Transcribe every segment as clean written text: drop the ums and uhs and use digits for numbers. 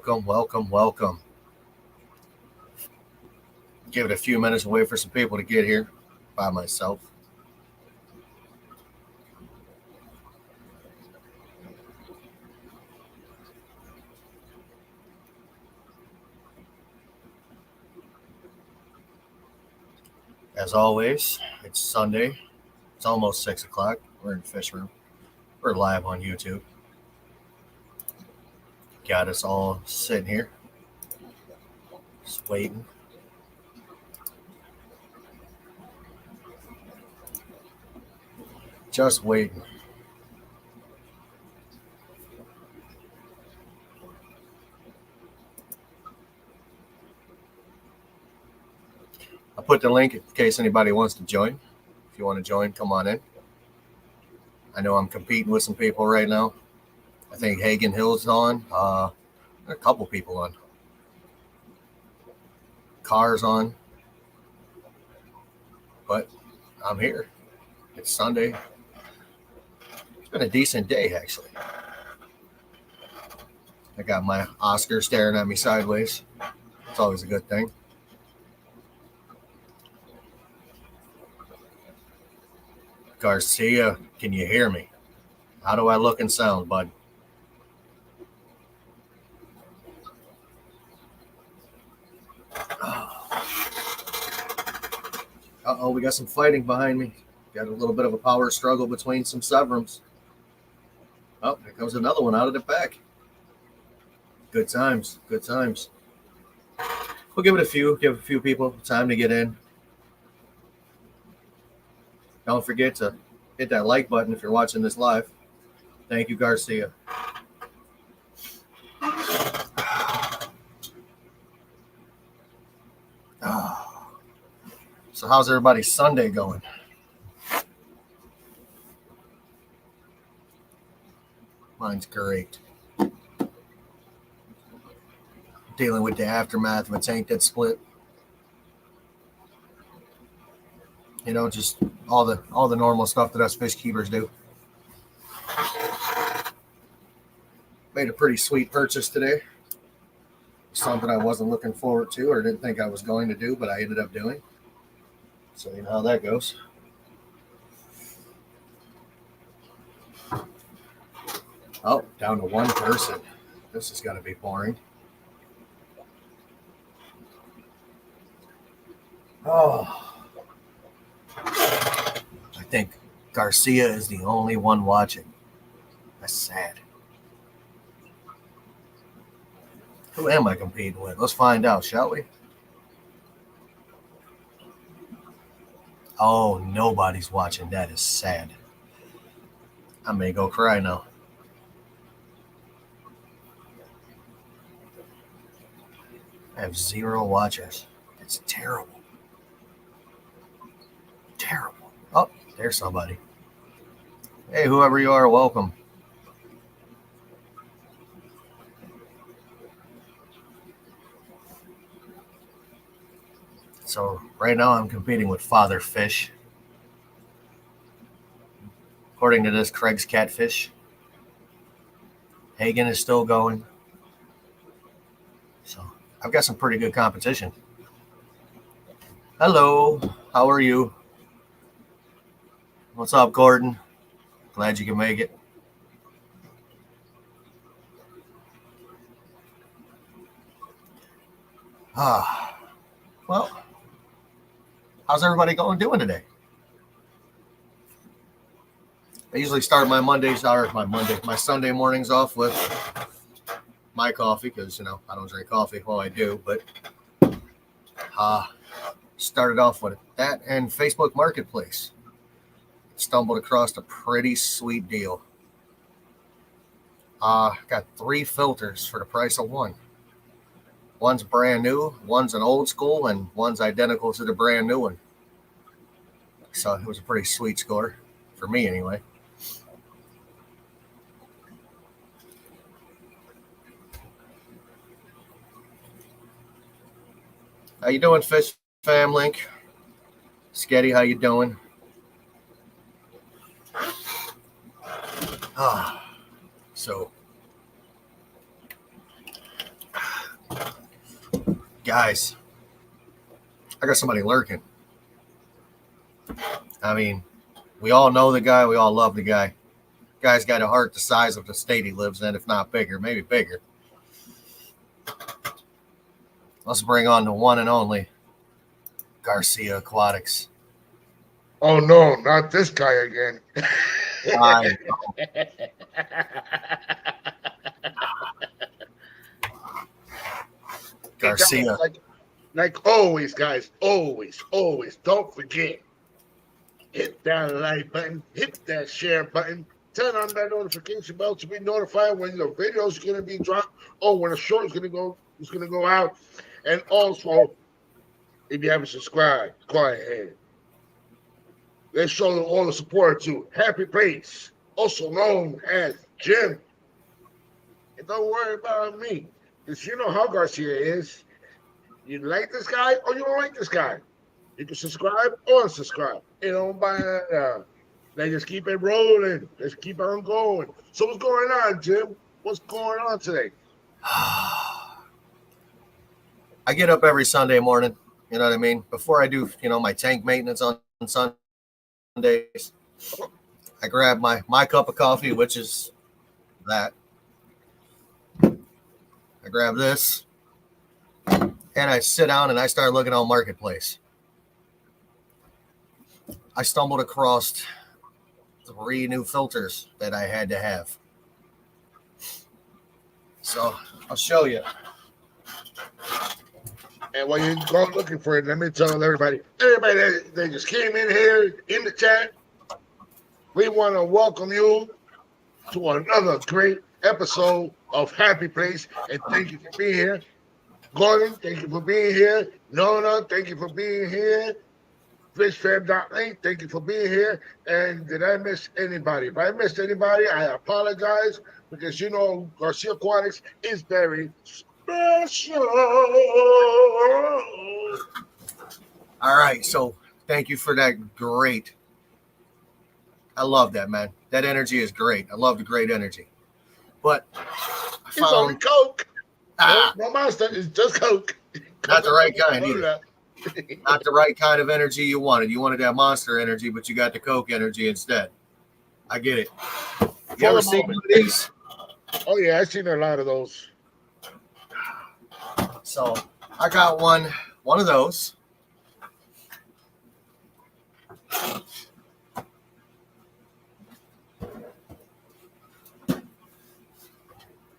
welcome, welcome, welcome. Give it a few minutes and wait for some people to get here by myself. As always, it's Sunday. It's almost 6 o'clock. We're in Fish Room. We're live on YouTube. Got us all sitting here, just waiting. Just waiting. I put the link in case anybody wants to join. If you want to join, come on in. I know I'm competing with some people right now. I think Hagen Hill's on. There are a couple people on. Cars on. But I'm here. It's Sunday. It's been a decent day, actually. I got my Oscar staring at me sideways. It's always a good thing. Garcia, can you hear me? How do I look and sound, bud? Uh-oh, we got some fighting behind me. Got a little bit of a power struggle between some Severums. Oh, there comes another one out of the back. Good times, good times. We'll give a few people time to get in. Don't forget to hit that like button if you're watching this live. Thank you, Garcia. So how's everybody's Sunday going? Mine's great. Dealing with the aftermath of a tank that split. You know, just all the normal stuff that us fish keepers do. Made a pretty sweet purchase today. Something I wasn't looking forward to or didn't think I was going to do, but I ended up doing. So you know how that goes. Oh, down to one person. This is going to be boring. Oh. I think Garcia is the only one watching. That's sad. Who am I competing with? Let's find out, shall we? Oh, nobody's watching. That is sad. I may go cry now. I have 0 watchers. It's terrible. Terrible. Oh, there's somebody. Hey, whoever you are, welcome. So right now I'm competing with Father Fish. According to this, Craig's Catfish. Hagen is still going. So I've got some pretty good competition. Hello, how are you? What's up, Gordon? Glad you can make it. Well, how's everybody doing today? I usually start my Sunday mornings off with my coffee because, you know, I don't drink coffee. Well, I do, but started off with that and Facebook Marketplace. Stumbled across a pretty sweet deal. Got 3 filters for the price of one. One's brand new, one's an old school, and one's identical to the brand new one. So it was a pretty sweet score, for me anyway. How you doing, Fish Fam Link? Sketty, how you doing? So Guys, I got somebody lurking. I mean, we all know the guy. We all love the guy. Guy's got a heart the size of the state he lives in, if not bigger, maybe bigger. Let's bring on the one and only Garcia Aquatics. Oh no, not this guy again. I Hey, guys, Garcia. like always, guys, always, don't forget, hit that like button, hit that share button, turn on that notification bell to be notified when the video is going to be dropped or when a short is going to go out. And also, if you haven't subscribed, go ahead. Let's show them all the support to Happy Place, also known as Jim. And don't worry about me, because you know how Garcia is. You like this guy or you don't like this guy. You can subscribe or unsubscribe. You don't buy that. They just keep it rolling. Let's keep on going. So what's going on, Jim? What's going on today? I get up every Sunday morning. You know what I mean? Before I do, my tank maintenance on Sundays, I grab my cup of coffee, which is that. I grab this and I sit down and I start looking on Marketplace. I stumbled across 3 new filters that I had to have. So I'll show you. And while you go looking for it, let me tell everybody that just came in here in the chat, we want to welcome you to another great episode of Happy Place. And thank you for being here. Gordon, thank you for being here. Nona, thank you for being here. FishFam.link, thank you for being here. And did I miss anybody? If I missed anybody, I apologize because Garcia Aquatics is very special. All right, so thank you for that great. I love that, man. That energy is great. I love the great energy. But It's only Coke. Ah, no Monster. It's just Coke. Not the right kind either. Not the right kind of energy you wanted. You wanted that Monster energy, but you got the Coke energy instead. I get it. You ever seen one of these? Oh yeah, I've seen a lot of those. So I got one of those.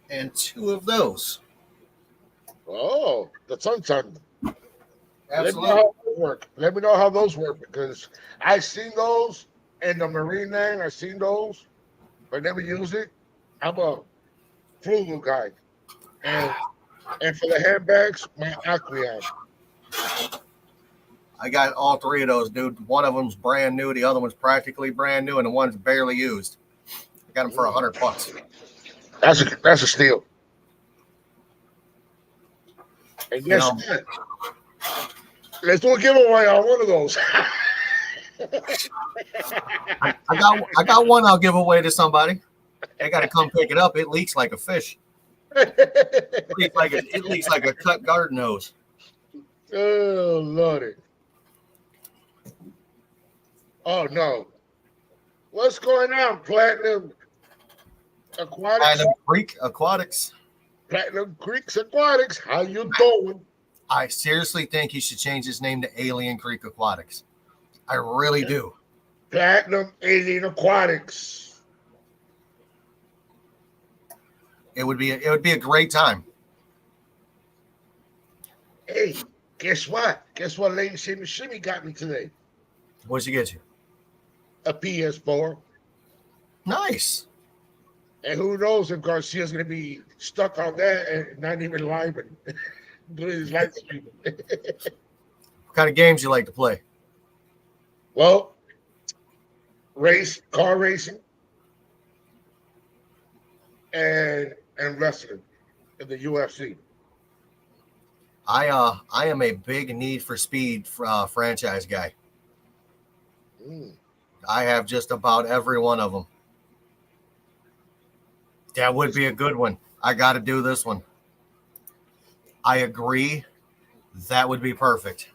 And 2 of those. Oh, the sunshine. Absolutely. Let me know how those work because I've seen those in the Marine Land. I've seen those, but never used it. I'm a frugal guy, and for the handbags, my Aqueon. I got all 3 of those, dude. One of them's brand new, the other one's practically brand new, and the one's barely used. I got them for $100. That's a steal. And guess what? Let's do a giveaway on one of those. I got one I'll give away to somebody. They got to come pick it up. It leaks like a fish. It leaks like a cut garden hose. Oh, Lordy. Oh, no. What's going on, Platinum Aquatics? Platinum Creek Aquatics. Platinum Creeks Aquatics. How you doing? I seriously think he should change his name to Alien Creek Aquatics. I really do. Platinum Alien Aquatics. It would be a great time. Hey, guess what? Guess what Lady Shimmy got me today? What'd she get you? A PS4. Nice. And who knows if Garcia's going to be stuck on that and not even live and doing his live stream. What kind of games you like to play? Well, car racing, and wrestling in the UFC. I am a big Need for Speed franchise guy. I have just about every one of them. That would be a good one. I got to do this one. I agree. That would be perfect.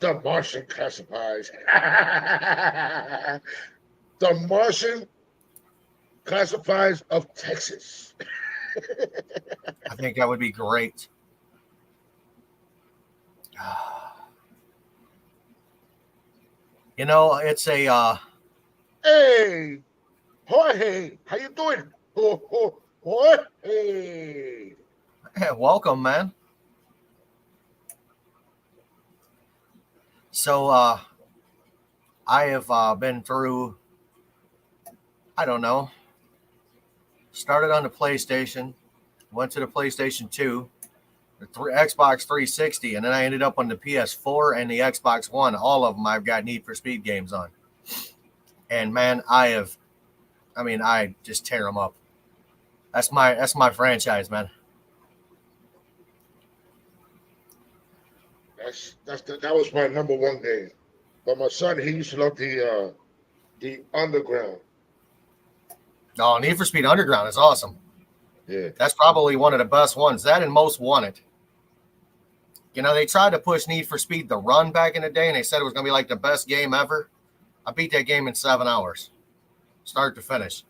The Martian classifies. The Martian classifies of Texas. I think that would be great. You know, it's a Hey, Jorge, how you doing? Jorge. welcome, man. So I have been through, I don't know, started on the PlayStation, went to the PlayStation 2, the Xbox 360, and then I ended up on the PS4 and the Xbox One. All of them I've got Need for Speed games on. And man, I just tear them up. That's my franchise, man. That was my number one game. But my son, he used to love the Underground. Oh, Need for Speed Underground is awesome. Yeah. That's probably one of the best ones. That and Most Wanted. You know, they tried to push Need for Speed The Run back in the day, and they said it was going to be like the best game ever. I beat that game in 7 hours, start to finish.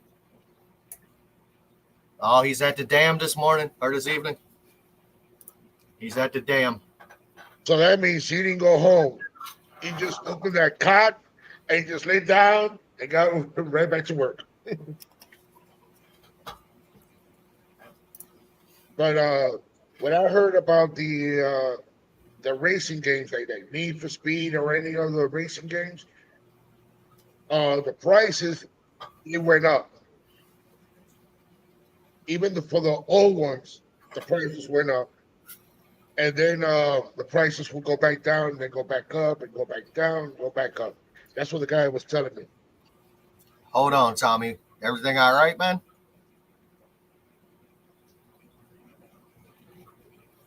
Oh, he's at the dam this morning or this evening. He's at the dam. So that means he didn't go home. He just opened that cot and just laid down and got right back to work. But when I heard about the racing games like that, Need for Speed or any other racing games, the prices, it went up. Even for the old ones, the prices went up. And then the prices will go back down, and then go back up, and go back down, and go back up. That's what the guy was telling me. Hold on, Tommy. Everything all right, man?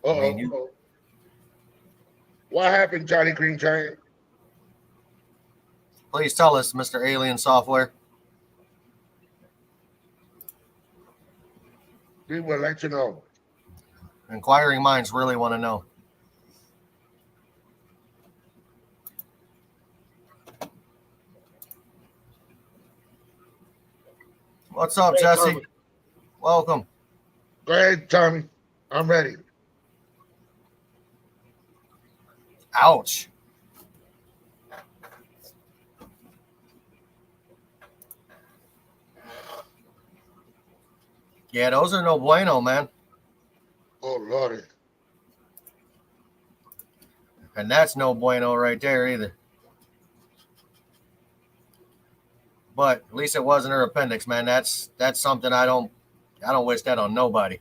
Uh-oh. What happened, Johnny Green Giant? Please tell us, Mr. Alien Software. We would like to know. Inquiring minds really want to know. What's up, Jesse? Tommy. Welcome. Go ahead, Tommy. I'm ready. Ouch. Yeah, those are no bueno, man. Oh, Lordy. And that's no bueno right there either. But at least it wasn't her appendix, man. That's something I don't wish that on nobody.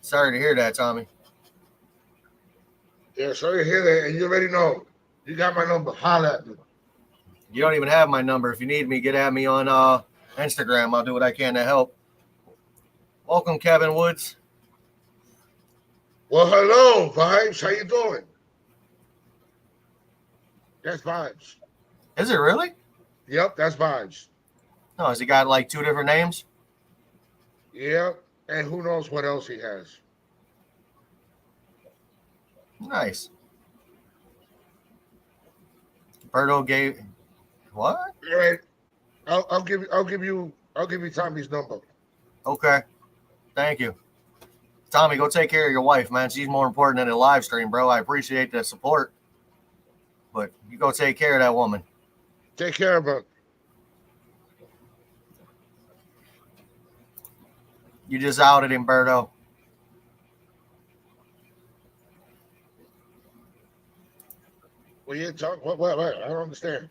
Sorry to hear that, Tommy. Yeah, sorry to hear that. And you already know. You got my number. Holla at me. You don't even have my number. If you need me, get at me on Instagram. I'll do what I can to help. Welcome, Kevin Woods. Well, hello, Vibes. How you doing? That's Vibes. Is it really? Yep, that's Vibes. No, has he got like 2 different names? Yep, and who knows what else he has. Nice. Berto gave what? All right. I'll give you Tommy's number. Okay. Thank you. Tommy, go take care of your wife, man. She's more important than a live stream, bro. I appreciate the support. But you go take care of that woman. Take care of her. You just outed him, Berto. Well, you talk. What? I don't understand.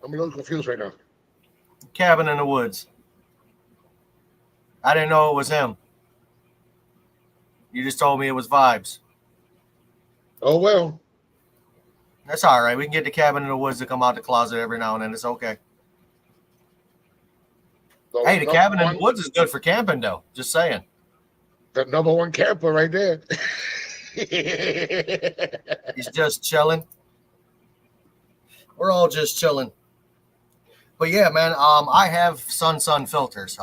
I'm a little confused right now. Cabin in the Woods. I didn't know it was him. You just told me it was Vibes. Oh, well. That's all right. We can get the Cabin in the Woods to come out the closet every now and then. It's okay. Hey, the Cabin in the Woods is good for camping, though. Just saying. The number one camper right there. He's just chilling. We're all just chilling. But yeah, man, I have Sun filters.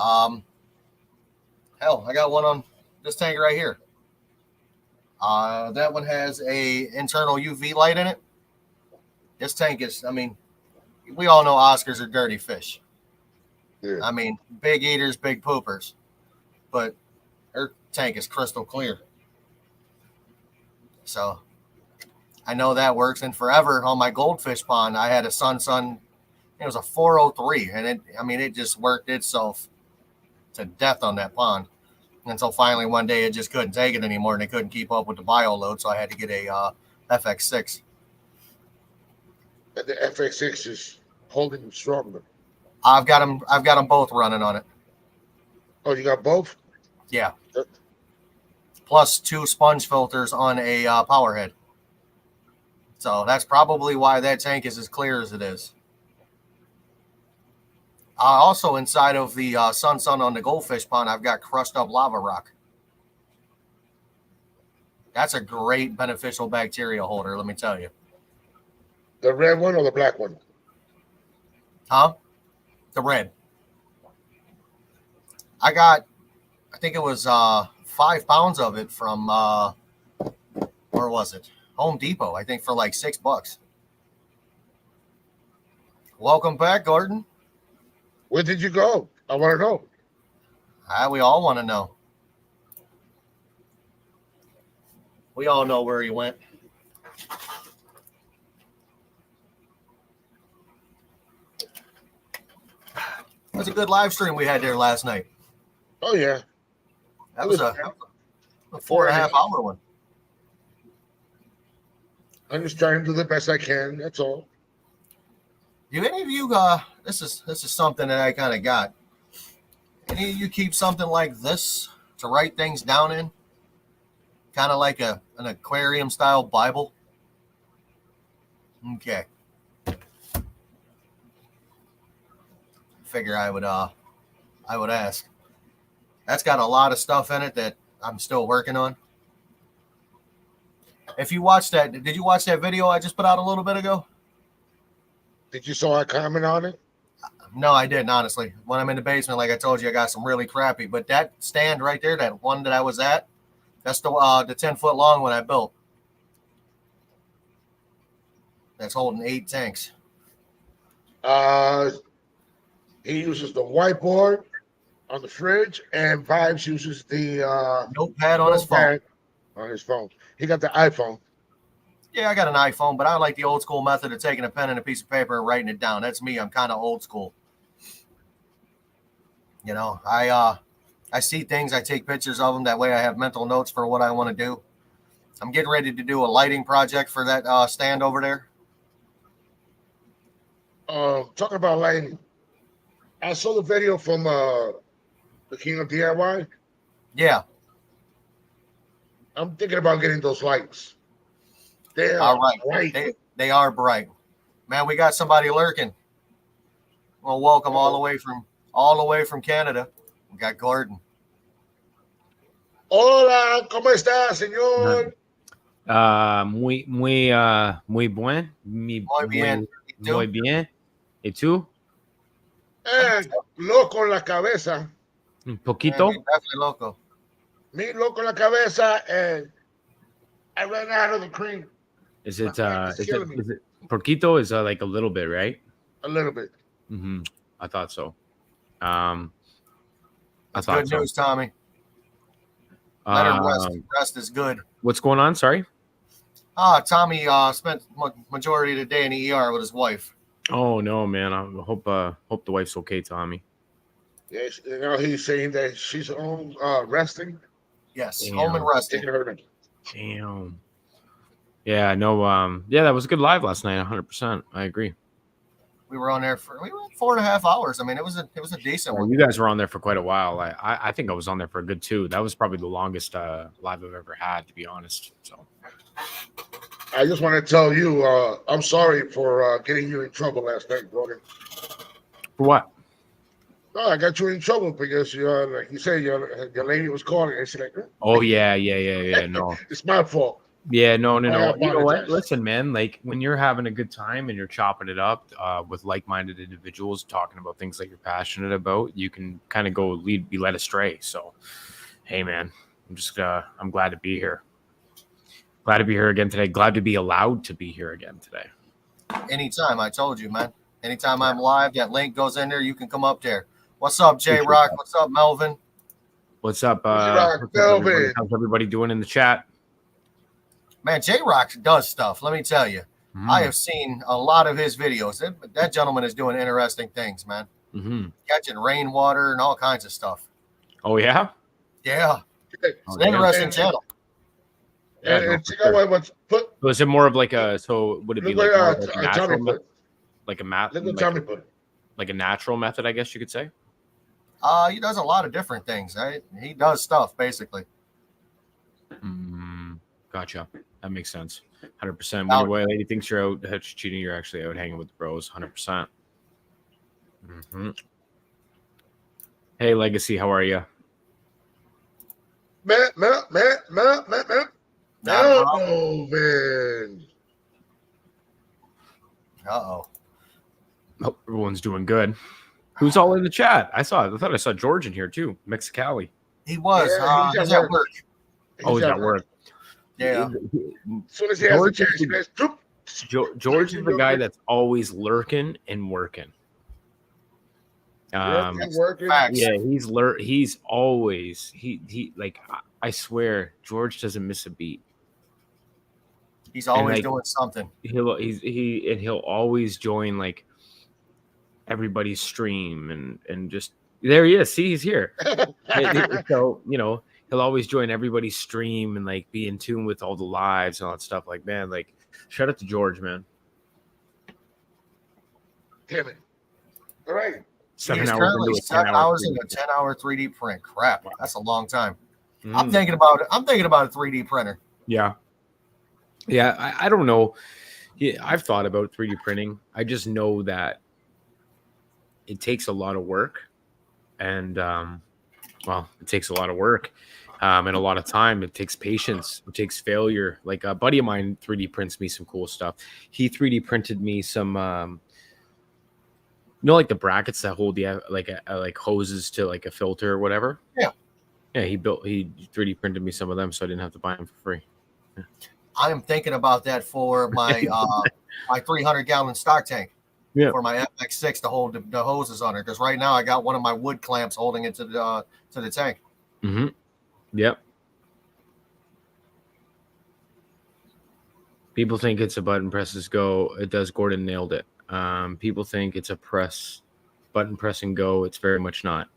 Hell, I got one on this tank right here. That one has a internal UV light in it. This tank is, I mean, we all know Oscars are dirty fish. Yeah. I mean, big eaters, big poopers. But her tank is crystal clear. So I know that works. And forever on my goldfish pond, I had a Sun. It was a 403, and it just worked itself to death on that pond. Until finally one day it just couldn't take it anymore, and they couldn't keep up with the bio load, so I had to get a FX6. And the FX6 is holding them stronger. I've got them both running on it. Oh, you got both? Yeah. Plus 2 sponge filters on a power head. So that's probably why that tank is as clear as it is. Also inside of the Sun on the goldfish pond, I've got crushed up lava rock. That's a great beneficial bacteria holder, let me tell you. The red one or the black one? Huh? The red. I think it was 5 pounds of it from, where was it? Home Depot, I think for like $6. Welcome back, Gordon. Where did you go? I want to know. We all want to know. We all know where he went. It was a good live stream we had there last night. Oh, yeah. That was a 4.5 hour one. I'm just trying to do the best I can. That's all. Do any of you this is something that I kind of got. Any of you keep something like this to write things down in? Kind of like an aquarium style Bible? Okay. Figure I would ask. That's got a lot of stuff in it that I'm still working on. If you watched that, did you watch that video I just put out a little bit ago? Did you saw I comment on it? No, I didn't, honestly. When I'm in the basement, like I told you, I got some really crappy. But that stand right there, that one that I was at, that's the 10-foot long one I built. That's holding 8 tanks. He uses the whiteboard on the fridge, and Vibes uses the notepad on his phone. On his phone. He got the iPhone. Yeah, I got an iPhone, but I like the old school method of taking a pen and a piece of paper and writing it down. That's me. I'm kind of old school. You know, I see things, I take pictures of them. That way I have mental notes for what I want to do. I'm getting ready to do a lighting project for that stand over there. Talking about lighting, I saw the video from the King of DIY. Yeah. I'm thinking about getting those lights. They're all right. Bright. They are bright. Man, we got somebody lurking. Well, welcome all the way from Canada. We got Gordon. Hola, ¿cómo está, señor? Muy bien. Muy bien. ¿Y tú? Loco en la cabeza. Un poquito. Definitely loco. Me loco en la cabeza, and I ran out of the cream. Is it poquito is like a little bit, right? A little bit. Mm-hmm. I thought so. That's good news, Tommy. Let him rest. Rest is good. What's going on? Sorry. Tommy spent majority of the day in the ER with his wife. Oh no, man! I hope the wife's okay, Tommy. Yes, you know he's saying that she's home resting. Yes, Damn. home and resting. Damn. Yeah, no. Yeah, that was a good live last night. 100%. I agree. We were on there for 4.5 hours. I mean, it was a decent one. You guys were on there for quite a while. I think I was on there for a good 2. That was probably the longest live I've ever had, to be honest. So I just want to tell you, I'm sorry for getting you in trouble last night, brother. For what? No, I got you in trouble because like you said, your lady was calling and she's like, oh yeah. No, it's my fault. Yeah, no, no, I no. You know what? apologize. Listen, man, like when you're having a good time and you're chopping it up with like-minded individuals talking about things that you're passionate about, you can kind of be led astray. So, hey, man, I'm glad to be here. Glad to be here again today. Glad to be allowed to be here again today. Anytime, I told you, man. Anytime I'm live, that link goes in there. You can come up there. What's up, J Appreciate Rock? that. What's up, Melvin? What's up? J-Rock, What's up, everybody? Melvin. How's everybody doing in the chat? Man, J Rock does stuff. Let me tell you. Mm. I have seen a lot of his videos. That gentleman is doing interesting things, man. Mm-hmm. Catching rainwater and all kinds of stuff. Oh, yeah? Yeah. It's Oh, an yeah. interesting channel. Yeah, no, And for check out sure. what's put. Was it more of like so would it be Look like, more what of like a natural Tommy put. like a Look what Tommy put. like a natural method, I guess you could say? He does a lot of different things, right? He does stuff, basically. Gotcha. That makes sense. 100%. When Now- your white lady thinks you're out cheating, you're actually out hanging with the bros. 100%. Mm-hmm. Hey, Legacy, how are you? Man. Not a problem. Melvin. Uh-oh. Oh, everyone's doing good. Who's all in the chat? I thought I saw George in here too. Mexicali. He was. Yeah, He's at work. He's at work. Yeah. As soon as he has a George chance, is he the- goes, "Troop." George is the guy that's always lurking and working. Working. Facts. Yeah, he's always he like I swear George doesn't miss a beat. He's always like- doing something. He'll always join like everybody's stream and just there he is. See, he's here. So he'll always join everybody's stream and like be in tune with all the lives and all that stuff. Like, man, like shout out to George, man. Damn it. All right. 7 He's hours currently into a 7 hours 10-hour in a 10-hour 3D print. Crap, that's a long time. stream. I'm thinking about a 3D printer. Yeah. I don't know. Yeah, I've thought about 3D printing. I just know that it takes a lot of work, and it takes a lot of work and a lot of time. It takes patience. It takes failure. Like a buddy of mine 3D prints me some cool stuff. He 3D printed me some, like the brackets that hold the like hoses to like a filter or whatever. Yeah. Yeah, he 3D printed me some of them, so I didn't have to buy them for free. Yeah. I'm thinking about that for my my 300-gallon stock tank. Yeah. For my FX6 to hold the hoses on it, because right now I got one of my wood clamps holding it to the tank. Mm-hmm. Yep. People think it's a button presses go. It does. Gordon nailed it. People think it's a button press and go. It's very much not.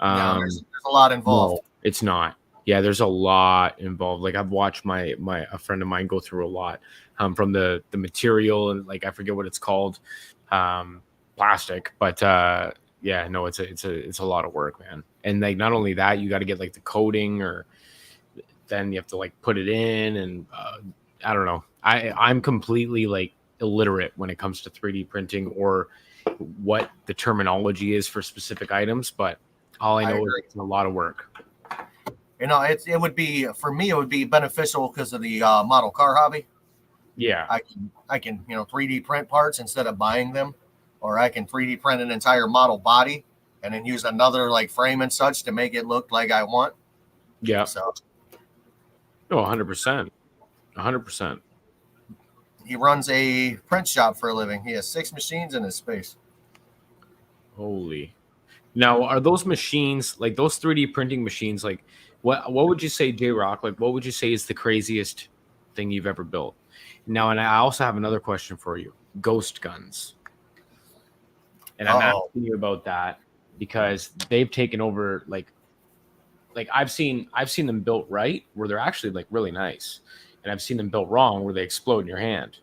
Yeah, there's a lot involved. No, it's not. Yeah, there's a lot involved. Like I've watched a friend of mine go through a lot from the material and like I forget what it's called, plastic. But yeah, no, it's a lot of work, man. And like not only that, you got to get like the coating, or then you have to like put it in, and I don't know. I'm completely like illiterate when it comes to 3D printing or what the terminology is for specific items, but all I know is it's a lot of work. It would be, for me, it would be beneficial because of the model car hobby. Yeah. I can 3D print parts instead of buying them, or I can 3D print an entire model body and then use another like frame and such to make it look like I want. Yeah. So No, 100%. 100%. he runs a print shop for a living. He has 6 machines in his space. Holy. Now, are those machines, like those 3D printing machines, like what would you say, J-Rock, like what would you say is the craziest thing you've ever built? Now, and I also have another question for you. Ghost guns. And I'm asking you about that because they've taken over like I've seen them built right where they're actually like really nice. And I've seen them built wrong where they explode in your hand.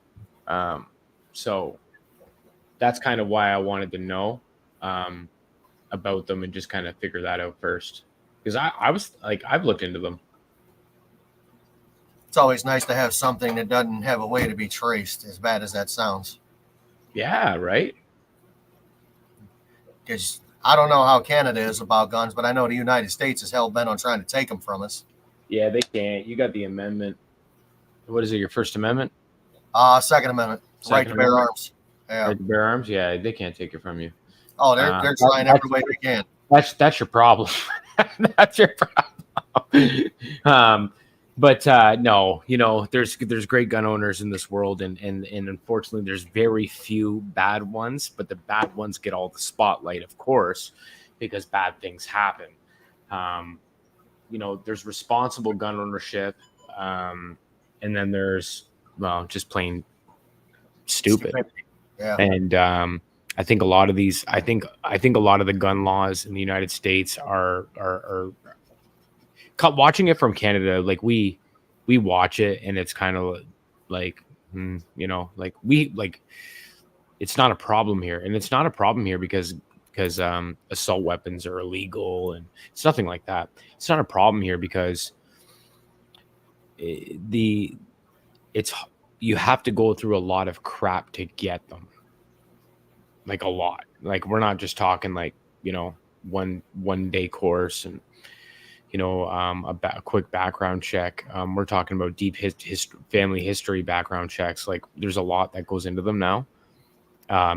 So that's kind of why I wanted to know about them and just kind of figure that out first. Because I was like, I've looked into them. It's always nice to have something that doesn't have a way to be traced, as bad as that sounds. Yeah, right? Because I don't know how Canada is about guns, but I know the United States is hell bent on trying to take them from us. Yeah, they can't. You got the amendment. What is it? Your First Amendment? Second Amendment, right Second to bear Amendment? arms. Yeah. Right to bear arms? Yeah, they can't take it from you. Oh, they're trying every way they can. That's your problem. That's your problem. But no, there's great gun owners in this world, and unfortunately, there's very few bad ones. But the bad ones get all the spotlight, of course, because bad things happen. There's responsible gun ownership, and then there's just plain stupid. Yeah. And I think a lot of these, I think a lot of the gun laws in the United States are watching it from Canada. Like we watch it, and it's kind of like, it's not a problem here, and it's not a problem here because assault weapons are illegal, and it's nothing like that. It's not a problem here because you have to go through a lot of crap to get them. Like a lot. Like we're not just talking like, one day course and a quick background check. We're talking about deep family history background checks. Like there's a lot that goes into them now.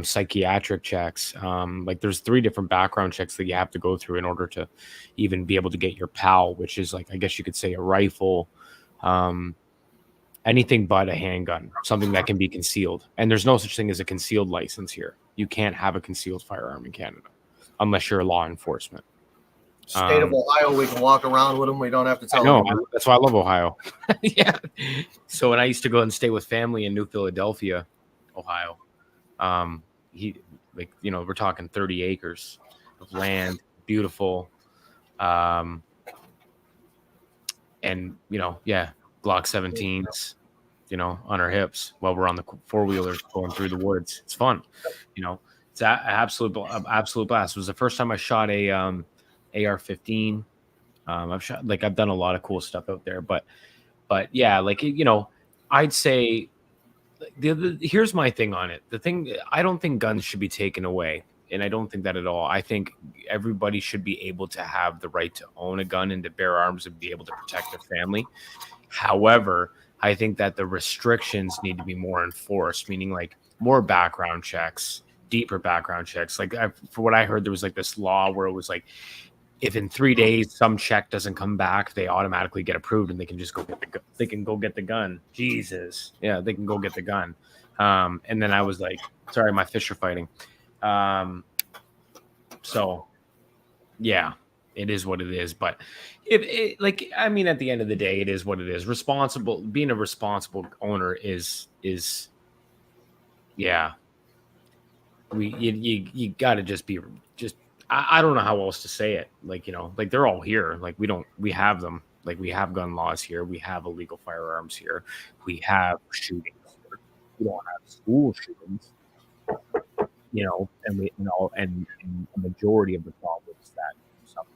Psychiatric checks. Like there's 3 different background checks that you have to go through in order to even be able to get your PAL, which is like, I guess you could say a rifle, anything but a handgun, something that can be concealed. And there's no such thing as a concealed license here. You can't have a concealed firearm in Canada unless you're law enforcement. State of Ohio, we can walk around with them. We don't have to tell them. That's why I love Ohio. Yeah. So when I used to go and stay with family in New Philadelphia, Ohio, we're talking 30 acres of land, beautiful. And Glock 17s, on our hips while we're on the 4-wheelers going through the woods. It's fun. It's an absolute blast. It was the first time I shot a AR-15. I've done a lot of cool stuff out there, but yeah, I'd say here's my thing on it. I don't think guns should be taken away. And I don't think that at all. I think everybody should be able to have the right to own a gun and to bear arms and be able to protect their family. However, I think that the restrictions need to be more enforced, meaning like more background checks, deeper background checks. Like for what I heard, there was like this law where it was like, if in 3 days some check doesn't come back, they automatically get approved and they can just go get the gun. They can go get the gun. Jesus. Yeah, they can go get the gun. And then I was like, sorry, my fish are fighting. So yeah, it is what it is. But at the end of the day, it is what it is. Being a responsible owner is yeah. You gotta just be I don't know how else to say it. Like they're all here. Like we have them. Like we have gun laws here. We have illegal firearms here. We have shootings here. We don't have school shootings. And a majority of the problems that some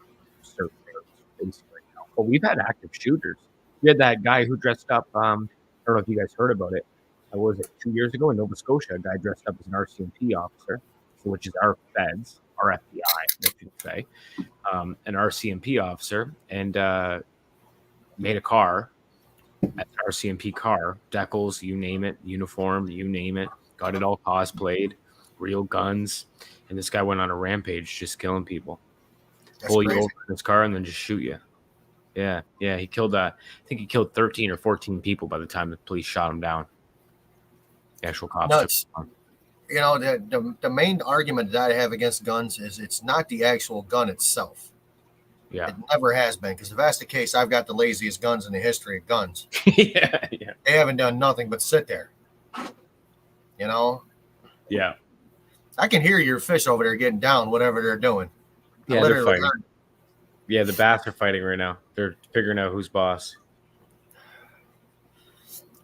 certain areas face right now. But we've had active shooters. We had that guy who dressed up. I don't know if you guys heard about it. Was it 2 years ago in Nova Scotia? A guy dressed up as an RCMP officer, which is our feds, our FBI, I should say, an RCMP officer, and made a car, an RCMP car, decals, you name it, uniform, you name it, got it all cosplayed, real guns, and this guy went on a rampage, just killing people. Pull you over in his car and then just shoot you. Yeah, he killed I think he killed 13 or 14 people by the time the police shot him down. The actual cops. Nuts. The main argument that I have against guns is it's not the actual gun itself. Yeah. It never has been, because if that's the case, I've got the laziest guns in the history of guns. Yeah. They haven't done nothing but sit there. Yeah. I can hear your fish over there getting down, whatever they're doing. Yeah, they're fighting. Yeah, the bass are fighting right now. They're figuring out who's boss.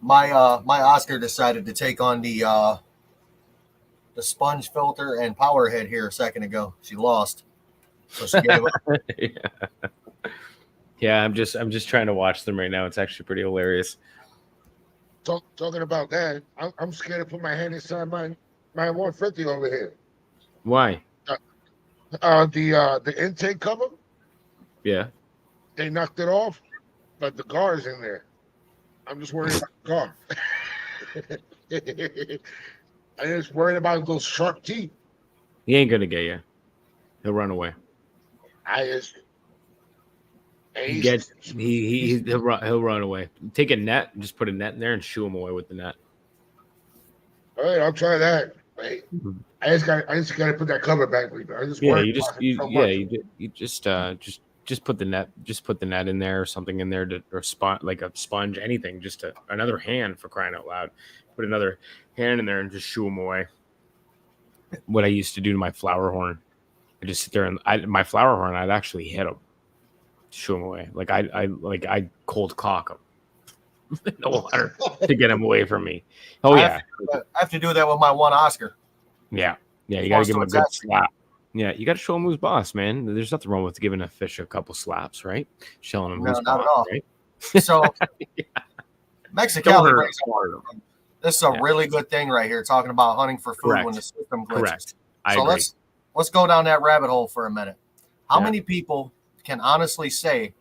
My Oscar decided to take on the sponge filter and power head here a second ago. She lost, so she gave up. Yeah, I'm just trying to watch them right now. It's actually pretty hilarious. Talking about that, I'm scared to put my hand inside my 150 over here. Why? The intake cover. Yeah. They knocked it off, but the guard's in there. I'm just worried about the car. I'm just worried about those sharp teeth. He ain't gonna get you. He'll run away. I just. He gets he'll run away. Take a net and just put a net in there and shoo him away with the net. All right, I'll try that. Wait, I just got to put that cover back. I just Yeah, worry you about it so much. just put the net in there or something in there or like a sponge, anything, just another hand, for crying out loud. Put another hand in there and just shoo him away. What I used to do to my flower horn, I just sit there and my flower horn, I'd actually hit him, shoo him away. Like I cold cock him. No water to get him away from me. Oh yeah, I have to do that with my one Oscar. yeah. You gotta give him a good slap. Yeah, you gotta show him who's boss, man. There's nothing wrong with giving a fish a couple slaps, right? Showing him who's not boss, at all. right? So Yeah. Mexicali Don't brings hurt him. this is a really good thing right here, talking about hunting for food Correct. when the system glitches. Correct. I So agree. let's go down that rabbit hole for a minute. How Yeah. many people can honestly say,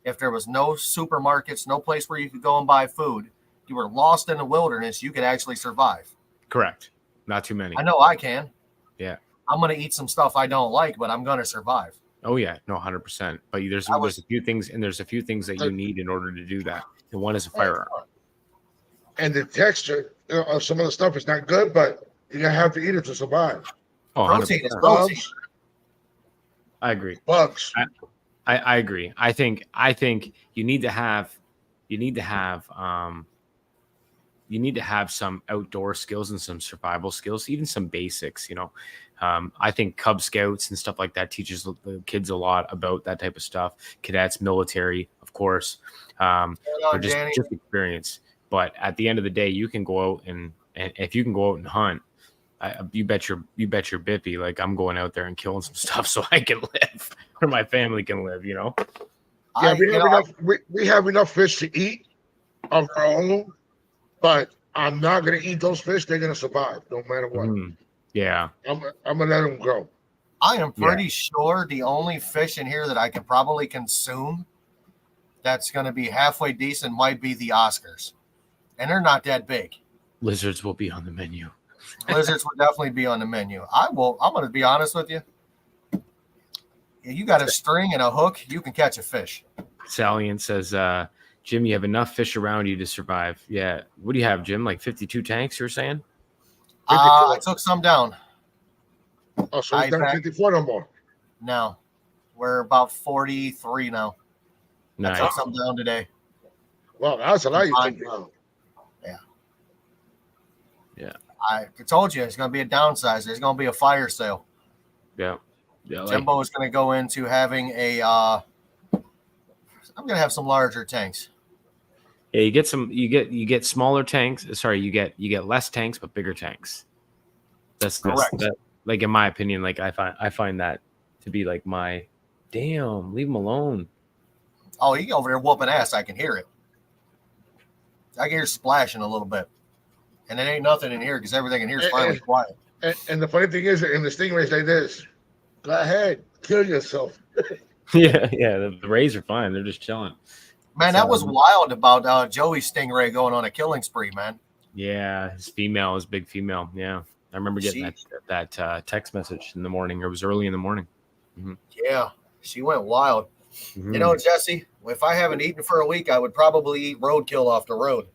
if there was no supermarkets, no place where you could go and buy food, you were lost in the wilderness, you could actually survive? Correct. Not too many. I know I can. Yeah. I'm going to eat some stuff I don't like, but I'm going to survive. Oh yeah, no, 100%. But there's a few things, and there's a few things that you need in order to do that. And one is a firearm. And the texture of some of the stuff is not good, but you're gonna have to eat it to survive. Oh, Protein 100%. is protein. I agree. Bugs. I agree. I think you need to have some outdoor skills and some survival skills, even some basics, I think Cub Scouts and stuff like that teaches the kids a lot about that type of stuff. Cadets, military, of course, or just experience. But at the end of the day, you can go out and if you can go out and hunt, you bet your bippy, like, I'm going out there and killing some stuff so I can live or my family can live. Yeah, we have enough fish to eat of our own, but I'm not gonna eat those fish. They're gonna survive no matter what. Yeah, I'm gonna let them grow. I am pretty sure the only fish in here that I can probably consume that's going to be halfway decent might be the Oscars, and they're not that big. Lizards will be on the menu. Lizards will definitely be on the menu. I'm going to be honest with you. You got a string and a hook, you can catch a fish. Salient says, Jim, you have enough fish around you to survive. Yeah. What do you have, Jim? Like 52 tanks, you were saying? I took some down. Oh, so it's not 54 no more. No. We're about 43 now. Nice. I took some down today. Well, that's a lot you took down. Yeah. I told you it's going to be a downsize. There's going to be a fire sale. Yeah. Jimbo is going to go into having I'm going to have some larger tanks. Yeah, you get smaller tanks. Sorry, you get less tanks but bigger tanks. That's correct. Like, in my opinion, like I find that to be like my damn, leave them alone. Oh, you over there whooping ass. I can hear it. I can hear splashing a little bit. And it ain't nothing in here because everything in here is finally quiet. And the funny thing is, in the stingrays like this, go ahead, kill yourself. Yeah, the rays are fine. They're just chilling. Man, that was wild about Joey's stingray going on a killing spree, man. Yeah, his big female. Yeah, I remember getting that text message in the morning. It was early in the morning. Mm-hmm. Yeah, she went wild. Mm-hmm. You know, Jesse, if I haven't eaten for a week, I would probably eat roadkill off the road.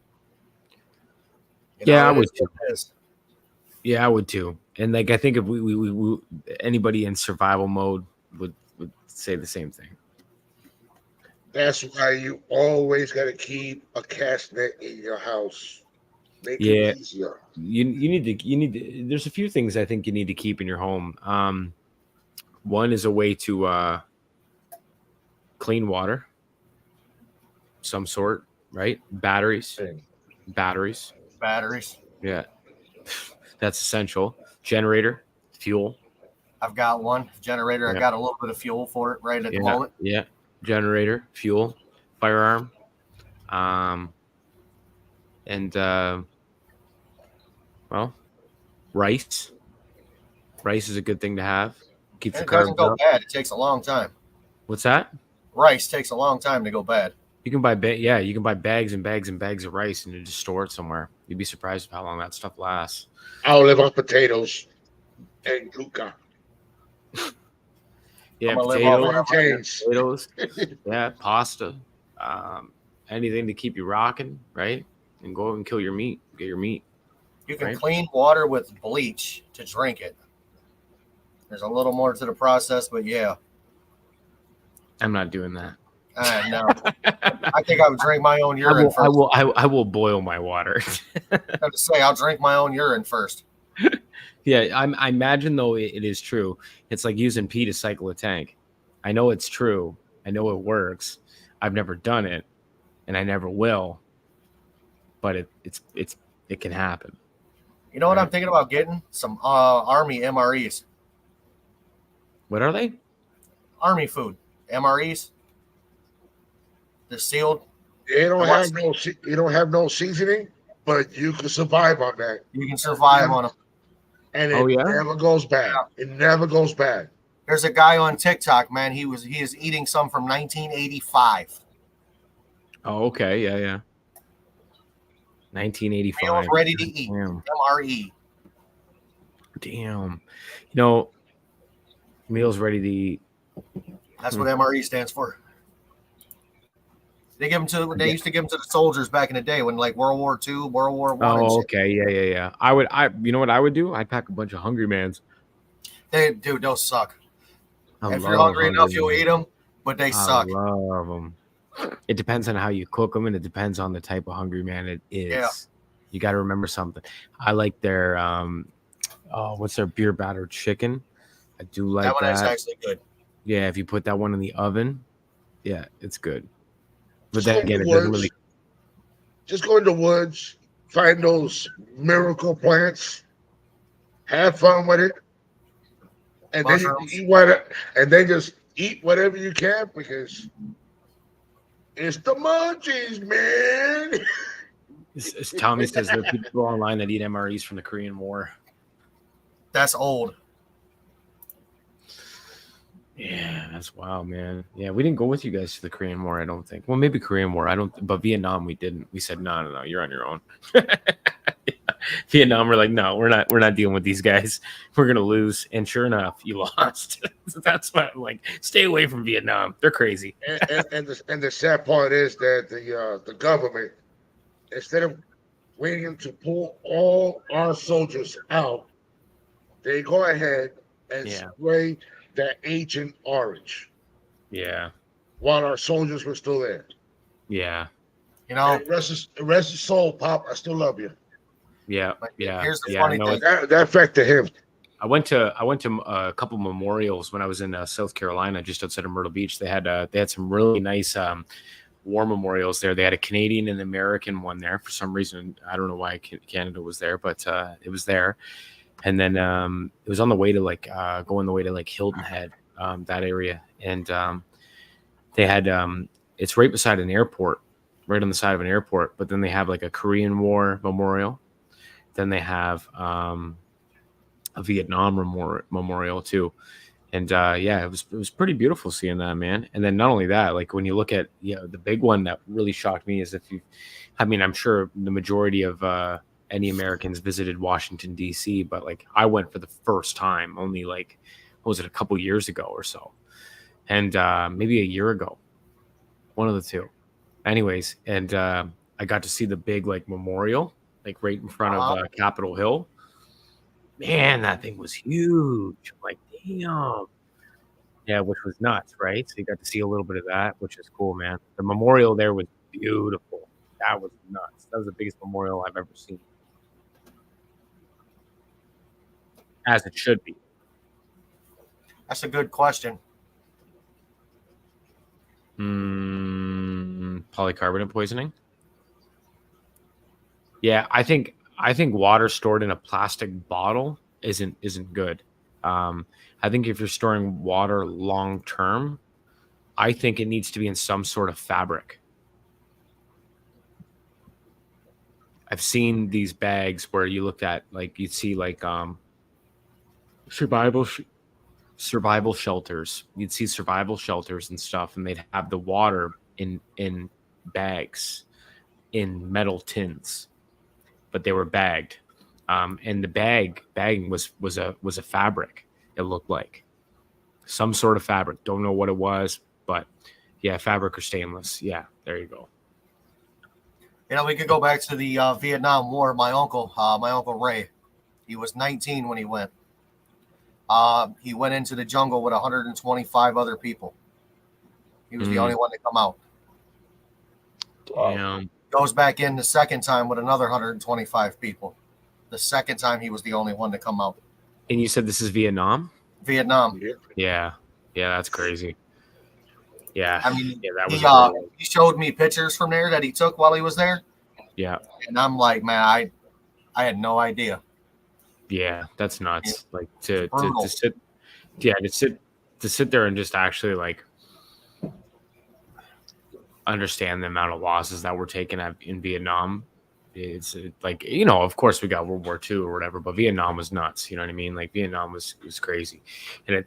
I would too. Yeah, I would too. And like, I think if we anybody in survival mode would say the same thing. That's why you always got to keep a cast net in your house. Make it easier. You need to. There's a few things I think you need to keep in your home. One is a way to clean water, some sort, right? Batteries. Yeah, that's essential. Generator, fuel. I've got one generator. Yeah. I got a little bit of fuel for it right at the moment. Yeah, generator, fuel, firearm, and rice. Rice is a good thing to have. Keeps the carbs doesn't go up. bad. It takes a long time. What's that? Rice takes a long time to go bad. You can buy you can buy bags and bags and bags of rice and you just store it somewhere. You'd be surprised how long that stuff lasts. I'll live on potatoes and yuca. Yeah, I'm gonna live off Plantains. potatoes, yeah, pasta, anything to keep you rocking, right? And go and kill your meat. Get your meat. You can Right. clean water with bleach to drink it. There's a little more to the process, but yeah. I'm not doing that. No. I think I would drink my own urine first. I will boil my water. I have to say, I'll drink my own urine first. Yeah, I imagine though it is true. It's like using pee to cycle a tank. I know it's true. I know it works. I've never done it, and I never will. But it can happen. You know what Right. I'm thinking about getting? Some Army MREs. What are they? Army food. MREs. They're sealed. You don't have no seasoning, but you can survive on that. You can survive on them. And it Oh, yeah? never goes bad. It never goes bad. There's a guy on TikTok, man. He is eating some from 1985. Oh, okay, yeah. 1985. Meals ready to eat. Damn. MRE. Damn. You know, meals ready to eat. That's what MRE stands for. They used to give them to the soldiers back in the day when like World War II, World War One. Oh, okay, yeah. You know what I would do? I'd pack a bunch of Hungry Mans. Dude, those suck. I If you're love hungry enough, Hungry you'll Man. eat them, but they I suck. love them. It depends on how you cook them, and it depends on the type of Hungry Man it is. Yeah. You got to remember something. I like their what's their beer battered chicken? I do like That one is that. actually good. Yeah, if you put that one in the oven, yeah, it's good. But Just then go in again, the it doesn't woods. really. Just go in the woods, find those miracle plants, have fun with it, and then you Mushrooms. eat what, and then just eat whatever you can because it's the munchies, man. As Tommy says, there are people online that eat MREs from the Korean War. That's old. Yeah, that's wild, man. Yeah, we didn't go with you guys to the Korean War, I don't think. Well, maybe Korean War. I don't, but Vietnam we didn't. We said no, you're on your own. Vietnam, we're like, no, we're not dealing with these guys. We're gonna lose. And sure enough, you lost. So that's why I'm like, stay away from Vietnam. They're crazy. And the sad part is that the government, instead of waiting to pull all our soldiers out, they go ahead and Yeah. spray that Agent Orange Yeah, while our soldiers were still there. yeah, You know, And rest his soul, Pop. I still love you. yeah, But yeah. here's the yeah, funny no, thing. That affected him. I went to a couple memorials when I was in South Carolina, just outside of Myrtle Beach. They had some really nice war memorials there. They had a Canadian and American one there for some reason. I don't know why Canada was there, but it was there. And then it was on the way to going the way to like Hilton Head, that area, and they had it's right beside an airport, right on the side of an airport. But then they have like a Korean War memorial. Then they have a Vietnam memorial too, and yeah, it was pretty beautiful seeing that, man. And then not only that, like when you look at the big one that really shocked me is I'm sure the majority of any Americans visited Washington D.C., but like I went for the first time only like what was it, a couple years ago or so, and maybe a year ago, one of the two. Anyways, and I got to see the big like memorial like right in front of Capitol Hill. Man, that thing was huge. I'm like, damn. Yeah, which was nuts, right? So you got to see a little bit of that, which is cool, man. The memorial there was beautiful. That was nuts. That was the biggest memorial I've ever seen. As it should be. That's a good question. Polycarbonate poisoning? Yeah, I think water stored in a plastic bottle isn't good. I think if you're storing water long term, I think it needs to be in some sort of fabric. I've seen these bags where you look at like you'd see like survival shelters. You'd see survival shelters and stuff, and they'd have the water in bags in metal tins, but they were bagged. And the bagging was a fabric. It looked like some sort of fabric. Don't know what it was, but yeah, fabric or stainless. Yeah, there you go. You know, we could go back to the Vietnam War. My uncle Ray, he was 19 when he went. He went into the jungle with 125 other people. He was the only one to come out. Damn. Goes back in the second time with another 125 people. The second time he was the only one to come out. And you said this is Vietnam? Vietnam. Yeah, that's crazy. Yeah, I mean, yeah, that was. He showed me pictures from there that he took while he was there. Yeah, and I'm like, man, I had no idea. Yeah, that's nuts. Yeah. Like to sit there and just actually like understand the amount of losses that were taken in Vietnam. It's like, you know, of course we got World War II or whatever, but Vietnam was nuts. You know what I mean? Like Vietnam was crazy, and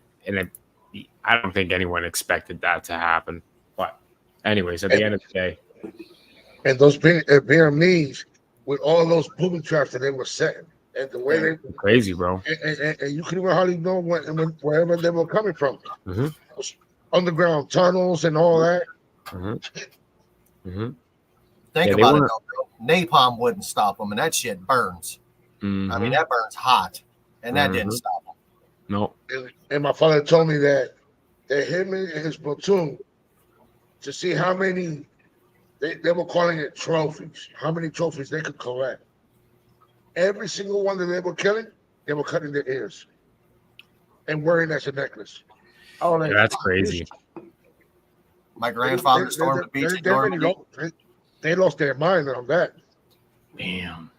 I don't think anyone expected that to happen. But anyways, at the end of the day, and those Vietnamese with all those booby traps that they were setting, and the way they crazy, bro, and you couldn't even hardly know wherever they were coming from. Mm-hmm. Underground tunnels and all that. Mm-hmm. Mm-hmm. Think about it, though. Napalm wouldn't stop them, and that shit burns. Mm-hmm. I mean, that burns hot, and that didn't stop them. No. And my father told me that him and his platoon, to see how many, they were calling it trophies, how many trophies they could collect. Every single one that they were killing, they were cutting their ears and wearing as a necklace. Oh, yeah, that's crazy. My grandfather stormed the beach in Normandy. They lost their mind on that. Damn.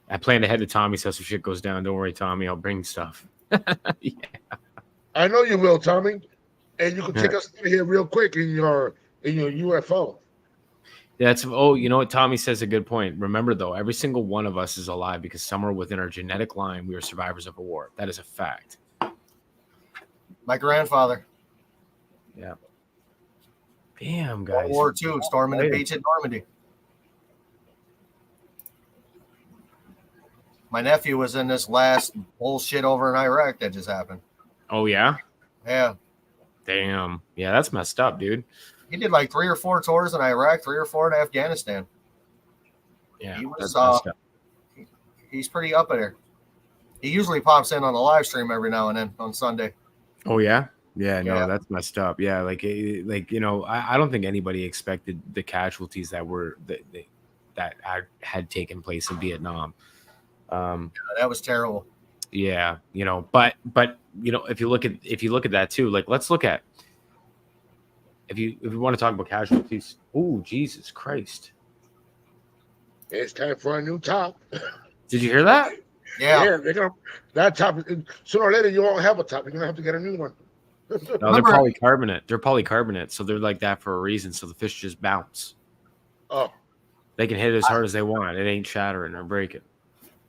I planned ahead to Tommy, so if shit goes down, don't worry, Tommy. I'll bring stuff. Yeah. I know you will, Tommy. And you can take us here real quick in your UFO. You know what Tommy says, a good point. Remember though, every single one of us is alive because somewhere within our genetic line we are survivors of a war. That is a fact. My grandfather. Yeah. Damn, guys. World War II, storming the beach at Normandy. My nephew was in this last bullshit over in Iraq that just happened. Oh, yeah? Yeah. Damn. Yeah, that's messed up, dude. He did like 3 or 4 tours in Iraq, 3 or 4 in Afghanistan. Yeah, he was, he's pretty up there. He usually pops in on a live stream every now and then on Sunday. Oh, yeah? Yeah, no, that's messed up. Yeah, like you know, I don't think anybody expected the casualties that had taken place in Vietnam. That was terrible. Yeah, you know, but you know, if you look at that too, like let's look at if you want to talk about casualties. Oh, Jesus Christ! It's time for a new top. Did you hear that? Yeah, they're gonna that top. Sooner or later, you won't have a top. You're gonna have to get a new one. No, they're polycarbonate. They're polycarbonate, so they're like that for a reason. So the fish just bounce. Oh, they can hit it as hard as they want. It ain't shattering or breaking.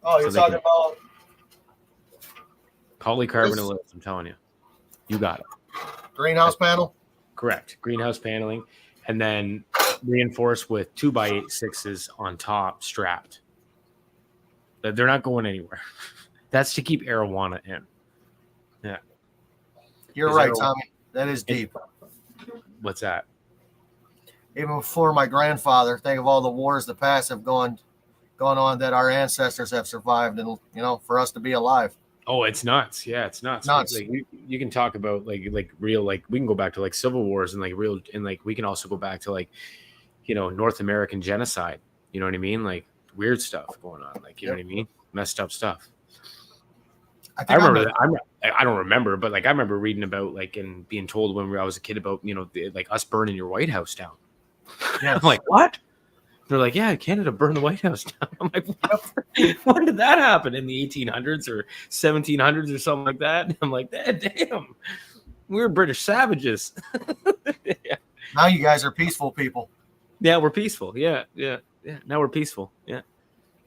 Oh, you're talking about polycarbonate lids, I'm telling you. You got it. Greenhouse panel? Correct. Greenhouse paneling. And then reinforced with 2x8 on top, strapped. They're not going anywhere. That's to keep arowana in. Yeah. You're right, Tommy. That is deep. What's that? Even before my grandfather, think of all the wars the past have gone on that our ancestors have survived, and you know, for us to be alive. Oh, it's nuts. Yeah, it's nuts. Like, you can talk about like real, like we can go back to like civil wars and like real, and like we can also go back to like, you know, North American genocide. You know what I mean? Like weird stuff going on. Like, you know what I mean? Messed up stuff. I remember that. I don't remember, but like I remember reading about like and being told when I was a kid about, you know, like us burning your White House down. Yeah. I'm like, what? They're like, yeah, Canada burned the White House down. I'm like, when did that happen? In the 1800s or 1700s or something like that? I'm like, damn, we were British savages. Yeah. Now you guys are peaceful people. Yeah, we're peaceful. Yeah. Now we're peaceful. Yeah.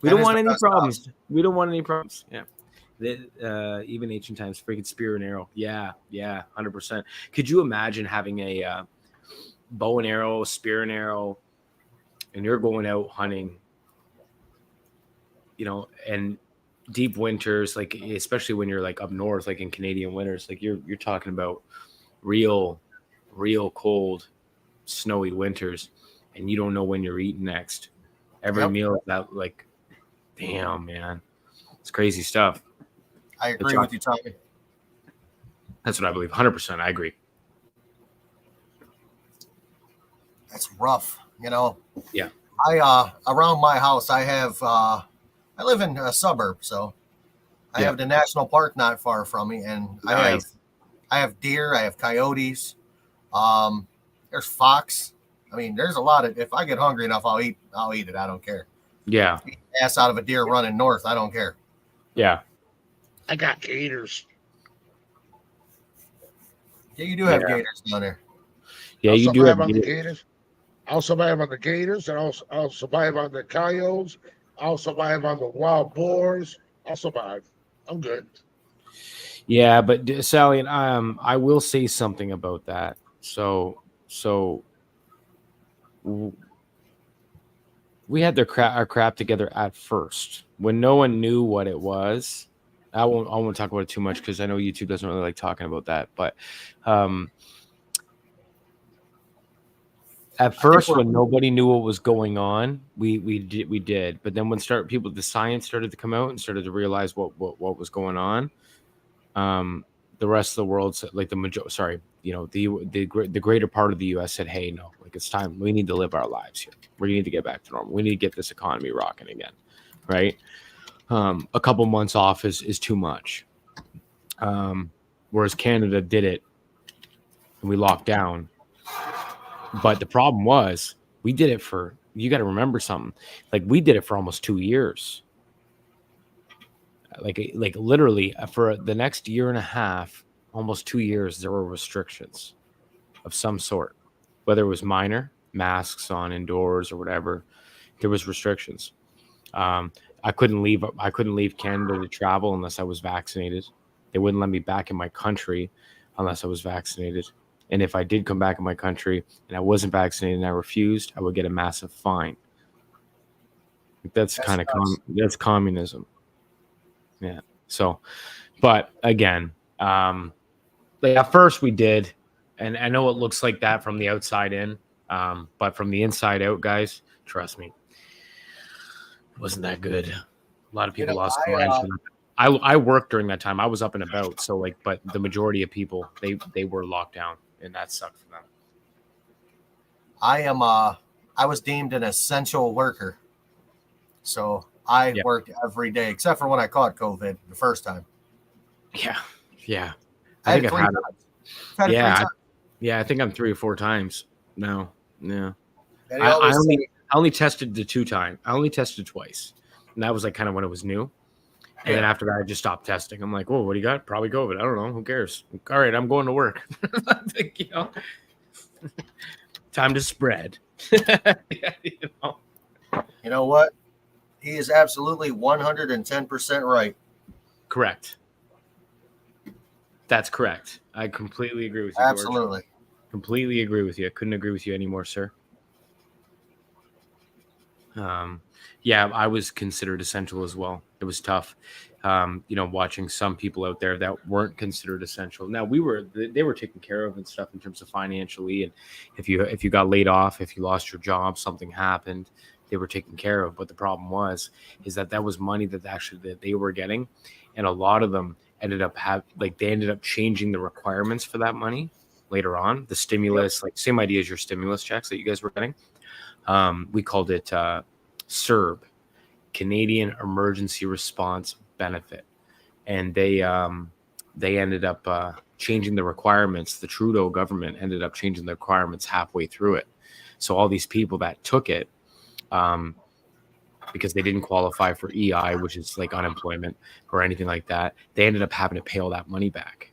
We don't want any problems. We don't want any problems. Yeah. Even ancient times, freaking spear and arrow. Yeah, 100%. Could you imagine having a bow and arrow, spear and arrow, and you're going out hunting, and deep winters, like especially when you're like up north, like in Canadian winters, like you're talking about real cold, snowy winters, and you don't know when you're eating next. Every meal that, like, damn, man, it's crazy stuff. I agree with you, Tommy. That's what I believe. 100%. I agree. That's rough, Yeah. I around my house, I have I live in a suburb, so I have the national park not far from me, and Nice. I have deer, I have coyotes, there's fox. I mean, there's a lot of. If I get hungry enough, I'll eat it. I don't care. Yeah. Eat the ass out of a deer running north, I don't care. Yeah. I got gators. Yeah, you do have gators down there. Yeah, I'll you do survive have on the gators. I'll survive on the gators, and I'll survive on the coyotes. I'll survive on the wild boars. I'll survive. I'm good. Yeah, but Sally, and I will say something about that. So we had our crap together at first when no one knew what it was. I won't talk about it too much because I know YouTube doesn't really like talking about that. But at first, when nobody knew what was going on, we did. But then when the science started to come out and started to realize what was going on, the rest of the world, like the greater part of the U.S. said, "Hey, no, like it's time. We need to live our lives here. We need to get back to normal. We need to get this economy rocking again, right?" A couple months off is too much. Whereas Canada did it, and we locked down. But the problem was, we did it for. You got to remember something. Like we did it for almost 2 years. Like literally for the next year and a half, almost 2 years, there were restrictions of some sort, whether it was minor, masks on indoors or whatever. There was restrictions. I couldn't leave Canada to travel unless I was vaccinated. They wouldn't let me back in my country unless I was vaccinated. And if I did come back in my country and I wasn't vaccinated and I refused, I would get a massive fine. That's kind of that's communism. Yeah. So, but again, like at first we did, and I know it looks like that from the outside in, but from the inside out, guys, trust me, it wasn't that good. A lot of people lost their minds. I worked during that time. I was up and about, so like, but the majority of people they were locked down, and that sucked for them. I was deemed an essential worker, so I worked every day except for when I caught COVID the first time. Yeah. I think I've had it. Yeah, I think I'm 3 or 4 times now. Yeah. I only tested the 2 times. I only tested twice, and that was like kind of when it was new. And then after that, I just stopped testing. I'm like, "Whoa, what do you got? Probably COVID. I don't know. Who cares? All right, I'm going to work." Time to spread. You know what? He is absolutely 110% right. Correct. That's correct. I completely agree with you. Absolutely. George. Completely agree with you. I couldn't agree with you anymore, sir. Yeah, I was considered essential as well. It was tough, watching some people out there that weren't considered essential. Now they were taken care of and stuff in terms of financially, and if you got laid off, if you lost your job, something happened, they were taken care of. But the problem is that was money that they were getting, and a lot of them ended up changing the requirements for that money later on. The stimulus, like same idea as your stimulus checks that you guys were getting. We called it CERB, Canadian Emergency Response Benefit, and they ended up changing the requirements. The Trudeau government ended up changing the requirements halfway through it. So all these people that took it, because they didn't qualify for EI, which is like unemployment or anything like that, they ended up having to pay all that money back.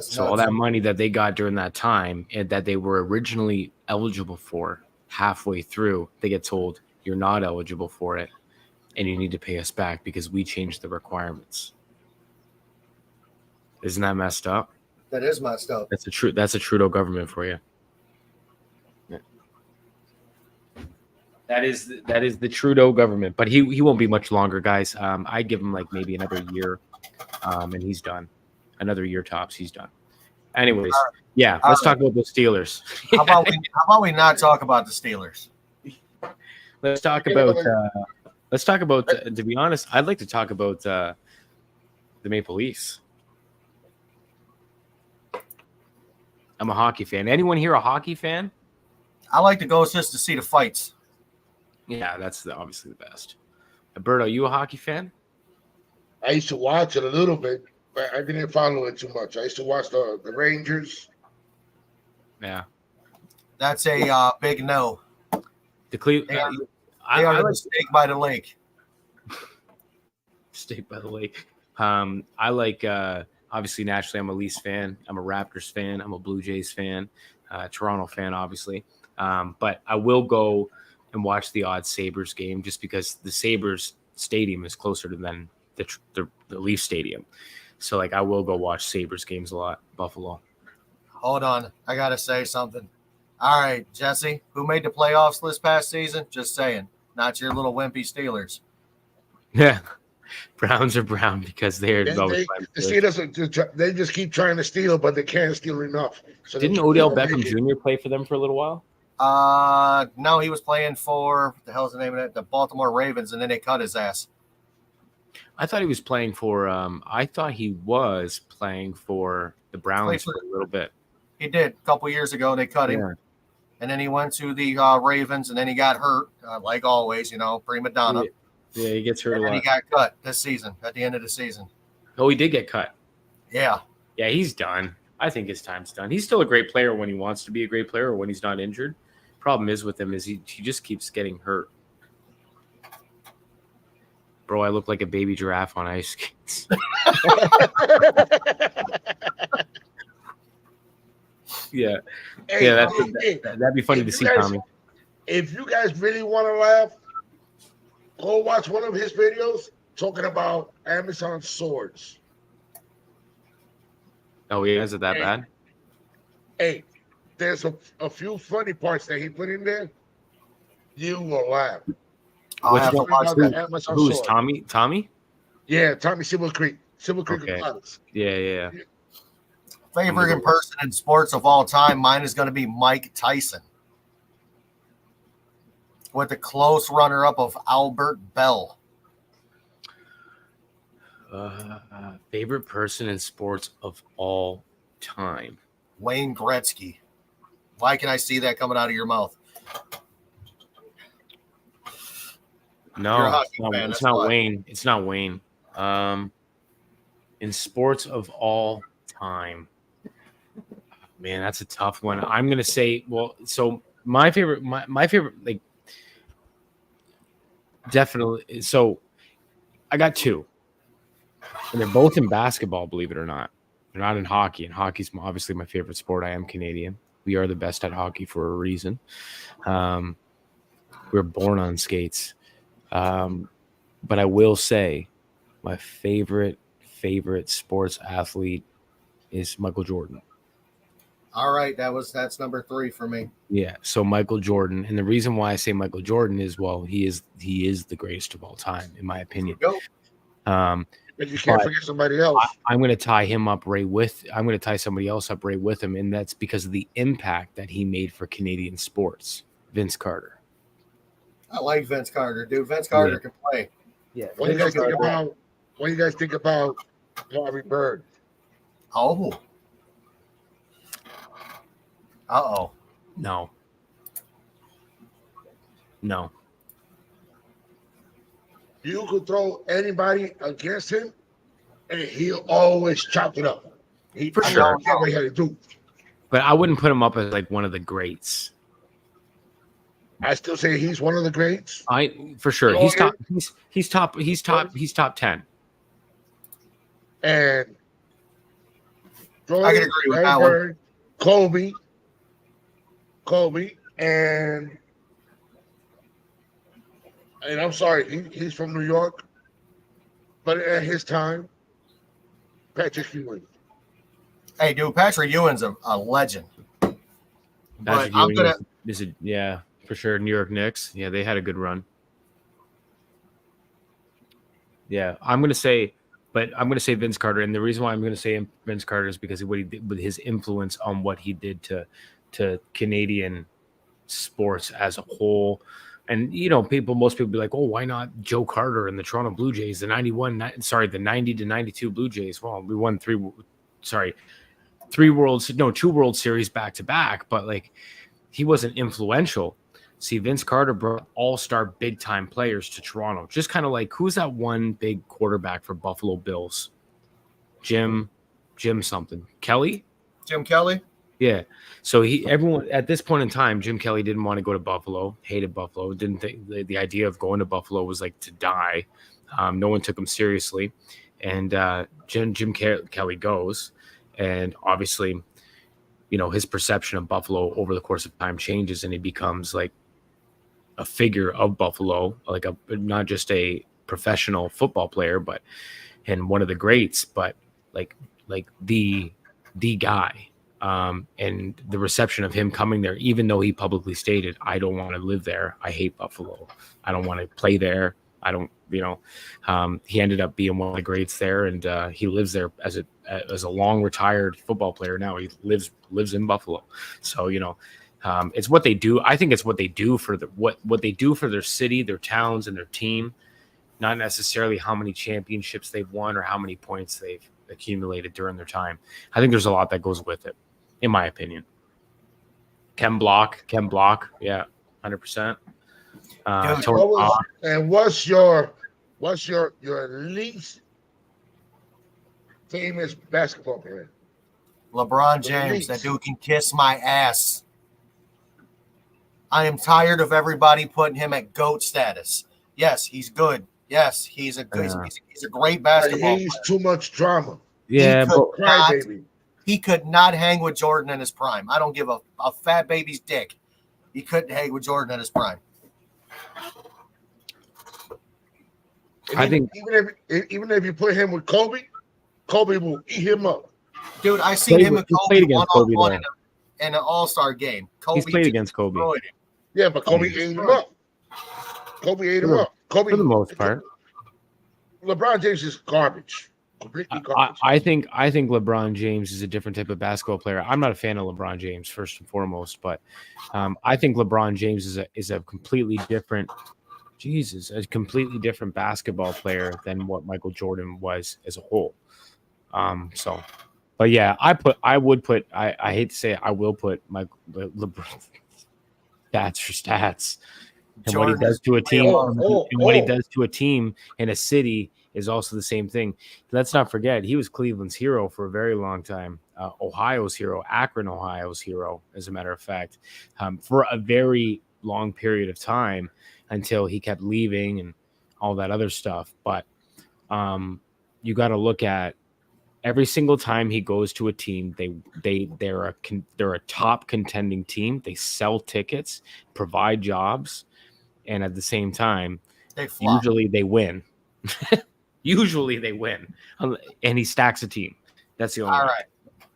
So all that money that they got during that time and that they were originally eligible for, halfway through, they get told, "You're not eligible for it, and you need to pay us back because we changed the requirements." Isn't that messed up? That is messed up. That's a Trudeau government for you. Yeah. That is the Trudeau government, but he won't be much longer, guys. I give him like maybe another year, and he's done. Another year tops, he's done. Anyways, yeah, let's talk about the Steelers. How about we not talk about the Steelers? Let's talk about. To be honest, I'd like to talk about the Maple Leafs. I'm a hockey fan. Anyone here a hockey fan? I like to go just to see the fights. Yeah, that's obviously the best. Alberto, you a hockey fan? I used to watch it a little bit, but I didn't follow it too much. I used to watch the Rangers. Yeah, That's a big no. the Cleveland. They are the mistake by the lake. State by the lake. I like obviously naturally I'm a Leafs fan. I'm a Raptors fan. I'm a Blue Jays fan. Toronto fan, obviously. But I will go and watch the odd Sabres game just because the Sabres stadium is closer than the Leafs stadium. So like I will go watch Sabres games a lot. Buffalo. Hold on. I got to say something. All right, Jesse, who made the playoffs this past season? Just saying. Not your little wimpy Steelers. Yeah. Browns are brown because they're The Steelers, they just keep trying to steal, but they can't steal enough. So Didn't Odell Beckham Jr. play for them for a little while? No, he was playing for what the hell's the name of it? The Baltimore Ravens, and then they cut his ass. I thought he was playing for the Browns for a little bit. He did a couple years ago. They cut him, and then he went to the Ravens, and then he got hurt, like always, prima donna. Yeah, he gets hurt and a then lot. He got cut this season at the end of the season. Oh, he did get cut. Yeah. Yeah, he's done. I think his time's done. He's still a great player when he wants to be a great player or when he's not injured. Problem is with him is he just keeps getting hurt. Bro, I look like a baby giraffe on ice skates. Yeah. Hey, Yeah, that'd be funny to see, Tommy. If you guys really want to laugh, go watch one of his videos talking about Amazon swords. Oh, yeah, is it that bad? Hey, there's a few funny parts that he put in there. You will laugh. I'll have to Talking watch about that. the Amazon Who's sword. Tommy? Tommy? Yeah, Tommy Silver Creek. Silver Creek Okay. Aquatics. Yeah. Favorite person in sports of all time, mine is going to be Mike Tyson, with the close runner-up of Albert Bell. Favorite person in sports of all time? Wayne Gretzky. Why can I see that coming out of your mouth? You're a No, hockey fan, it's that's not why. Wayne. It's not Wayne. In sports of all time, man, that's a tough one. I'm gonna say, well, so my favorite, like, definitely. So I got two, and they're both in basketball. Believe it or not, they're not in hockey. And hockey's obviously my favorite sport. I am Canadian. We are the best at hockey for a reason. We're born on skates. But I will say my favorite sports athlete is Michael Jordan. All right, that's number 3 for me. Yeah, so Michael Jordan, and the reason why I say Michael Jordan is, well, he is the greatest of all time, in my opinion. Go. But you can't forget somebody else. I'm going to tie him up right with. I'm going to tie somebody else up right with him, and that's because of the impact that he made for Canadian sports. Vince Carter. I like Vince Carter, dude. Vince Carter can play. Yeah. What do you guys think about Larry Bird? Oh. Uh-oh. No. You could throw anybody against him, and he'll always chop it up. For sure. That's what he had to do. But I wouldn't put him up as like one of the greats. I still say he's one of the greats. For sure. He's top. He's top 10. And Jordan, I can agree with Larry that one. Bird, Kobe, and I'm sorry, he's from New York, but at his time, Patrick Ewing. Hey, dude, Patrick Ewing's a legend. Patrick I'm Ewing gonna is for for sure. New York Knicks. Yeah, they had a good run. Yeah, I'm gonna say Vince Carter, and the reason why I'm gonna say Vince Carter is because of what he did with his influence on what he did to Canadian sports as a whole. And most people be like, "Oh, why not Joe Carter and the Toronto Blue Jays, the 90 to 92 Blue Jays?" Well, we won two World Series back to back, but like he wasn't influential. See, Vince Carter brought all-star big-time players to Toronto. Just kind of like, who's that one big quarterback for Buffalo Bills? Jim something. Kelly? Jim Kelly? Yeah. So everyone at this point in time, Jim Kelly didn't want to go to Buffalo, hated Buffalo, didn't think the idea of going to Buffalo was like to die. No one took him seriously. And Jim Kelly goes, and obviously, his perception of Buffalo over the course of time changes, and he becomes like a figure of Buffalo, like not just a professional football player, and one of the greats, but like the guy. And the reception of him coming there, even though he publicly stated, "I don't want to live there. I hate Buffalo. I don't want to play there. I don't," he ended up being one of the greats there, and he lives there as a long retired football player. Now he lives in Buffalo. So it's what they do. I think it's what they do for what they do for their city, their towns, and their team. Not necessarily how many championships they've won or how many points they've accumulated during their time. I think there's a lot that goes with it, in my opinion. Ken Block, yeah, 100%. And what's your least famous basketball player? LeBron James. That dude can kiss my ass. I am tired of everybody putting him at GOAT status. Yes, he's good. Yes, he's a great basketball He's player. too much drama. Yeah, he could not hang with Jordan in his prime. I don't give a fat baby's dick. He couldn't hang with Jordan in his prime. Even if you put him with Kobe will eat him up. Dude, I seen him and Kobe one-on-one in an all-star game. He's played against Kobe. Yeah, but Kobe ate him up. Kobe ate him up. Kobe, for the most part. LeBron James is garbage. Completely garbage. I think LeBron James is a different type of basketball player. I'm not a fan of LeBron James first and foremost, but I think LeBron James is a completely different basketball player than what Michael Jordan was as a whole. But yeah, I hate to say it, I will put LeBron stats for stats. And Jordan, what he does to a team, what he does to a team in a city is also the same thing. Let's not forget, he was Cleveland's hero for a very long time. Ohio's hero, Akron, Ohio's hero, as a matter of fact, for a very long period of time until he kept leaving and all that other stuff. But you got to look at every single time he goes to a team, they're a top contending team. They sell tickets, provide jobs. And at the same time, usually they win. Usually they win. And he stacks a team. That's the only way.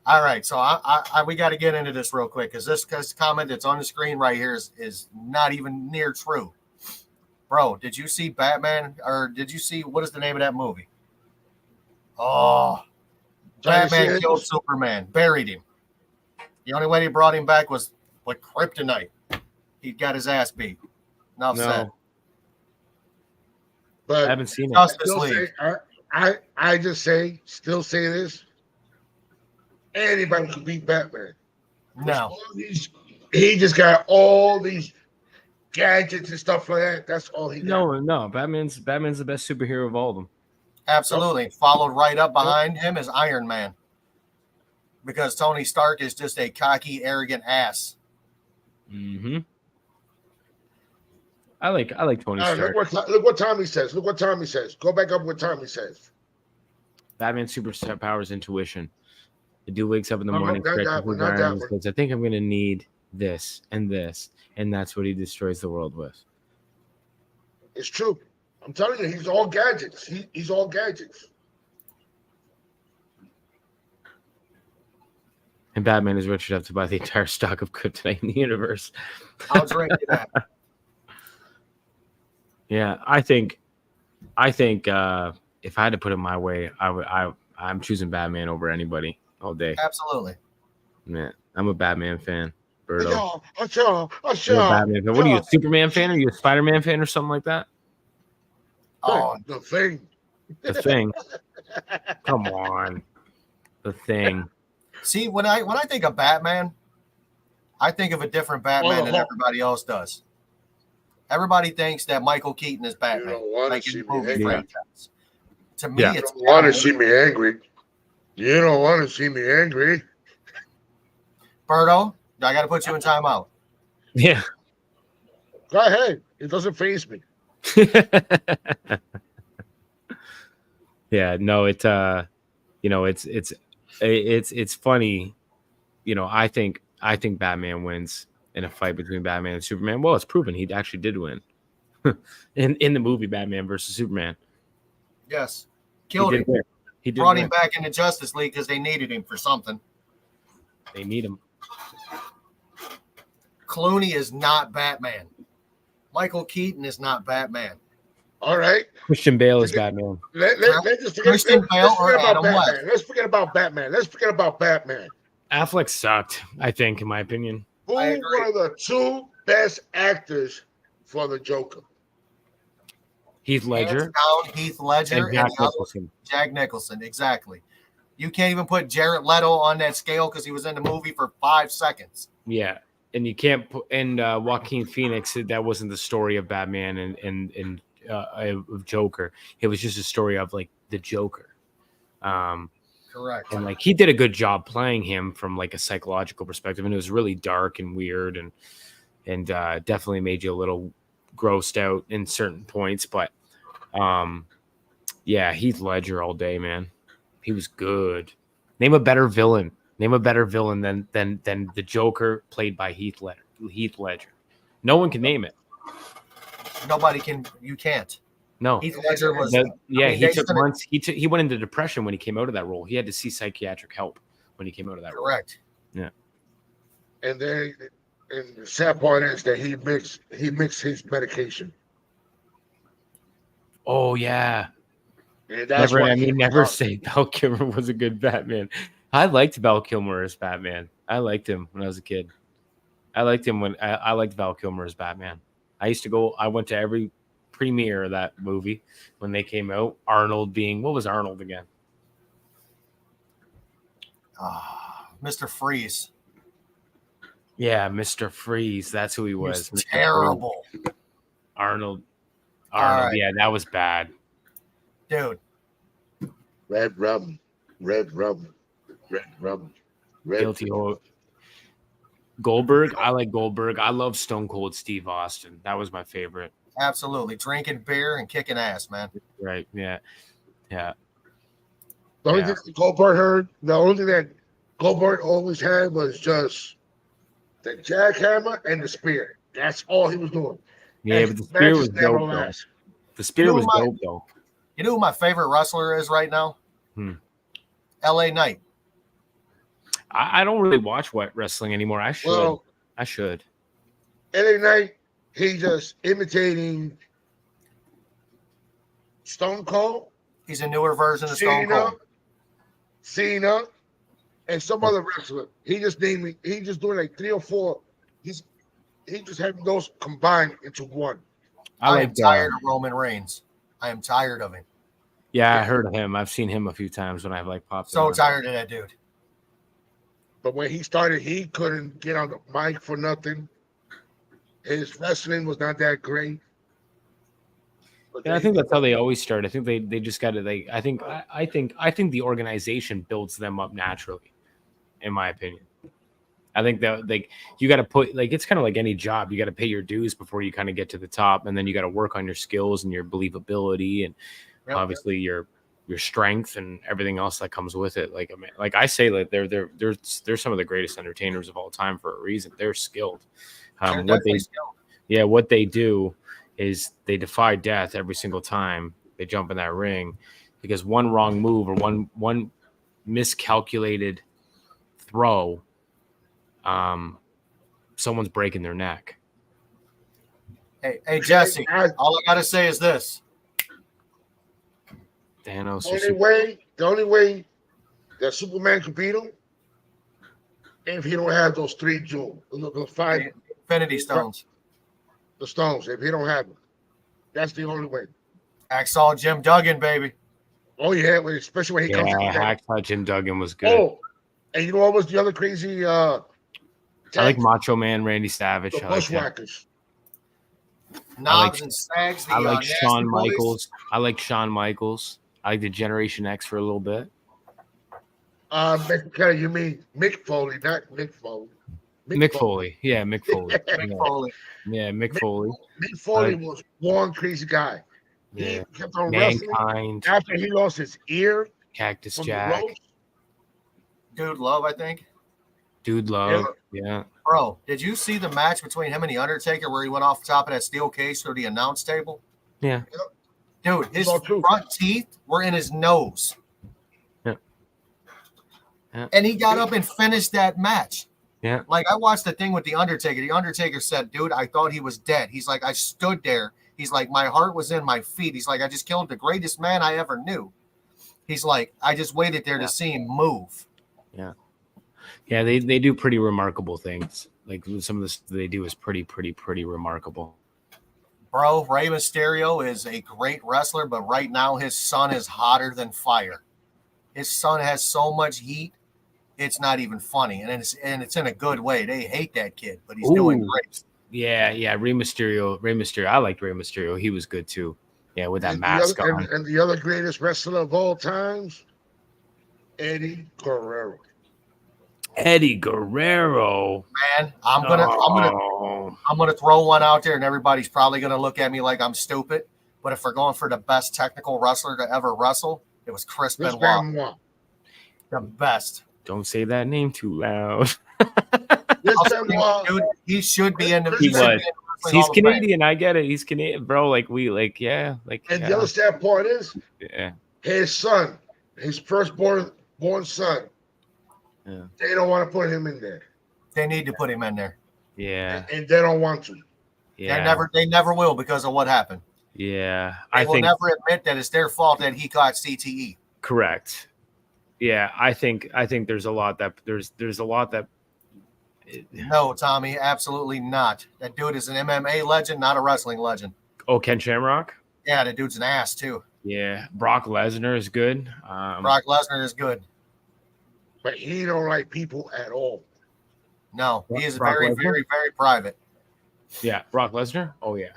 All right. So we got to get into this real quick because this comment that's on the screen right here is not even near true. Bro, did you see Batman or did you see what is the name of that movie? Oh, Batman killed Superman, buried him. The only way they brought him back was with kryptonite. He got his ass beat. Enough said. But I haven't seen it. I just still say this. Anybody could beat Batman. No. He just got all these gadgets and stuff like that. That's all he got. No. Batman's the best superhero of all of them. Absolutely. Followed right up behind him is Iron Man. Because Tony Stark is just a cocky, arrogant ass. Mm-hmm. I like Tony Stark. Look what Tommy says. Go back up what Tommy says. Batman's superpower is intuition. The dude wakes up in the morning, says, I think I'm going to need this, and that's what he destroys the world with. It's true. I'm telling you, he's all gadgets. He's all gadgets. And Batman is rich enough to buy the entire stock of kryptonite in the universe. I'll drink to that. Yeah, I think if I had to put it my way, I'm choosing Batman over anybody all day. Absolutely. Man, I'm a Batman fan. Birdo. Achoo, You're a Batman fan. What are you, a achoo. Superman fan? Are you a Spider-Man fan or something like that? Oh, The Thing. The Thing. Come on. The Thing. see, when I think of Batman, I think of a different Batman than everybody else does. Everybody thinks that Michael Keaton is Batman. don't wanna like see in me movie angry. franchise. To me, Yeah. You it's don't want to Batman. see me angry. You don't want to see me angry. Birdo, I got to put you in timeout. Yeah. Go ahead. It doesn't faze me. Yeah, no, it's funny. I think Batman wins in a fight between Batman and Superman. Well, it's proven he actually did win in the movie Batman versus Superman. Yes. He Killed did him. win. He did Brought win. him back into Justice League because they needed him for something. They need him. Clooney is not Batman. Michael Keaton is not Batman. All right. Christian Bale is Batman. Let's just forget, Christian Bale let's or forget about Adam Batman. West? Let's forget about Batman. Let's forget about Batman. Affleck sucked, I think, in my opinion. Who I agree. were the two best actors for the Joker? Heath Ledger Hands down, Heath Ledger and and Jack the other, Nicholson. Jack Nicholson. Exactly. You can't even put Jared Leto on that scale because he was in the movie for 5 seconds. Yeah, and you can't put and Joaquin Phoenix. That wasn't the story of Batman and of Joker. It was just a story of like the Joker. Correct. And like he did a good job playing him from like a psychological perspective, and it was really dark and weird, and definitely made you a little grossed out in certain points. But yeah, Heath Ledger all day, man. He was good. Name a better villain. Name a better villain than the Joker played by Heath Ledger. No one can name it. Nobody can. You can't. No. Heath Ledger was. Yeah, mean, he they took could've- months. He went into depression when he came out of that role. He had to see psychiatric help when he came out of that role. Correct. And then, and the sad part is that he mixed his medication. Oh yeah. And that's Never, why I he mean, never was say Val Kilmer was a good Batman. I liked Val Kilmer as Batman. I liked him when I was a kid. I liked him when I liked Val Kilmer as Batman. I went to every premiere of that movie when they came out. Arnold being, what was Arnold again? Mr. Freeze. Yeah, Mr. Freeze. That's who he He was. was Mr. terrible. Freeze. Arnold. right. Yeah, that was bad. Dude. red rum, red rum, red rum, red Guilty. Goldberg. I like Goldberg. I love Stone Cold Steve Austin. That was my favorite. Absolutely. Drinking beer and kicking ass, man. Right. Yeah. Yeah. The only Yeah. thing Goldberg always had was just the jackhammer and the spear. That's all he was doing. Yeah, And but the his spear matches was never dope, though. last. The spear You know was my- dope, though. You know who my favorite wrestler is right now? Hmm. LA Knight. I don't really watch wrestling anymore. I should. Well, I should. LA Knight, he just imitating Stone Cold, He's a newer version of Stone Cold. Cena, and some other wrestler. He just doing like 3 or 4. He just having those combined into one. I am tired of Roman Reigns. I am tired of him. Yeah, I heard of him. I've seen him a few times when I've like popped. So in. tired of that dude. But when he started, he couldn't get on the mic for nothing. His wrestling was not that great. But Yeah, I think that's how they always start. I think they just got to. I think the organization builds them up naturally, in my opinion. I think that like you got to put like it's kind of like any job. You got to pay your dues before you kind of get to the top, and then you got to work on your skills and your believability, and Yep. obviously your strength and everything else that comes with it. Like I mean, like I say, like they're some of the greatest entertainers of all time for a reason. They're skilled. They're What definitely skilled. what they do is they defy death every single time they jump in that ring, because one wrong move or one miscalculated throw, someone's breaking their neck. Hey, Jesse. All I gotta say is this: Thanos. The only way that Superman could beat him, if he don't have those 3 jewels, those 5 Infinity Stones. The stones. If he don't have them, that's the only way. Hacksaw Jim Duggan, baby. Oh yeah, especially when he comes. Hacksaw Jim Duggan was good. Oh, and you know what was the other crazy? I like Macho Man Randy Savage. The Bushwhackers. Knobs and Sags. I like Shawn Michaels. I like Shawn Michaels. I like the Generation X for a little bit. You mean Mick Foley, not Mick Foley. Mick Foley. Yeah, Mick Foley. Mick Foley. Yeah, Mick Foley. Mick Foley was one crazy guy. Yeah. He kept on Mankind. wrestling after he lost his ear. Cactus Jack. Dude Love, I think. Dude Love. Yeah. Bro, did you see the match between him and The Undertaker where he went off the top of that steel case through the announce table? Yeah. Dude, his front teeth were in his nose. Yeah. And he got up and finished that match. Yeah. Like, I watched the thing with The Undertaker. The Undertaker said, dude, I thought he was dead. He's like, I stood there. He's like, my heart was in my feet. He's like, I just killed the greatest man I ever knew. He's like, I just waited there to see him move. Yeah. Yeah, they do pretty remarkable things. Like some of this they do is pretty remarkable. Bro, Rey Mysterio is a great wrestler, but right now his son is hotter than fire. His son has so much heat, it's not even funny. And it's in a good way. They hate that kid, but he's doing great. Yeah, Rey Mysterio. I liked Rey Mysterio. He was good too. Yeah, with that mask on. And the other greatest wrestler of all times, Eddie Guerrero. Eddie Guerrero. Man, I'm gonna throw one out there, and everybody's probably gonna look at me like I'm stupid. But if we're going for the best technical wrestler to ever wrestle, it was Chris Benoit. The best. Don't say that name too loud. Dude, he should be in the. He was. He's Canadian. I get it. He's Canadian, bro. And the other sad part is, his son, his firstborn son. Yeah. They don't want to put him in there. They need to put him in there. Yeah. And they don't want to. Yeah. They never will because of what happened. Yeah. They will never admit that it's their fault that he caught CTE. Correct. Yeah, I think there's a lot that there's a lot that. No, Tommy, absolutely not. That dude is an MMA legend, not a wrestling legend. Oh, Ken Shamrock? Yeah, that dude's an ass too. Yeah, Brock Lesnar is good. Brock Lesnar is good. But he don't like people at all. No, he is very, very, very private. Yeah, Brock Lesnar? Oh, yeah.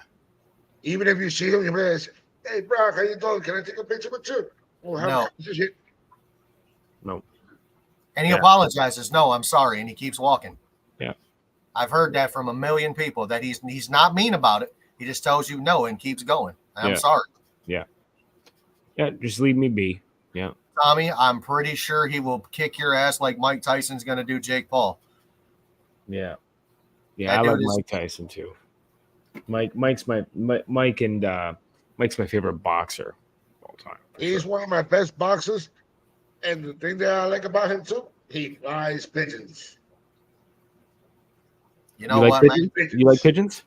Even if you see him, you may say, hey, Brock, how you doing? Can I take a picture with you? No. No. And he apologizes. No, I'm sorry. And he keeps walking. Yeah. I've heard that from a million people that he's not mean about it. He just tells you no and keeps going. I'm sorry. Yeah. Yeah, just leave me be. Yeah. Tommy, I'm pretty sure he will kick your ass like Mike Tyson's going to do Jake Paul. Yeah. Yeah, I like Mike Tyson too. Mike's my favorite boxer of all time. He's one of my best boxers. And the thing that I like about him too, he flies pigeons. You know what, man? You like pigeons?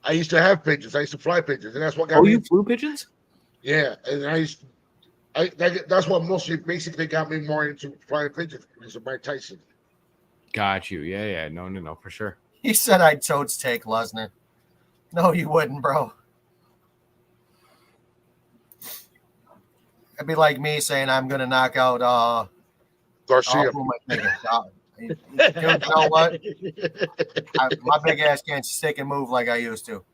I used to have pigeons. I used to fly pigeons, and that's what got me. Oh, you flew pigeons? Yeah, and that's what mostly basically got me more into flying pigeons because of Mike Tyson. Got you. Yeah. No, for sure. He said I'd totes take Lesnar. No, you wouldn't, bro. It'd be like me saying I'm going to knock out Garcia. Dude, you know what? My big ass can't stick and move like I used to.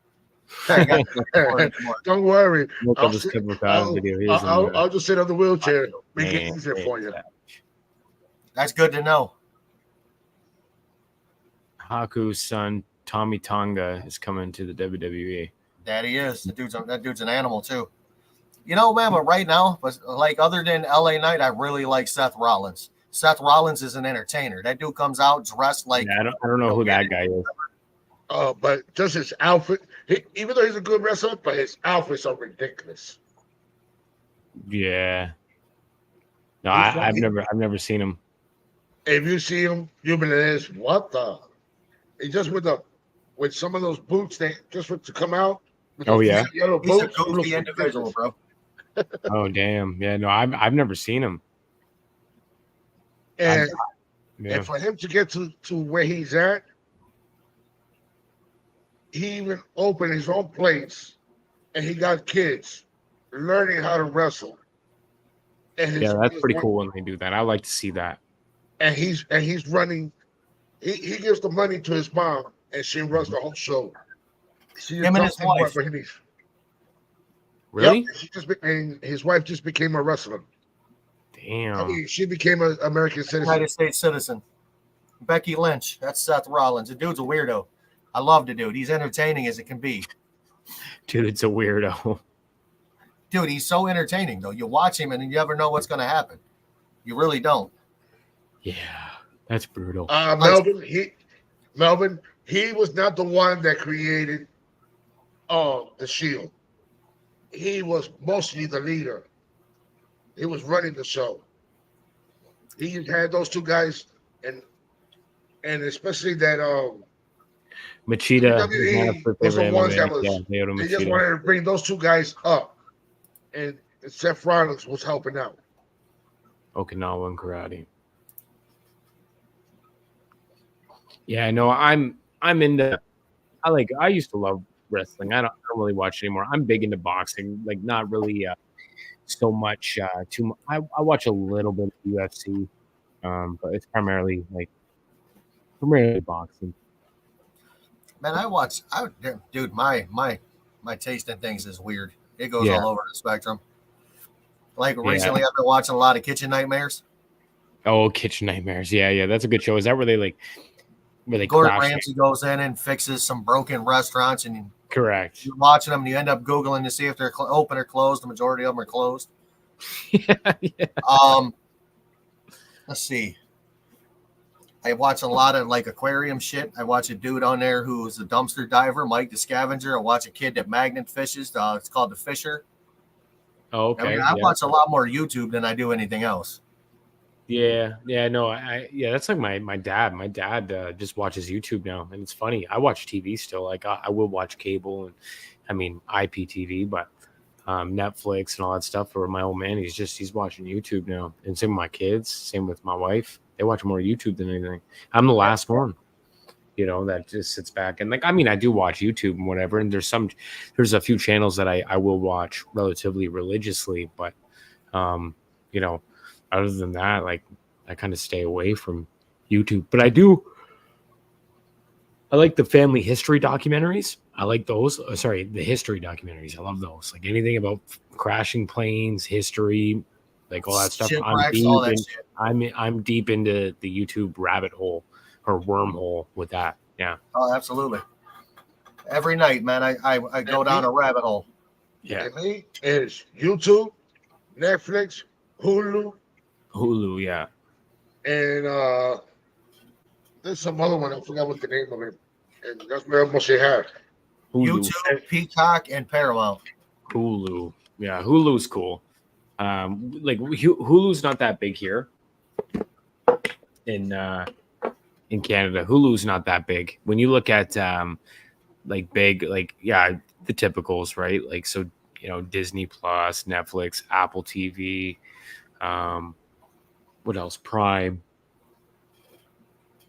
Don't worry. I'll just sit on the wheelchair. Make it easier for you. That's good to know. Haku's son, Tommy Tonga, is coming to the WWE. That he is. That dude's an animal too. You know, man, but right now, like other than LA Knight, I really like Seth Rollins. Seth Rollins is an entertainer. That dude comes out dressed like. Yeah, I don't know who that guy is. But just his outfit, even though he's a good wrestler, but his outfits are ridiculous. Yeah. No, I've never seen him. If you see him, you'll be like, what the? He just with some of those boots that just to come out with Oh those yeah. yellow He's a boots. it looks goofy individual, ridiculous. bro. Oh damn. Yeah. No, I've never seen him. And Yeah. and for him to get to where he's at, he even opened his own place, and he got kids learning how to wrestle. And Yeah, that's his pretty cool when they do that. I like to see that. and he's running. He gives the money to his mom, and she runs the whole show. She Him and his tells him wife. what he needs. Really? Yep, and his wife just became a wrestler. I Damn. mean, she became an American citizen. United States citizen. Becky Lynch. That's Seth Rollins. The dude's a weirdo. I love the dude. He's entertaining as it can be. Dude, it's a weirdo. Dude, he's so entertaining, though. You watch him and you never know what's going to happen. You really don't. Yeah. That's brutal. Melvin, he was not the one that created the Shield. He was mostly the leader. He was running the show. He had those two guys, and especially that Machida. WWE was the ones that was. Yeah, They just Machida. wanted to bring those two guys up, and Seth Rollins was helping out. Okinawan karate. Yeah, no, I'm into. I used to love wrestling. I don't really watch anymore. I'm big into boxing. Like not really so much. I watch a little bit of UFC, but it's primarily boxing. Man, dude, my taste in things is weird. It goes Yeah. all over the spectrum. Like Yeah. recently, I've been watching a lot of Kitchen Nightmares. Oh, Kitchen Nightmares. Yeah, that's a good show. Is that where they Gordon crash? Ramsay goes in and fixes some broken restaurants, and Correct. you're watching them, and you end up Googling to see if they're open or closed. The majority of them are closed. yeah. Let's see. I watch a lot of like aquarium shit. I watch a dude on there who's a dumpster diver, Mike the Scavenger. I watch a kid that magnet fishes. It's called the Fisher. Oh, okay. I mean, I yeah. watch a lot more YouTube than I do anything else. Yeah, no, that's like my dad. My dad just watches YouTube now, and it's funny. I watch TV still. Like I will watch cable and I mean IPTV, but Netflix and all that stuff. For my old man, he's watching YouTube now, and same with my kids. Same with my wife. They watch more YouTube than anything. I'm the last one, that just sits back and I do watch YouTube and whatever. And there's a few channels that I will watch relatively religiously, but other than that, I kind of stay away from YouTube. But I like the family history documentaries. I like those. The history documentaries. I love those. Like anything about crashing planes, history, like all that stuff. Shipwrecks, all that shit. I'm deep into the YouTube rabbit hole or wormhole with that. Yeah. Oh, absolutely. Every night, man, I go down a rabbit hole. Yeah. And me is YouTube, Netflix, Hulu, yeah. and there's some other one. I forgot what the name of it. And that's where almost they have. Hulu. YouTube, Peacock, and Paramount. Hulu. Yeah, Hulu's cool. Hulu's not that big here in Canada. Hulu's not that big. When you look at the typicals, right? Disney Plus, Netflix, Apple TV, what else? Prime.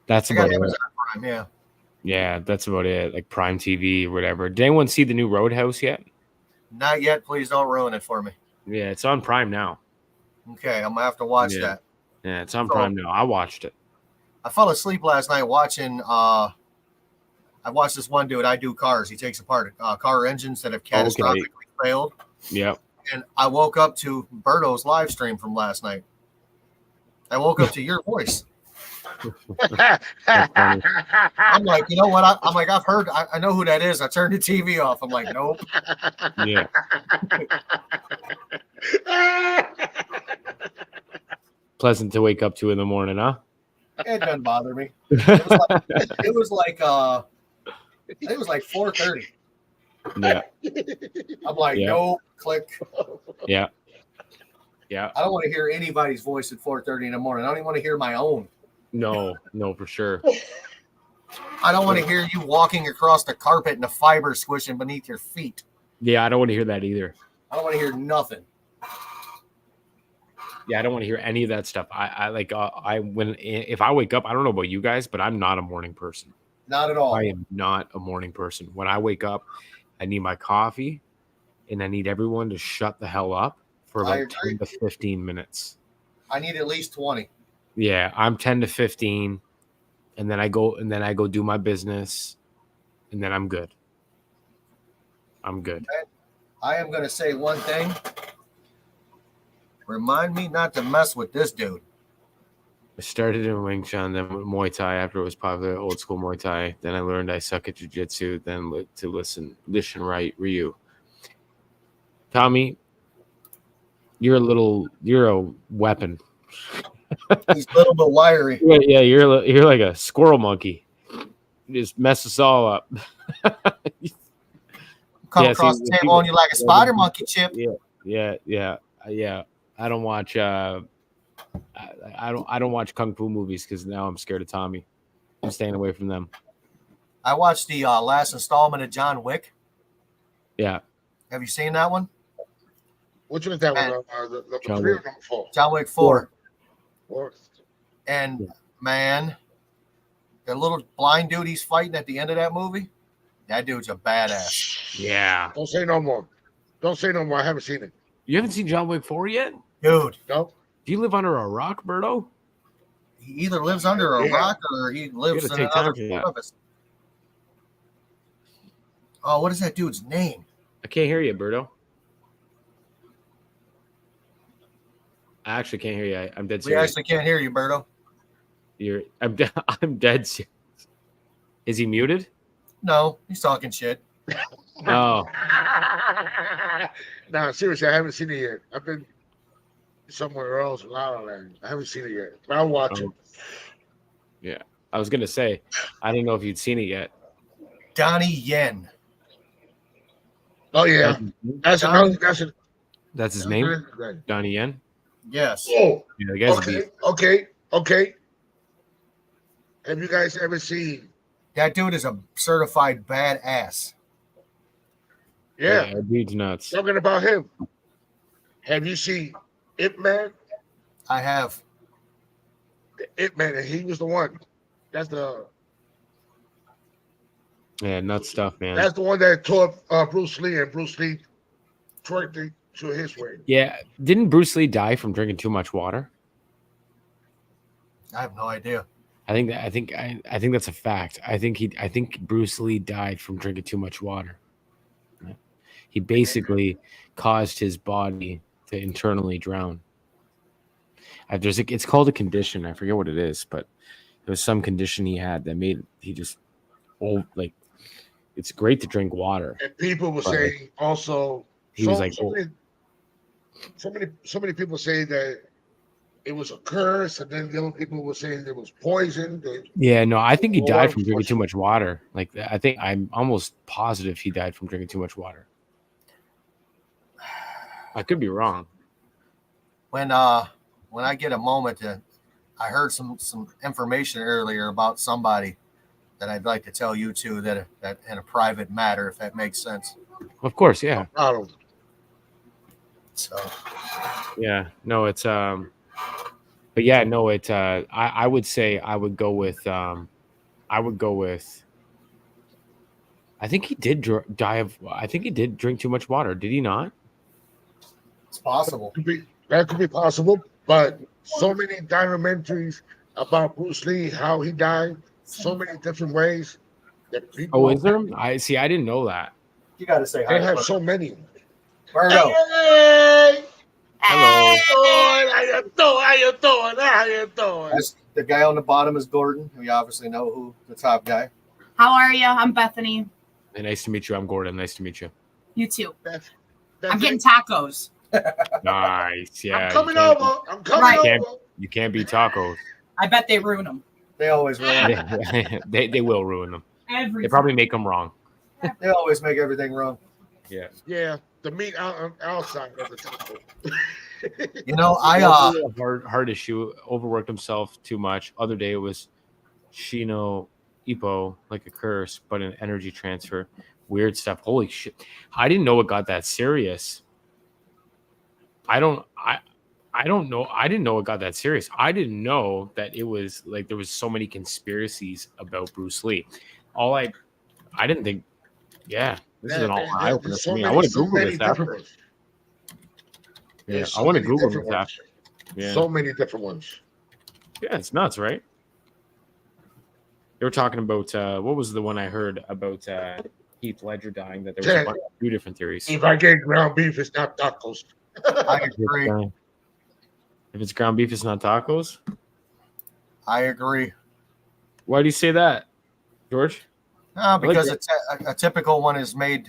That's about it. Prime, yeah. Yeah, that's about it. Like Prime TV or whatever. Did anyone see the new Roadhouse yet? Not yet. Please don't ruin it for me. Yeah, it's on Prime now. Okay, I'm gonna have to watch that. Yeah, it's on Prime now. I watched it. I fell asleep last night watching. I watched this one dude. I do cars. He takes apart car engines that have catastrophically failed. Yep. And I woke up to Berto's live stream from last night. I woke up to your voice. I'm like, you know what? I'm like, I've heard. I know who that is. I turned the TV off. I'm like, nope. Yeah. Pleasant to wake up to in the morning, huh? It doesn't bother me. It was like 4:30. Yeah. I'm like, nope. Click. Yeah. I don't want to hear anybody's voice at 4:30 in the morning. I don't even want to hear my own. No, for sure. I don't want to hear you walking across the carpet and the fiber squishing beneath your feet. Yeah, I don't want to hear that either. I don't want to hear nothing. Yeah, I don't want to hear any of that stuff. If I wake up, I don't know about you guys, but I'm not a morning person. Not at all. I am not a morning person. When I wake up, I need my coffee, and I need everyone to shut the hell up for I like agree. 10 to 15 minutes. I need at least 20. Yeah, I'm 10 to 15, and then I go do my business, and then I'm good. I'm good. I am going to say one thing. Remind me not to mess with this dude. I started in Wing Chun, then Muay Thai after it was popular, old school Muay Thai. Then I learned I suck at jiu-jitsu, then to listen right, Ryu. Tommy, you're a weapon. He's a little bit wiry. Yeah, you're like a squirrel monkey. You just mess us all up. Come Yeah, across see, the the table on you like a people- spider monkey, Chip. Yeah. I don't watch. I don't watch kung fu movies because now I'm scared of Tommy. I'm staying away from them. I watched the last installment of John Wick. Yeah, Have you seen that one? Which one is that Man. one? The John 3 or Wick. number 4? John Wick 4. Four. And Yeah. man, the little blind dude he's fighting at the end of that movie, that dude's a badass. yeah. Don't say no more. Don't say no more. I haven't seen it. You haven't seen John Wick 4 yet? Dude, No. Do you live under a rock, Berto? he either lives under a Yeah. rock or he lives gotta in take time another for that. crevice. Oh, what is that dude's name? I can't hear you, Berto. I actually can't hear you. I'm dead We serious. actually can't hear you, Berto. I'm dead serious. Is he muted? No, he's talking shit. Oh, No, seriously, I haven't seen it yet. I've been somewhere else, La La Land. I haven't seen it yet. But I'll watch it. I was gonna say, I don't know if you'd seen it yet. Donnie Yen. Oh yeah, that's Donnie- another. That's That's his name, Donnie Yen. Yes. Oh, Yeah, the guy's a beast. okay. Have you guys ever seen? That dude is a certified badass. Yeah, dude's nuts. talking about him. Have you seen Ip Man? I have. Ip Man, and he was the one. That's the Yeah, nuts stuff, man. that's the one that taught Bruce Lee, and Bruce Lee twerked it to his way. Yeah, didn't Bruce Lee die from drinking too much water? I have no idea. I think that's a fact. I think Bruce Lee died from drinking too much water. He basically caused his body to internally drown. It's called a condition. I forget what it is, but there was some condition he had that made he just it's great to drink water. And people were But saying also he was like, so many people say that it was a curse, and then the other people were saying it was poison. yeah, no, I think he Well, died from drinking too much water. Like, I'm almost positive he died from drinking too much water. I could be wrong. When I get a moment I heard some information earlier about somebody that I'd like to tell you two that in a private matter, if that makes sense. Of course, yeah. Problem. So Yeah, no, it's but yeah, no, it I would say I would go with I think he did I think he did drink too much water. Did he not? it's possible. That could be possible, but so many documentaries about Bruce Lee, how he died, so many different ways that people. Oh, is there? I didn't know that. You got to say They hi. have so many. Berto. Hey, Hello. how you doing? How you doing? That's the guy on the bottom is Gordon. We obviously know who the top guy. How are you? I'm Bethany. Hey, nice to meet you. I'm Gordon. Nice to meet you. You too. That's I'm getting it. tacos. Nice. Yeah. I'm coming you can't- over. I'm coming Right. over. You can't beat tacos. I bet they ruin them. They always ruin. they will ruin them. Every They probably make them wrong. They always make everything wrong. Yeah. Yeah, the meat outside of the taco. You know, heart issue, overworked himself too much. Other day it was Shino Ippo, like a curse, but an energy transfer. Weird stuff. Holy shit. I didn't know it got that serious. I don't know. I didn't know it got that serious. I didn't know that it was like there was so many conspiracies about Bruce Lee. I didn't think, yeah, this is an all eye opener There's for me. I want to Google many this different after. ones. Yeah, There's I so want to many Google different this ones. after. Yeah. So many different ones. Yeah, it's nuts, right? They were talking about what was the one I heard about Heath Ledger dying? That there was a few different theories. If I get ground beef, it's not tacos. I agree. If it's ground beef, it's not tacos. I agree. Why do you say that, George? Because a typical one is made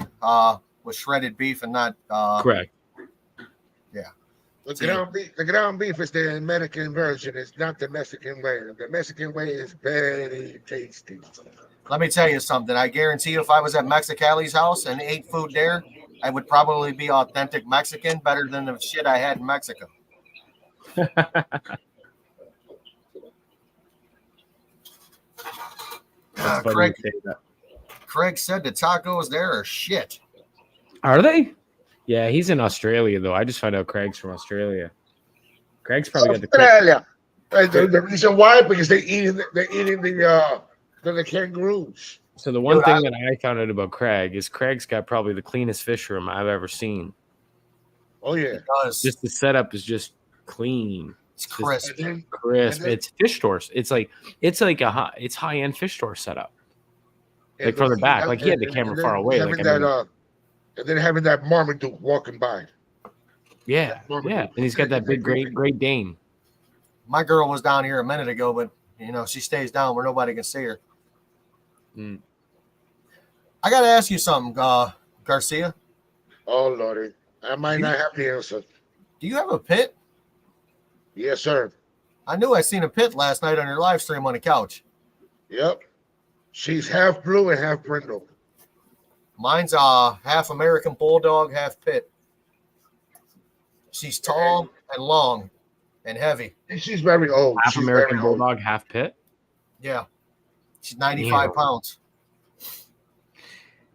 with shredded beef and not Correct. The ground beef is the American version. It's not the Mexican way. The Mexican way is very tasty. Let me tell you something. I guarantee you, if I was at Mexicali's house and ate food there, I would probably be authentic Mexican, better than the shit I had in Mexico. Craig said the tacos there are shit. Are they? Yeah, he's in Australia though. I just found out Craig's from Australia. Craig's probably got the Australia. The reason why, because they're eating the kangaroos. So the one thing that I found out about Craig is Craig's got probably the cleanest fish room I've ever seen. Oh yeah, just the setup is just clean. It's crisp. Crisp. It's fish stores. It's high end fish store setup. Like from the back, like he had the camera far away. And then having that Marmaduke walking by. Yeah, yeah, and he's got that big Great Dane. My girl was down here a minute ago, but she stays down where nobody can see her. Mm. I got to ask you something, Garcia. Oh Lordy, I might not have the answer. Do you have a pit? Yes, sir. I knew I seen a pit last night on your live stream on the couch. Yep. She's half blue and half brindle. Mine's half American Bulldog, half pit. She's tall and long and heavy. And she's very old. Half American Bulldog, half pit? Yeah. She's 95 pounds.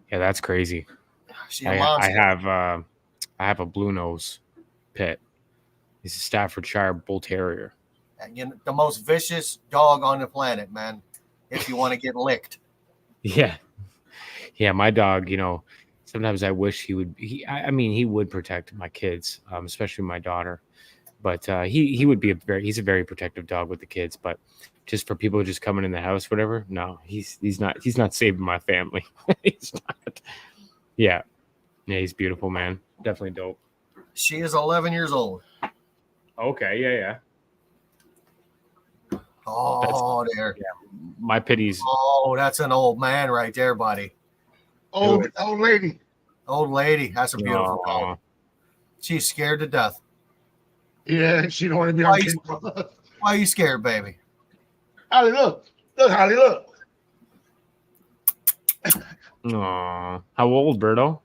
Yeah, that's crazy. I have a blue nose pit. He's a Staffordshire Bull Terrier. And the most vicious dog on the planet, man. If you want to get licked. Yeah. Yeah, my dog, sometimes I wish he would. He would protect my kids, especially my daughter. But he would be he's a very protective dog with the kids. But just for people just coming in the house, whatever, no, he's not saving my family. He's not. Yeah, he's beautiful, man. Definitely dope. She is 11 years old. Okay, yeah. Oh, there. Yeah, my pities. Oh, that's an old man right there, buddy. Old lady. Old lady. That's a beautiful dog. She's scared to death. Yeah, she don't want to be on camera. Why are you scared, baby? Holly, look. Look, Holly, look. Aw. How old, Berto?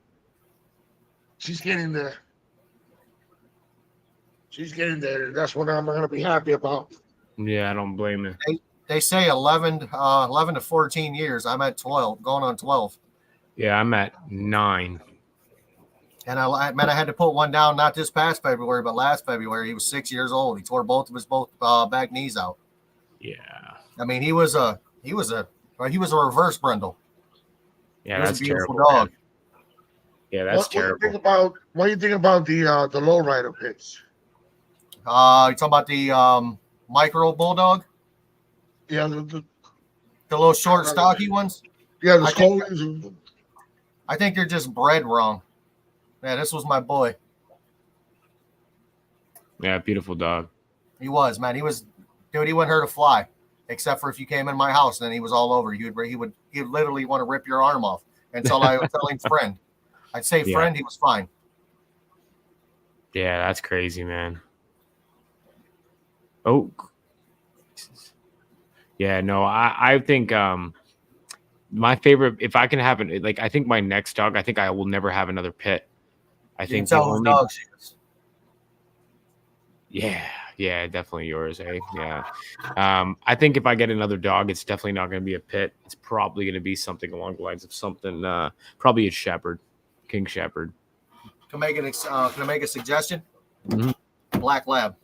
She's getting there. That's what I'm going to be happy about. Yeah, I don't blame you. They say 11 to 14 years. I'm at 12, going on 12. Yeah, I'm at 9. And I had to put one down, not this past February, but last February. He was 6 years old. He tore both of his back knees out. Yeah. I mean, he was a reverse brindle. Yeah, that's a beautiful terrible. dog. Yeah, that's terrible. What do you think about the lowrider pits? You talking about the micro bulldog? Yeah, the little short, stocky ones. Yeah, the I think they're just bred wrong. Yeah, this was my boy. Yeah, beautiful dog. He was, man. He wouldn't hurt a fly, except for if you came in my house, then he was all over. He would literally want to rip your arm off until I would tell him friend. I'd say friend, he was fine. Yeah, that's crazy, man. Oh. Yeah, no, I think my favorite, if I can have it, like I think my next dog, I think I will never have another pit. I think tell whose dog she is. Yeah, definitely yours, eh? Yeah. I think if I get another dog, it's definitely not going to be a pit. It's probably going to be something along the lines of something, probably a shepherd, king shepherd. Can I make a suggestion? Mhm. Black Lab.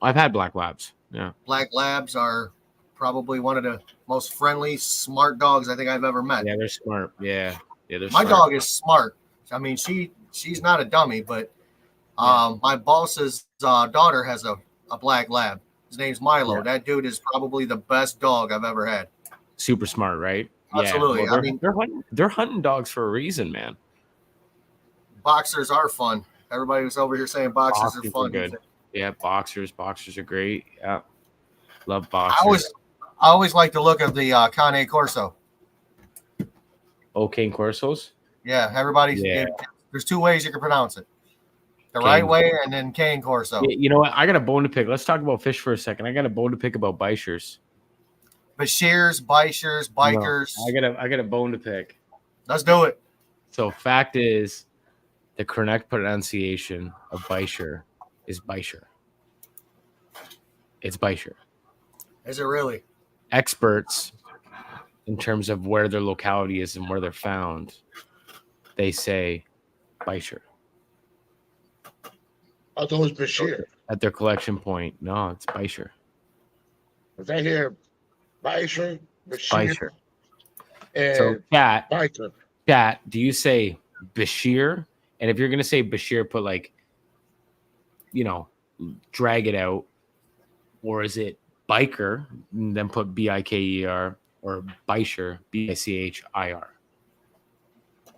I've had black labs. Yeah. Black Labs are probably one of the most friendly, smart dogs I think I've ever met. Yeah, they're smart. Yeah, they're My smart. dog is smart. I mean, she's not a dummy, but my boss's daughter has a black lab. His name's Milo. Yeah. That dude is probably the best dog I've ever had. Super smart, right? Absolutely. Yeah. Well, I mean, they're hunting dogs for a reason, man. boxers are fun. Everybody was over here saying boxers are fun. good. Yeah, boxers are great. Yeah, love boxers. I always like the look of the Cane Corso. Cane Corsos. Yeah, everybody. Yeah. There's two ways you can pronounce it: the Cane. right way and then Cane Corso. You know what? I got a bone to pick. Let's talk about fish for a second. I got a bone to pick about Bichers. Bashirs, Bishers, bikers. No, I got a bone to pick. Let's do it. So fact is, the correct pronunciation of Bichir is Bichir. It's Bichir. Is it really? Experts, in terms of where their locality is and where they're found, they say Bichir. I thought it was Bashir. At their collection point. No, it's Bichir. Was I here? Bashir, Bichir. and So, Biker. Cat, do you say Bashir? And if you're going to say Bashir, put like, drag it out. Or is it Biker, and then put Biker, or Bichir, Bichir?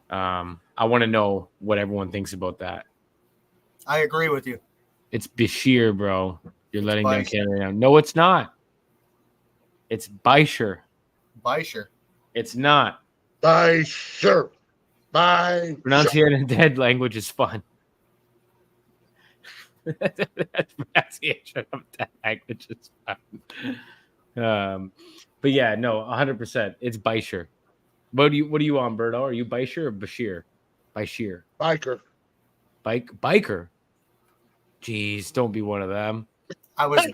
I want to know what everyone thinks about that. I agree with you. It's Bashir, bro. You're letting down Bichir. Canada down. No, it's not. It's Bichir. Bisher. It's not. Bashir. Bye. Pronunciating dead language is fun. Pronunciation of dead language is fun. But yeah, no, 100%. It's Bichir. What are you on, Berto? Are you Bichir or Bashir? Bichir. Biker. Biker. Jeez, don't be one of them. I was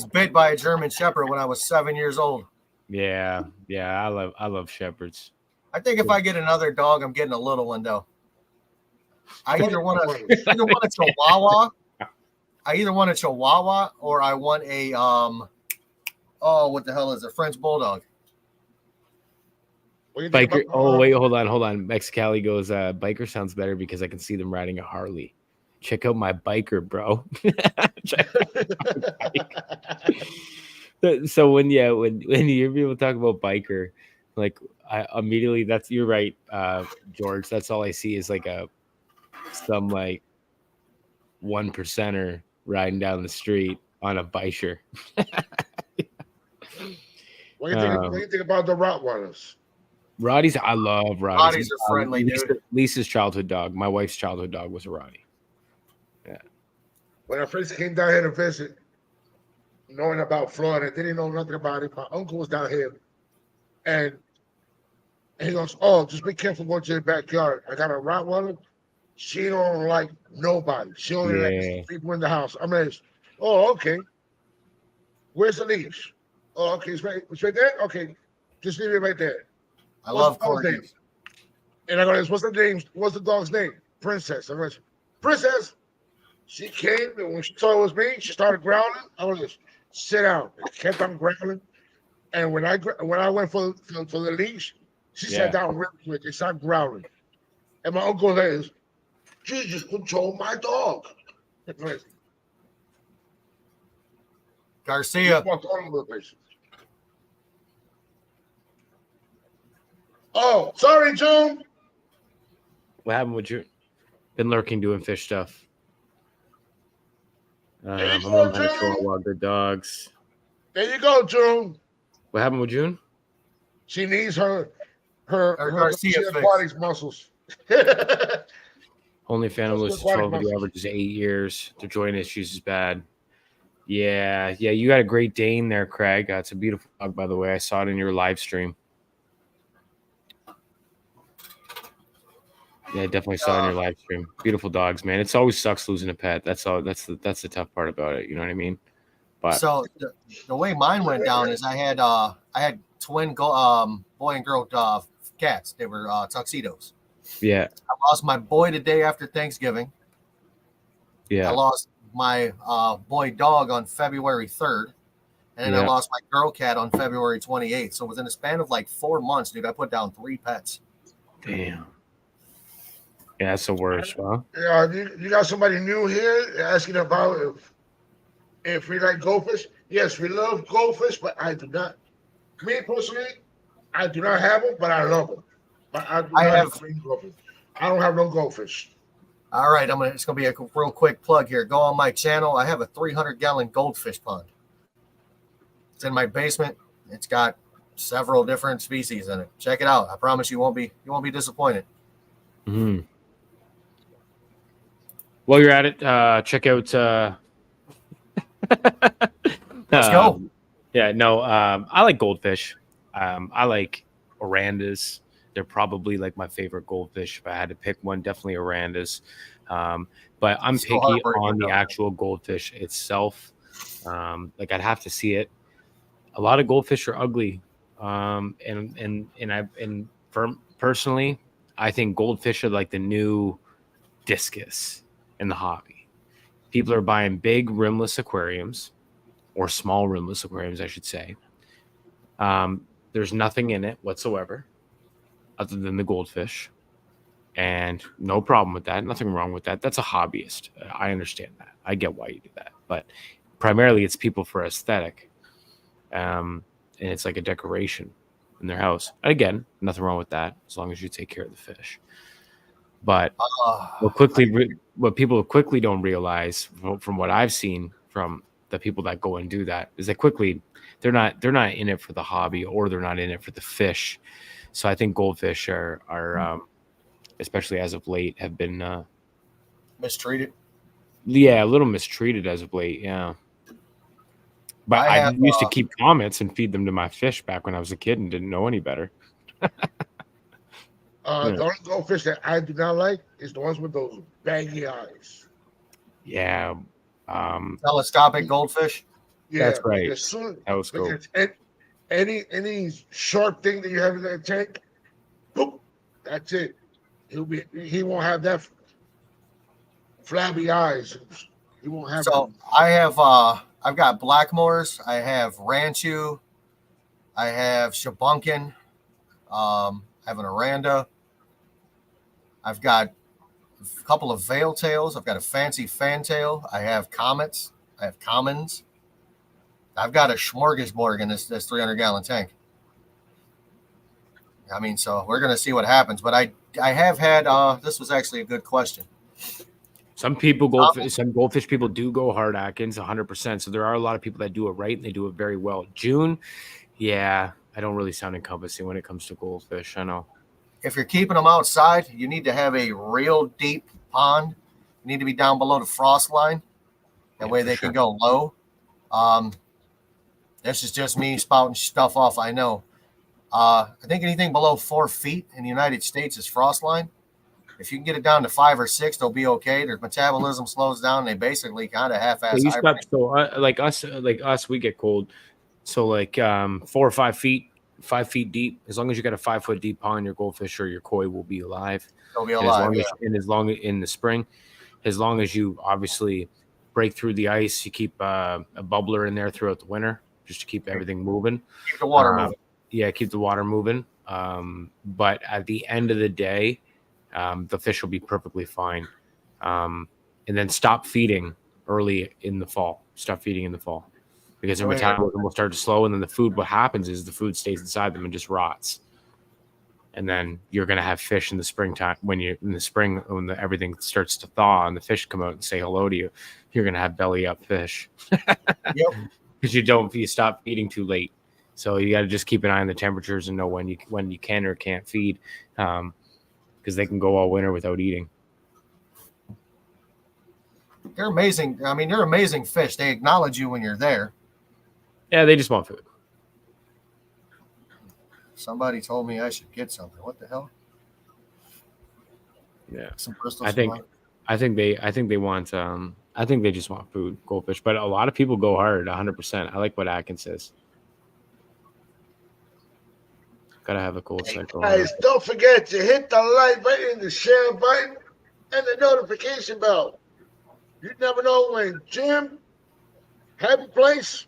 bit by a German Shepherd when I was 7 years old. Yeah, I love shepherds. I think if I get another dog, I'm getting a little one though. I either want a Chihuahua. I either want a Chihuahua or I want a what the hell is it? French Bulldog. What do you think Biker. about- Oh wait, hold on. Mexicali goes. Biker sounds better because I can see them riding a Harley. Check out my biker, bro. So when you hear people talk about biker, like I immediately you're right, George. That's all I see is like some like 1%er riding down the street on a biker. What do you think about the Rottweilers? Roddies, I love Roddies. Roddies are friendly, dude. Lisa's childhood dog. My wife's childhood dog was a Roddy. When I first came down here to visit, knowing about Florida, didn't know nothing about it. My uncle was down here, and he goes, "Oh, just be careful going to the backyard. I got a Rottweiler. She don't like nobody. She only likes people in the house." I'm like, "Oh, okay. Where's the leash? Oh, okay, it's right there. Okay, just leave it right there." I love What's the dog's corgis. name? And I go, "What's the name? What's the dog's name?" Princess. I go, "Princess." She came, and when she saw it was me, she started growling. I was just sit down. It kept on growling. And when I went for the leash, she sat down real quick and started growling. And my uncle says, "Jesus control my dog." Garcia. Walked all over the place. Oh, sorry, June. What happened with you? Been lurking doing fish stuff. I'm go, on my June. control their dogs. There you go, June. What happened with June? She needs her Garcia fix. aquatics muscles. Only Phantom That's loses what 12, but the average is 8 years. Their joint issues is bad. Yeah, you got a Great Dane there, Craig. It's a beautiful dog, by the way. I saw it in your live stream. Yeah, I definitely saw it in your live stream. Beautiful dogs, man. It's always sucks losing a pet. That's all. That's the tough part about it. You know what I mean? But So the way mine went down is I had twin boy and girl cats. They were tuxedos. yeah, I lost my boy the day after Thanksgiving. I yeah, lost my boy dog on February 3rd. And then I yeah. lost my girl cat on February 28th. So within a span of like 4 months, dude, I put down 3 pets. Damn. Yeah, that's the worst, huh? Yeah, you got somebody new here asking about if we like goldfish. Yes, we love goldfish, but I do not. Me personally, I do not have them, but I love them. But I do I not have- have green goldfish. I don't have no goldfish. All right, it's gonna be a real quick plug here. Go on my channel. I have a 300-gallon goldfish pond. It's in my basement. It's got several different species in it. Check it out. I promise you won't be disappointed. Mm-hmm. While you're at it, check out. Let's go. Yeah, no, I like goldfish. I like orandas. They're probably like my favorite goldfish. If I had to pick one, definitely orandas. But I'm So picky heartbreaking, on the though. actual goldfish itself. Like I'd have to see it. A lot of goldfish are ugly, personally, I think goldfish are like the new discus in the hobby. People are buying big rimless aquariums, or small rimless aquariums, I should say. There's nothing in it whatsoever other than the goldfish, and no problem with that. Nothing wrong with that. That's a hobbyist. I understand that. I get why you do that, but primarily it's people for aesthetic. And it's like a decoration in their house. Again, nothing wrong with that as long as you take care of the fish. But what people quickly don't realize, from what I've seen from the people that go and do that, is that quickly they're not in it for the hobby, or they're not in it for the fish. So I think goldfish are especially as of late, have been Mistreated. a little mistreated as of late. Yeah. But I used to keep comments and feed them to my fish back when I was a kid and didn't know any better. The only goldfish that I do not like is the ones with those baggy eyes. Yeah. Telescopic goldfish. Yeah, That's right. As soon Telescope. any short thing that you have in that tank, boop, that's it. He won't have that flabby eyes. He won't have. So I've got Blackmores. I have Ranchu. I have Shabunkin. I have an Aranda. I've got a couple of veil tails. I've got a fancy fantail. I have comets. I have commons. I've got a smorgasbord in this 300-gallon tank. I mean, so we're gonna see what happens. But I have had this was actually a good question. Some goldfish people do go hard Atkins 100%. So there are a lot of people that do it right and they do it very well. June, yeah, I don't really sound encompassing when it comes to goldfish. I know. If you're keeping them outside, you need to have a real deep pond. You need to be down below the frost line. That way they can go low. This is just me spouting stuff off. I know. I think anything below 4 feet in the United States is frost line. If you can get it down to 5 or 6, they'll be okay. Their metabolism slows down. They basically kind of half-ass. Like us, we get cold. So like 4 or 5 feet, 5 feet deep. As long as you got a 5 foot deep pond, your goldfish or your koi will be alive. They'll be alive. As long as in the spring, as long as you obviously break through the ice, you keep a bubbler in there throughout the winter just to keep everything moving. Keep the water moving. Yeah, keep the water moving. But at the end of the day, the fish will be perfectly fine. And then stop feeding early in the fall. Stop feeding in the fall because their metabolism will start to slow. And then the food, what happens is the food stays inside them and just rots. And then you're going to have fish in the springtime when everything starts to thaw and the fish come out and say hello to you. You're going to have belly up fish. Yep. Because you stop feeding too late. So you got to just keep an eye on the temperatures and know when you can or can't feed. Because they can go all winter without eating. They're amazing. I mean, they're amazing fish. They acknowledge you when you're there. Yeah, they just want food. Somebody told me I should get something. What the hell? Yeah. Some Bristol I think Supply. I think they want I think they just want food, goldfish. But a lot of people go hard, 100%. I like what Atkins says. Gotta have a cool cycle. Guys, don't forget to hit the like button, the share button, and the notification bell. You never know when Jim, Happy Place,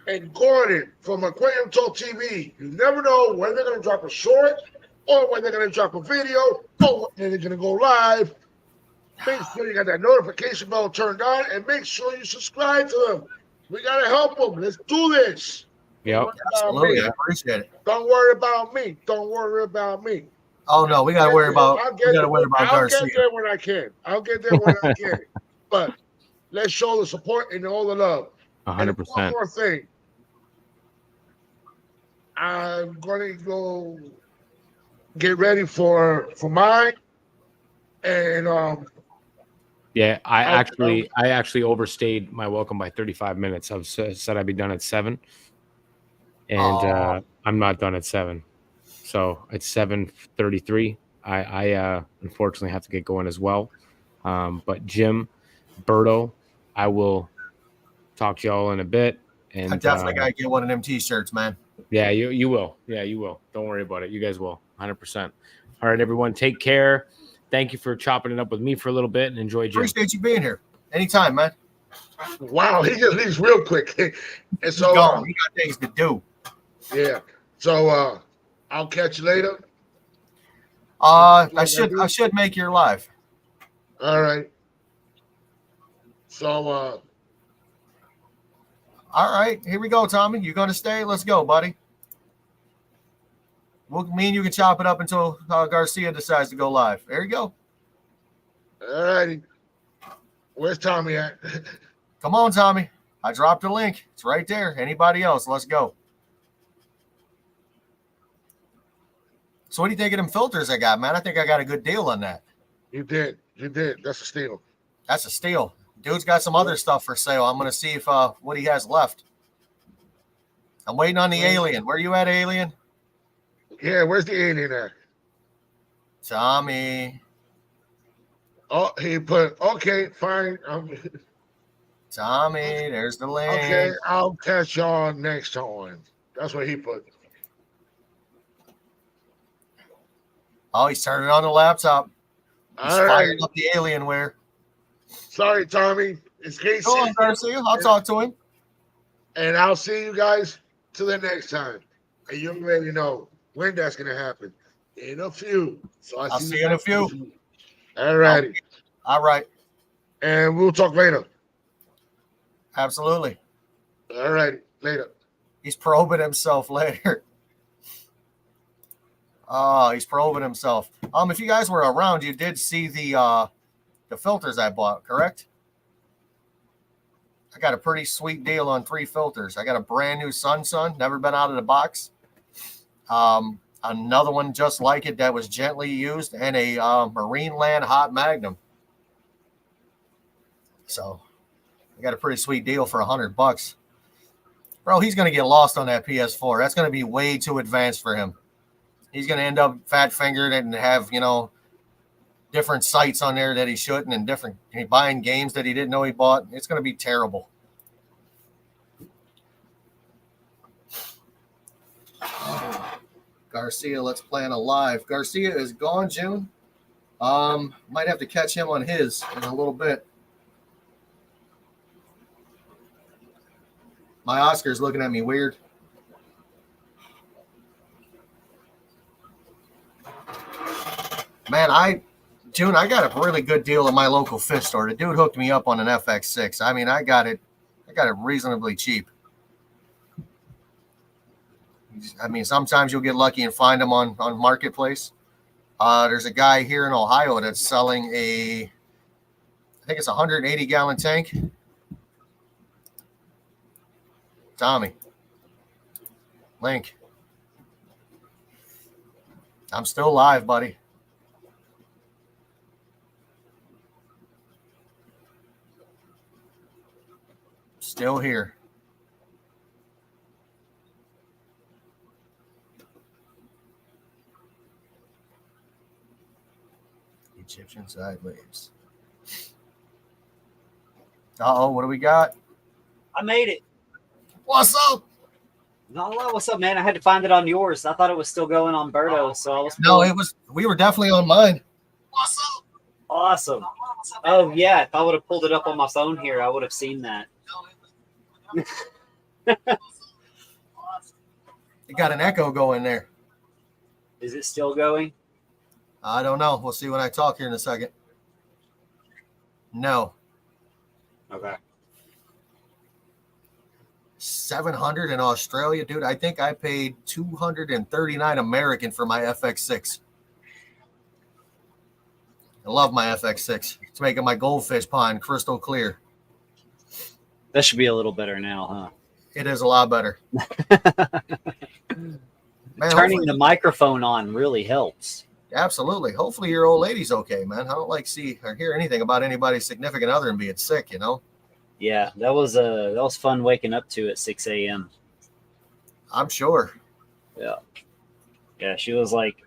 and Gordon from Aquarium Talk TV. You never know when they're going to drop a short or when they're going to drop a video or when they're going to go live. Make sure you got that notification bell turned on and make sure you subscribe to them. We got to help them. Let's do this. Yep. Absolutely, I appreciate it. Don't worry about me. Don't worry about me. Oh no, we gotta worry about Garcia. Get there when I can. I'll get there when I can. But let's show the support and all the love. And one 100%. more thing. I'm going to go get ready for mine. And Yeah, I actually overstayed my welcome by 35 minutes. I said I'd be done at 7, and I'm not done at 7, so it's 7:33. I unfortunately have to get going as well. But Jim, Berto, I will talk to y'all in a bit. And I definitely gotta get one of them T-shirts, man. yeah, you will. Yeah, you will. Don't worry about it. You guys will. 100%. All right, everyone, take care. Thank you for chopping it up with me for a little bit and enjoy Jim. Appreciate you being here. Anytime, man. wow, he just leaves real quick. And so, Go. We got things to do. yeah. So I'll catch you later. I should make your live. All right. So all right, here we go, Tommy. You gonna stay? Let's go, buddy. Me and you can chop it up until Garcia decides to go live. There you go. all righty. Where's Tommy at? Come on, Tommy. I dropped a link. It's right there. Anybody else? Let's go. So what do you think of them filters I got, man? I think I got a good deal on that. You did. That's a steal. That's a steal. Dude's got some other stuff for sale. I'm gonna see if what he has left. I'm waiting on the alien. Where you at, alien? Yeah, where's the alien at? Tommy. Oh, he put, okay, fine. Tommy, there's the link. Okay, I'll catch y'all next time. That's what he put. Oh, he's turning on the laptop. He's All firing right. up the Alienware. Sorry, Tommy. It's Casey. Go on, Garcia. I'll talk to him. And I'll see you guys till the next time. And you already know when that's going to happen. In a few. So I'll see you in a few. All righty. All right. And we'll talk later. Absolutely. All righty. Later. He's probing himself later. Oh, he's probing himself. If you guys were around, you did see the filters I bought, correct? I got a pretty sweet deal on 3 filters. I got a brand new Sunsun, never been out of the box. Another one just like it that was gently used, and a Marineland Hot Magnum. So I got a pretty sweet deal for $100. Bro, he's going to get lost on that PS4. That's going to be way too advanced for him. He's going to end up fat-fingered and have, different sites on there that he shouldn't, and buying games that he didn't know he bought. It's going to be terrible. Garcia, let's plan a live. Garcia is gone, June. Might have to catch him on his in a little bit. My Oscar's looking at me weird. Man, June, I got a really good deal at my local fish store. The dude hooked me up on an FX6. I mean, I got it reasonably cheap. I mean, sometimes you'll get lucky and find them on Marketplace. There's a guy here in Ohio that's selling I think it's a 180-gallon tank. Tommy. Link. I'm still live, buddy. Still here. Egyptian side waves. Uh-oh, what do we got? I made it. What's up? Not a lot. What's up, man? I had to find it on yours. I thought it was still going on Berto, so I was No, it was. We were definitely on mine. What's up? awesome. Oh yeah, if I would have pulled it up on my phone here, I would have seen that. You got an echo going there. Is it still going? I don't know. We'll see when I talk here in a second. No. Okay. 700 in Australia, dude. I think I paid 239 American for my FX6. I love my FX6. It's making my goldfish pond crystal clear. That should be a little better now, huh? It is a lot better. Man, Turning the microphone on really helps. absolutely. Hopefully your old lady's okay, man. I don't like see or hear anything about anybody's significant other and being sick, you know? Yeah, that was fun waking up to at 6 a.m. I'm sure. Yeah, she was like,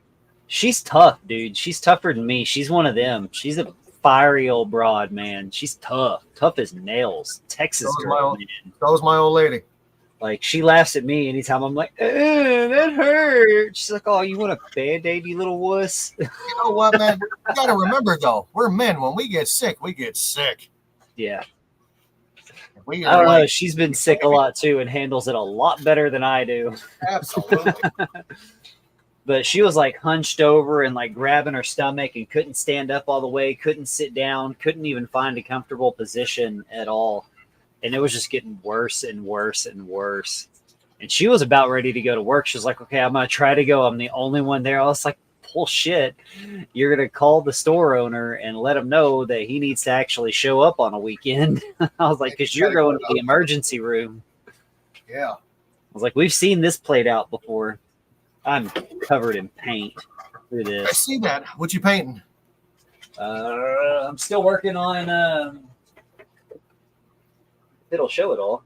she's tough, dude. She's tougher than me. She's one of them. She's a fiery old broad, man. She's tough as nails. Texas So is girl, my man. So was my old lady. Like, she laughs at me anytime I'm like, that hurts. She's like, oh, you want a band-aid, you little wuss? You know what, man? You got to remember, though, we're men. When we get sick, we get sick. Yeah. We I don't know. She's been sick a lot, too, and handles it a lot better than I do. Absolutely. But she was, like, hunched over and, like, grabbing her stomach and couldn't stand up all the way, couldn't sit down, couldn't even find a comfortable position at all. And it was just getting worse and worse and worse. And she was about ready to go to work. She was like, okay, I'm going to try to go. I'm the only one there. I was like, bullshit. You're going to call the store owner and let him know that he needs to actually show up on a weekend. I was like, because you're going to the emergency room. Yeah. I was like, we've seen this played out before. I'm covered in paint through I this. see that. What you painting? I'm still working on it'll show it all.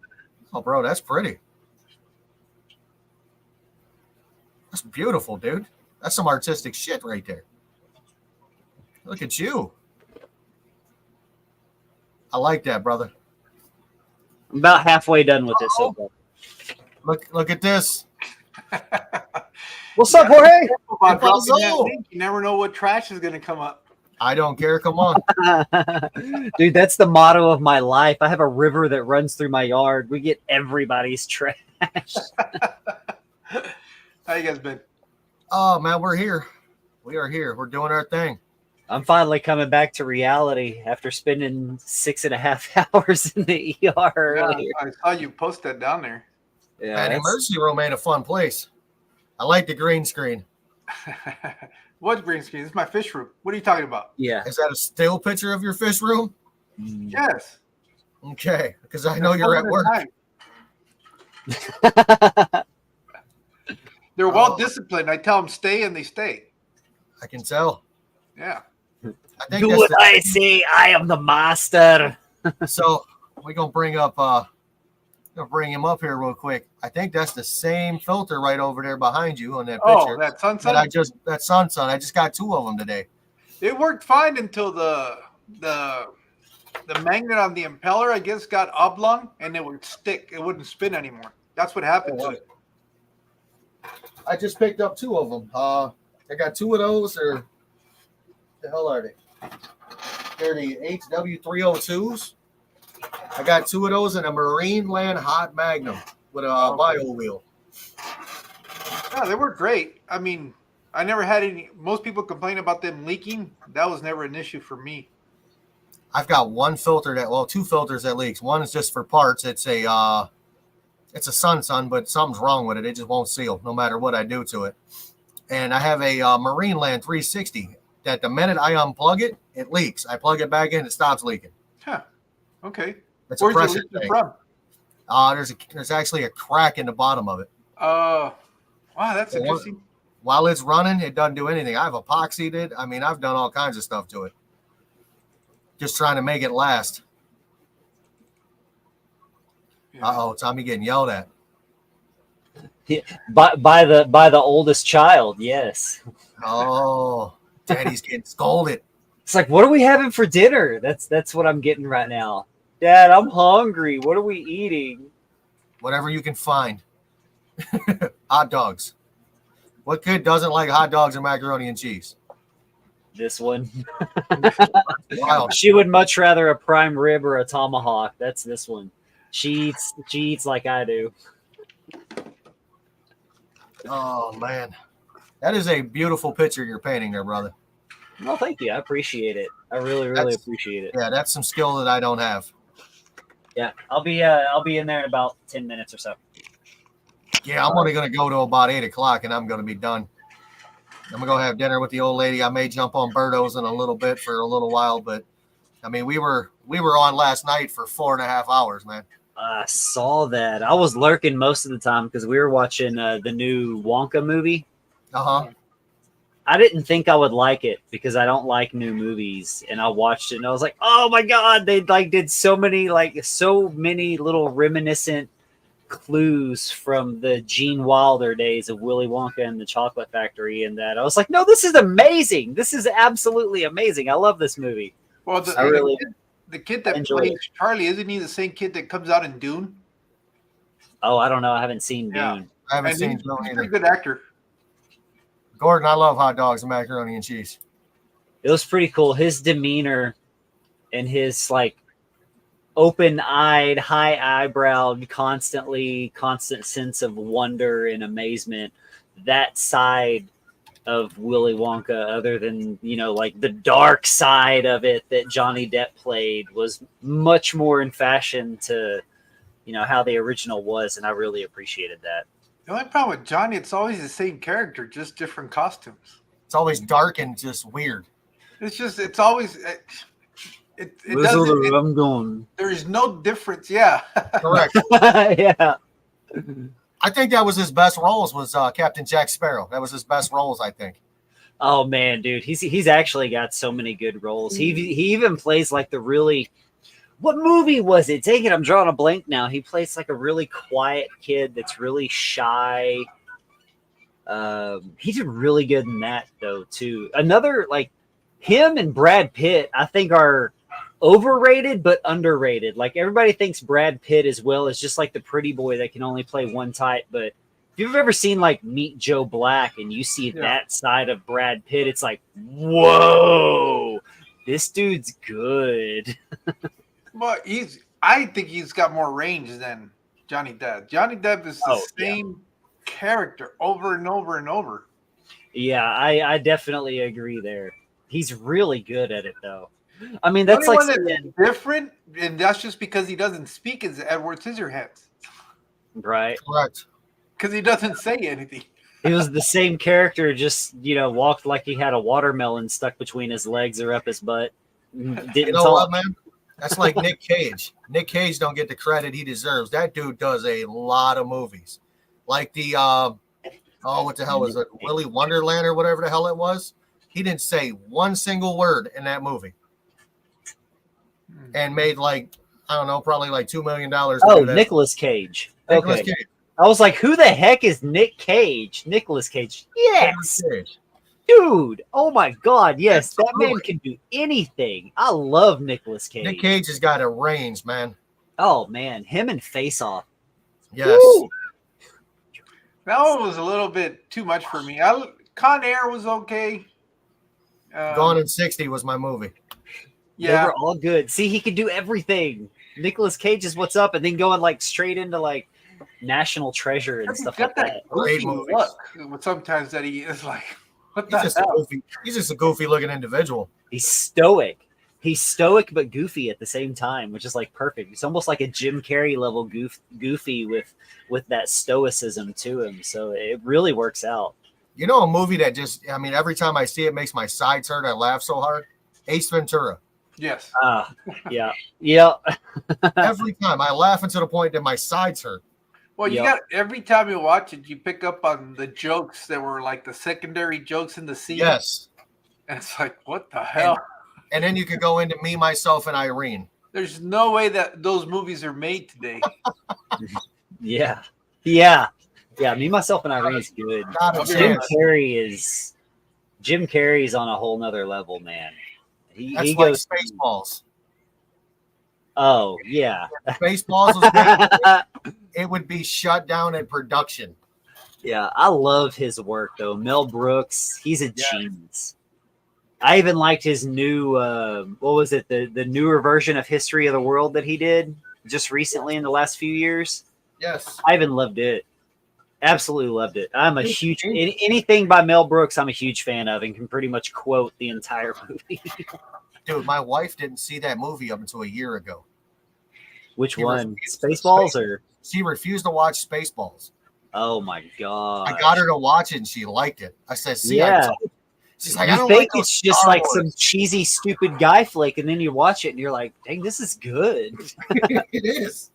Oh, bro, that's pretty. That's beautiful, dude. That's some artistic shit right there. Look at you. I like that, brother. I'm about halfway done with it so far. Look at this. What's up, Jorge? About dropping that Gonzo. link, you never know what trash is going to come up. I don't care. Come on. Dude, that's the motto of my life. I have a river that runs through my yard. We get everybody's trash. How you guys been? Oh, man, we're here. We are here. We're doing our thing. I'm finally coming back to reality after spending 6.5 hours in the ER Yeah, earlier. I saw you post that down there. Yeah, Man, that's- emergency room ain't a fun place. I like the green screen. What green screen? This is my fish room. What are you talking about? yeah. Is that a still picture of your fish room? Mm. Yes. Okay, because I know you're at work. They're well disciplined. I tell them stay and they stay. I can tell. Yeah. I think Do that's what I say. I am the master. so we're gonna bring him up here real quick. I think that's the same filter right over there behind you on that picture. Oh, that sunset. that sun. I just got 2 of them today. It worked fine until the magnet on the impeller, I guess, got oblong and it would stick. It wouldn't spin anymore. That's what happened to it. I just picked up 2 of them. I got 2 of those. Or the hell are they? They're the HW302s. I got 2 of those and a Marine Land Hot Magnum with a bio wheel. Yeah, they were great. I mean, I never had any. Most people complain about them leaking. That was never an issue for me. I've got 2 filters that leaks. One is just for parts. It's a sun, but something's wrong with it. It just won't seal no matter what I do to it. And I have a Marine Land 360 that the minute I unplug it, it leaks. I plug it back in, it stops leaking. Huh. Okay. It's a Where's it pressure leaking thing. from? There's actually a crack in the bottom of it. Wow, that's Well, interesting. While it's running, it doesn't do anything. I've epoxied it. I mean, I've done all kinds of stuff to it. Just trying to make it last. Yeah. Uh-oh, Tommy getting yelled at. By the oldest child, yes. Oh, Daddy's getting scolded. It's like, what are we having for dinner? That's what I'm getting right now. Dad, I'm hungry. What are we eating? Whatever you can find. Hot dogs. What kid doesn't like hot dogs and macaroni and cheese? This one. Wild. She would much rather a prime rib or a tomahawk. That's this one. She eats like I do. Oh man, that is a beautiful picture you're painting there, brother. Well, thank you. I appreciate it. I really That's- appreciate it. Yeah, that's some skill that I don't have. Yeah, I'll be in there in about 10 minutes or so. Yeah, I'm only gonna go to about 8 o'clock, and I'm gonna be done. I'm gonna go have dinner with the old lady. I may jump on Birdos in a little bit for a little while, but I mean, we were on last night for 4.5 hours, man. I saw that. I was lurking most of the time because we were watching the new Wonka movie. Uh-huh. I didn't think I would like it because I don't like new movies, and I watched it and I was like, "Oh my god!" They did so many little reminiscent clues from the Gene Wilder days of Willy Wonka and the Chocolate Factory, and that I was like, "No, this is amazing! This is absolutely amazing! I love this movie." Well, the kid that enjoyed plays it. Charlie, isn't he the same kid that comes out in Dune? Oh, I don't know. I haven't seen Yeah. Dune. I haven't And seen he's Joe a either. pretty good actor. Gordon, I love hot dogs and macaroni and cheese. It was pretty cool. His demeanor and his like open-eyed, high-eyebrowed, constant sense of wonder and amazement. That side of Willy Wonka, other than like the dark side of it that Johnny Depp played, was much more in fashion to how the original was, and I really appreciated that. The only problem with Johnny, it's always the same character, just different costumes. It's always dark and just weird. It's always it doesn't. I'm going. There's no difference. Yeah. Correct. Yeah. I think that was his best roles was Captain Jack Sparrow. That was his best roles, I think. Oh man, dude, he's actually got so many good roles. He even plays like the really. What movie was it? Dang it, I'm drawing a blank now. He plays like a really quiet kid that's really shy. He did really good in that though too. Another like him and Brad Pitt, I think are overrated but underrated. Like everybody thinks Brad Pitt as well as just like the pretty boy that can only play one type. But if you've ever seen like Meet Joe Black and you see that side of Brad Pitt, it's like, whoa, this dude's good. But I think he's got more range than Johnny Depp. Johnny Depp is the same character over and over and over. Yeah, I definitely agree there. He's really good at it though. I mean, that's The like only one that's different, and that's just because he doesn't speak as Edward Scissorhands. right. Correct. Because he doesn't say anything. He was the same character, just walked like he had a watermelon stuck between his legs or up his butt. Didn't You know talk. what, man? That's like Nick Cage. Nick Cage don't get the credit he deserves. That dude does a lot of movies. Like the what the hell was it? Willy Wonderland or whatever the hell it was. He didn't say one single word in that movie. And made like, I don't know, probably like $2 million. Oh, Nicolas Cage. Nicolas Okay. Cage. I was like, who the heck is Nick Cage? Nicolas Cage. Yes. Nicolas Cage. Dude. Oh my God. Yes. That man Absolutely. can do anything. I love Nicolas Cage. Nick Cage has got a range, man. Oh man. Him and Face Off. Yes. Woo. That one was a little bit too much for me. Con Air was okay. Gone in 60 was my movie. They Yeah. were all good. See, he could do everything. Nicolas Cage is what's up, and then going like straight into like National Treasure and He's stuff got like that that. Great goofy movies. look. Sometimes that he is like, what He's the just a hell? goofy. He's just a goofy looking individual. He's stoic. He's stoic but goofy at the same time, which is like perfect. It's almost like a Jim Carrey level goofy with that stoicism to him. So it really works out. You know, a movie that just, I mean, every time I see it makes my sides hurt. I laugh so hard. Ace Ventura. Yes. Yeah. Yeah. Every time I laugh until the point that my sides hurt. Well, you Yep. got every time you watch it, you pick up on the jokes that were like the secondary jokes in the scene. Yes. And it's like, what the hell? And then you could go into Me, Myself, and Irene. There's no way that those movies are made today. Yeah. Yeah. Yeah. Me, Myself, and Irene is good. Not a Okay. Jim chance. Carrey's on a whole nother level, man. That's he like goes. Spaceballs. Oh yeah. Spaceballs was great. It would be shut down in production. Yeah, I love his work though. Mel Brooks, he's a Yeah. genius. I even liked his new what was it, the newer version of History of the World that he did just recently in the last few years. Yes. I even loved it. Absolutely loved it. I'm a huge anything by Mel Brooks I'm a huge fan of and can pretty much quote the entire movie. Dude, my wife didn't see that movie up until a year ago. Which He one? refused Spaceballs or She refused to watch Spaceballs. oh my god. I got her to watch it and she liked it. I said, see, Yeah. I told you. She's like, I You don't think like those it's just Star like Wars. some cheesy, stupid guy flick, and then you watch it and you're like, dang, this is good. It is.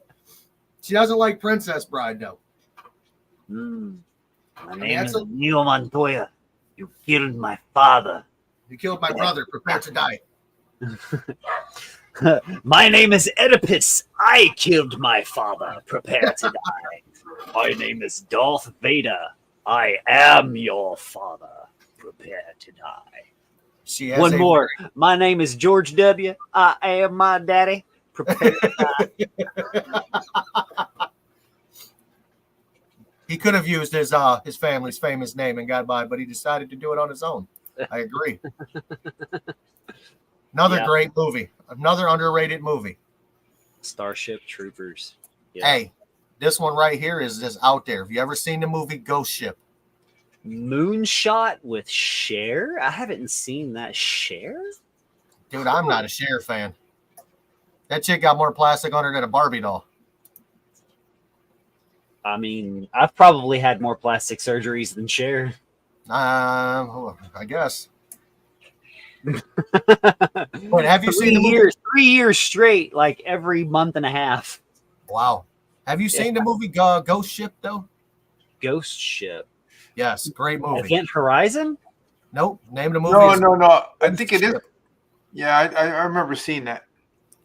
She doesn't like Princess Bride, though. My mean, name that's is a- Neil Montoya. You killed my father. You killed my brother. Prepare to die. My name is Oedipus. I killed my father. Prepare to die. My name is Darth Vader. I am your father. Prepare to die. She has One a- more. My name is George W. I am my daddy. Prepare to die. He could have used his family's famous name and got by, but he decided to do it on his own. I agree. Another Yeah. great movie. Another underrated movie. Starship Troopers. Yeah. Hey, this one right here is just out there. Have you ever seen the movie Ghost Ship? Moonshot with Cher? I haven't seen that. Cher? Dude, I'm not a Cher fan. That chick got more plastic on her than a Barbie doll. I mean, I've probably had more plastic surgeries than Cher. I guess. But have you seen the movie? 3 years straight, like every month and a half. Wow. Have you seen the movie Ghost Ship, though? Ghost Ship. Yes, great movie. Event Horizon? Nope. Name of the movie. No, is- no, no. I think it is. Yeah, I remember seeing that.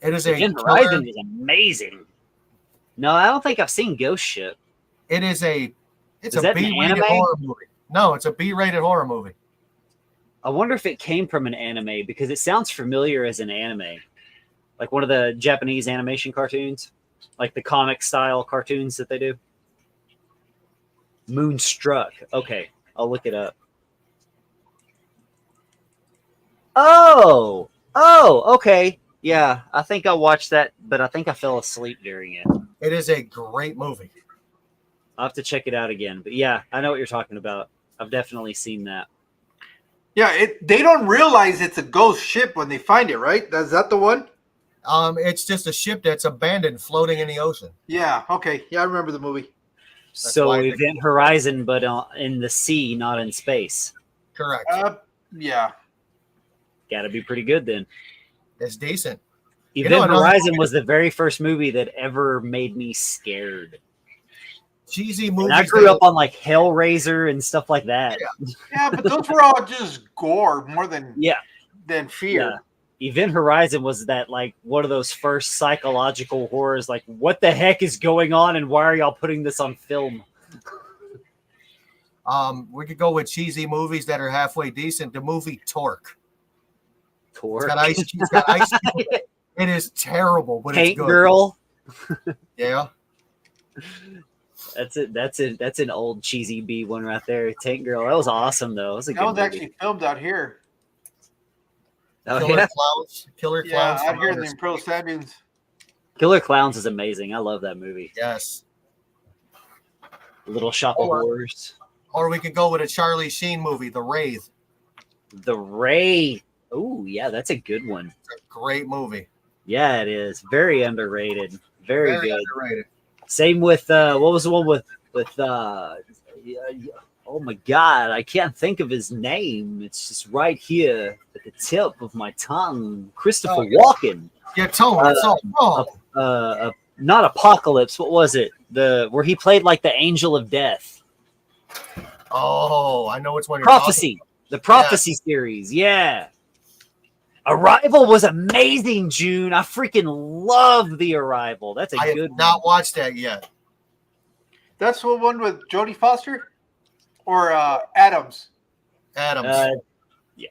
It is a Event killer- Horizon is amazing. No, I don't think I've seen Ghost Ship. It is a. It's Is a that an B-rated anime? horror movie. No, it's a B-rated horror movie. I wonder if it came from an anime because it sounds familiar as an anime. Like one of the Japanese animation cartoons, like the comic style cartoons that they do. Moonstruck. Okay, I'll look it up. Oh, okay. Yeah, I think I watched that, but I think I fell asleep during it. It is a great movie. I'll have to check it out again. But yeah, I know what you're talking about. I've definitely seen that. Yeah, they don't realize it's a ghost ship when they find it, right? Is that the one? It's just a ship that's abandoned, floating in the ocean. Yeah. Okay. Yeah, I remember the movie. So why I think- Event Horizon, but in the sea, not in space. Correct. Yeah. Got to be pretty good then. It's decent. Event know, another Horizon movie- was the very first movie that ever made me scared. Cheesy movies. And I grew up on like Hellraiser and stuff like that. Yeah, but those were all just gore more than Yeah. fear. Yeah. Event Horizon was that like one of those first psychological horrors. Like, what the heck is going on, and why are y'all putting this on film? We could go with cheesy movies that are halfway decent. The movie Torque. It's Torque, got ice. It's got ice. It is terrible, but Tank it's good. Girl. Yeah. That's it. That's an old cheesy B one right there. Tank Girl. That was awesome though. It was a That good was movie. actually filmed out here. Oh, Killer yeah. Clowns. Killer Yeah, Clowns. out from here in Outer the Space. Imperial Sand Dunes. Killer Clowns is amazing. I love that movie. Yes. Little Shop of Or- Horrors. Or we could go with a Charlie Sheen movie, The Wraith. The Ray. Oh, yeah, that's a good one. It's a great movie. Yeah, it is. Very underrated. Very good. underrated. Same with what was the one with oh my god, I can't think of his name. It's just right here at the tip of my tongue. Christopher Oh, yeah. Walken. Yeah, Tone. It's all wrong. Not Apocalypse. What was it? Where he played like the Angel of Death. Oh, I know which one you're Prophecy. The Prophecy series. Yeah. Arrival was amazing, June. I freaking love The Arrival. That's a talking. I good have not watched that yet. That's the one with Jodie Foster or Adams. Adams. Yeah.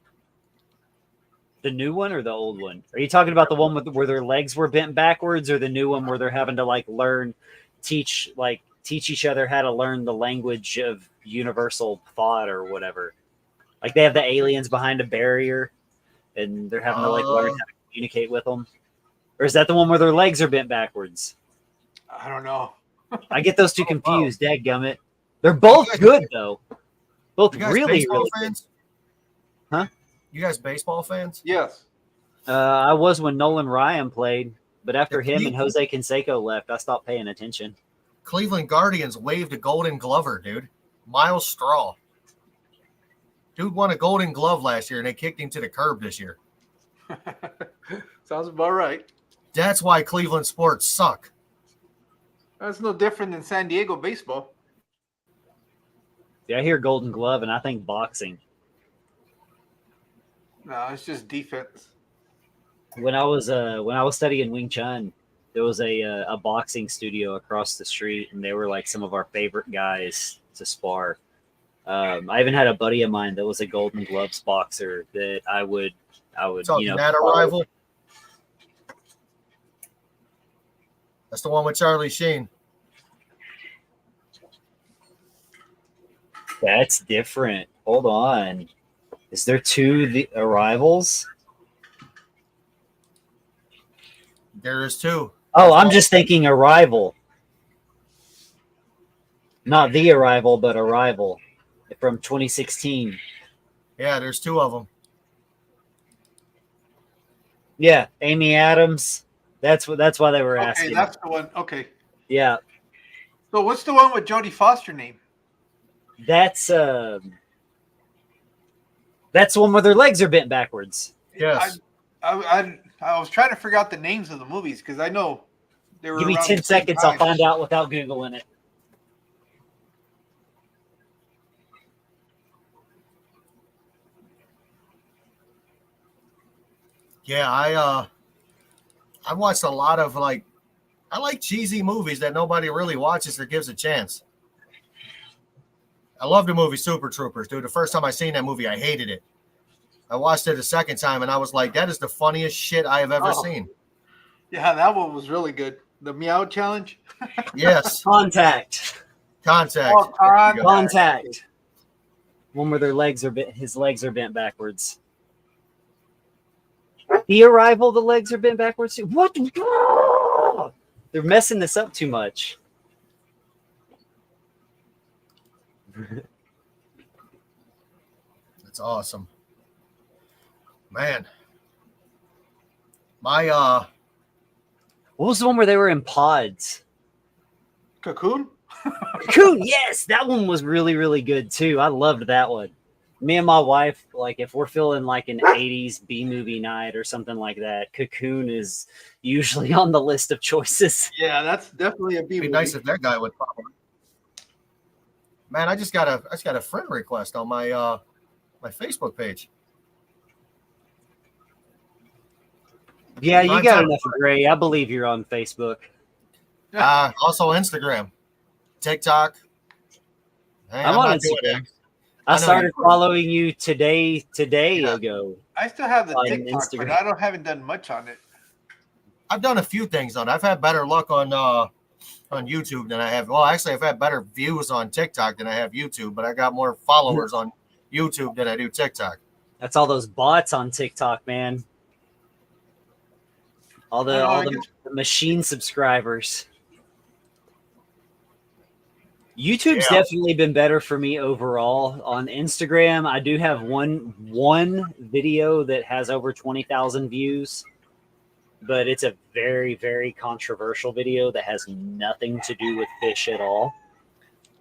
The new one or the old one? Are you talking about the one where their legs were bent backwards, or the new one where they're having to like teach each other how to learn the language of universal thought or whatever? Like they have the aliens behind a barrier, and they're having to like learn how to communicate with them. Or is that the one where their legs are bent backwards? I don't know. I get those two confused. Dadgummit. They're both good though. Both You guys really, baseball really fans? Huh? You guys baseball fans? Yes. I was when Nolan Ryan played, but after The him and Jose Canseco left, I stopped paying attention. Cleveland Guardians waved a Golden Glover, dude. Miles Straw. Dude won a Golden Glove last year, and they kicked him to the curb this year. Sounds about right. That's why Cleveland sports suck. That's no different than San Diego baseball. Yeah, I hear Golden Glove, and I think boxing. No, it's just defense. When I was studying Wing Chun, there was a boxing studio across the street, and they were like some of our favorite guys to spar. I even had a buddy of mine that was a Golden Gloves boxer that I would Talking that arrival. That's the one with Charlie Sheen. That's different. Hold on. Is there the Arrivals? There is two. Oh, I'm just thinking Arrival. Not The Arrival, but Arrival from 2016. Yeah, there's two of them. Yeah, Amy Adams. That's why they were Okay, asking. that's the one. Okay. Yeah, So what's the one with Jodie Foster name? that's the one where their legs are bent backwards. Yes. I was trying to figure out the names of the movies because I know they were. Give me around 10 the same seconds. I'll time. find out without Googling it. Yeah, I watched a lot of I like cheesy movies that nobody really watches or gives a chance. I love the movie Super Troopers, dude. The first time I seen that movie, I hated it. I watched it a second time, and I was like, that is the funniest shit I have ever seen. Yeah, that one was really good. The Meow Challenge. Yes. Contact. Contact. Oh, There you go. Contact. One where his legs are bent backwards. The Arrival, the legs are bent backwards too. What? They're messing this up too much. That's awesome. Man. My What was the one where they were in pods? Cocoon. Cocoon, yes, that one was really, really good too. I loved that one. Me and my wife, like if we're feeling like an 80s B movie night or something like that, Cocoon is usually on the list of choices. Yeah, that's definitely a B it'd be movie. nice if that guy would pop up. Man, I just got a friend request on my my Facebook page. Yeah, you Mine's got on- enough gray. I believe you're on Facebook. Also Instagram, TikTok. Hey, I'm on not doing Instagram. it. I know started you- following you today Yeah. ago. I still have the On TikTok, Instagram. but haven't done much on it. I've done a few things on it. I've had better luck on YouTube than I have. Well, actually, I've had better views on TikTok than I have YouTube, but I got more followers on YouTube than I do TikTok. That's all those bots on TikTok, man. All the I all know, I the guess- machine subscribers. YouTube's Yeah. definitely been better for me overall. On Instagram, I do have one video that has over 20,000 views, but it's a very, very controversial video that has nothing to do with fish at all.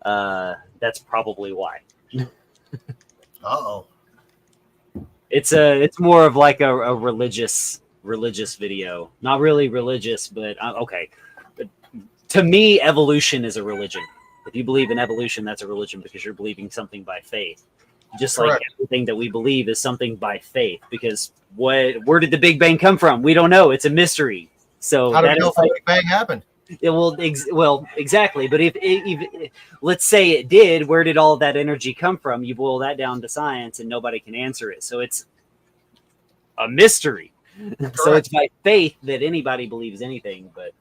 That's probably why. Uh-oh. It's more of like a religious video. Not really religious, but okay. But to me, evolution is a religion. If you believe in evolution, that's a religion because you're believing something by faith. Just like Correct. everything that we believe is something by faith. Because where did the Big Bang come from? We don't know. It's a mystery. So How do that you know is if the Big Bang happened? well, exactly. But if let's say it did, where did all that energy come from? You boil that down to science, and nobody can answer it. So a mystery. So Correct. it's by faith that anybody believes anything, but